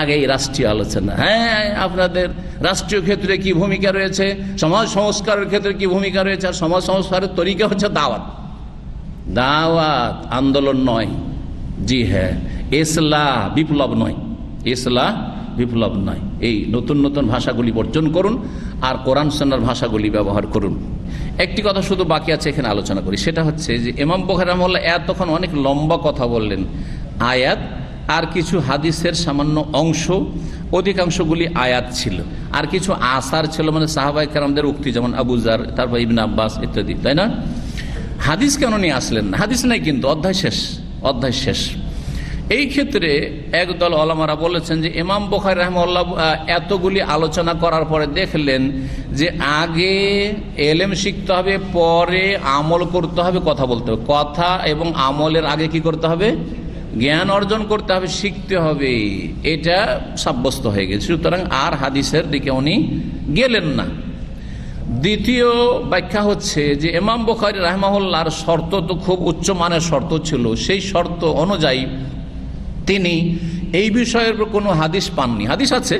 আগে এই রাষ্ট্রীয় আলোচনা, হ্যাঁ আপনাদের রাষ্ট্রীয় ক্ষেত্রে কি ভূমিকা রয়েছে, সমাজ সংস্কারের ক্ষেত্রে কি ভূমিকা রয়েছে। আর সমাজ সংস্কারের তরিকা হচ্ছে দাওয়াত। দাওয়াত আন্দোলন নয়, জি হ্যাঁ, ইসলাহ বিপ্লব নয়, ইসলাহ বিপ্লব নয়। এই নতুন নতুন ভাষাগুলি বর্জন করুন আর কোরআন সুন্নাহর ভাষাগুলি ব্যবহার করুন। একটি কথা শুধু বাকি আছে, এখানে আলোচনা করি, সেটা হচ্ছে যে ইমাম বুখারী রাহিমাহুল্লাহ এতক্ষণ অনেক লম্বা কথা বললেন, আয়াত আর কিছু হাদিসের সামান্য অংশ, অধিকাংশগুলি আয়াত ছিল, আর কিছু আসার ছিল, মানে সাহাবায়ে কেরামদের উক্তি, যেমন আবু যার, তারপর ইবনে আব্বাস ইত্যাদি, তাই না? হাদিস কেন নিয়ে আসলেন? হাদিস নাই, কিন্তু অধ্যায় শেষ। এই ক্ষেত্রে একদল ওলামারা বলেছেন যে ইমাম বুখারী রাহিমাহুল্লাহ এতগুলি আলোচনা করার পরে দেখলেন যে আগে এলেম শিখতে হবে, পরে আমল করতে হবে, কথা বলতে হবে। কথা এবং আমলের আগে কি করতে হবে? জ্ঞান অর্জন করতে হবে, শিখতে হবে। এটা সাব্যস্ত হয়ে গেছে। সুতরাং আর হাদিসের দিকে উনি গেলেন না। দ্বিতীয় ব্যাখ্যা হচ্ছে যে ইমাম বুখারী রাহিমাহুল্লাহর শর্ত তো খুব উচ্চমানের শর্ত ছিল, সেই শর্ত অনুযায়ী তিনি এই বিষয়ের উপর কোনো হাদিস পাননি। হাদিস আছে,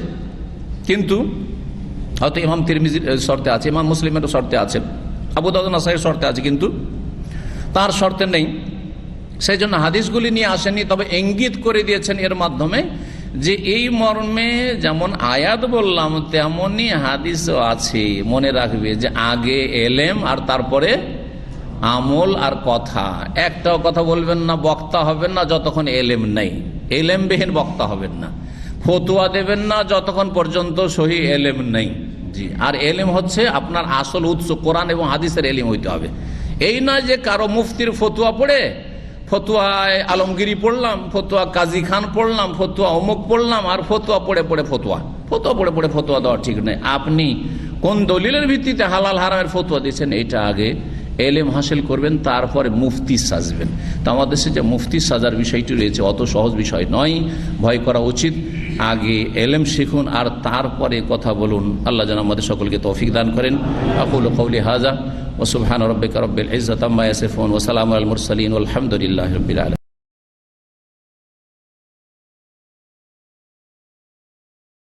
কিন্তু হয়তো ইমাম তিরমিজির শর্তে আছে, ইমাম মুসলিমের শর্তে আছে, আবু দাউদ নাসাইর শর্তে আছে, কিন্তু তার শর্তে নেই, সেই জন্য হাদিসগুলি নিয়ে আসেনি, তবে ইঙ্গিত করে দিয়েছেন এর মাধ্যমে যে এই মর্মে যেমন আয়াত বললাম তেমনই হাদিসও আছে। মনে রাখবে যে আগে এলেম আর তারপরে আমল আর কথা। একটাও কথা বলবেন না, বক্তা হবেন না যতক্ষণ এলেম নেই, এলেমবিহীন বক্তা হবেন না। ফতুয়া দেবেন না যতক্ষণ পর্যন্ত সহি এলেম নেই। জি, আর এলেম হচ্ছে আপনার আসল উৎস কোরআন এবং হাদিসের এলেম হইতে হবে। এই নয় যে কারো মুফতির ফতুয়া পড়ে, ফতুয়ায় আলমগিরি পড়লাম, ফতুয়া কাজী খান পড়লাম, ফতুয়া অমুক পড়লাম, আর ফতুয়া পড়ে পড়ে ফতুয়া দেওয়া ঠিক নেই। আপনি কোন দলিলের ভিত্তিতে হালাল হারামের ফতুয়া দিচ্ছেন এটা আগে এলেম হাসিল করবেন, তারপরে মুফতি সাজবেন। তো আমাদের দেশে যে মুফতি সাজার বিষয়টি রয়েছে অত সহজ বিষয় নয়, ভয় করা উচিত। আগে এলেম শিখুন আর তারপরে কথা বলুন। আল্লাহ যেন আমাদের সকলকে তৌফিক দান করেন। আকুলু কওলি হাযা ওয়া সুবহানা রাব্বিকা রাব্বিল ইজ্জাতি আম্মা ইয়াসিফুন ওয়া সালামুন আলাল মুরসালিন ওয়ালহামদুলিল্লাহি রাব্বিল আলামিন।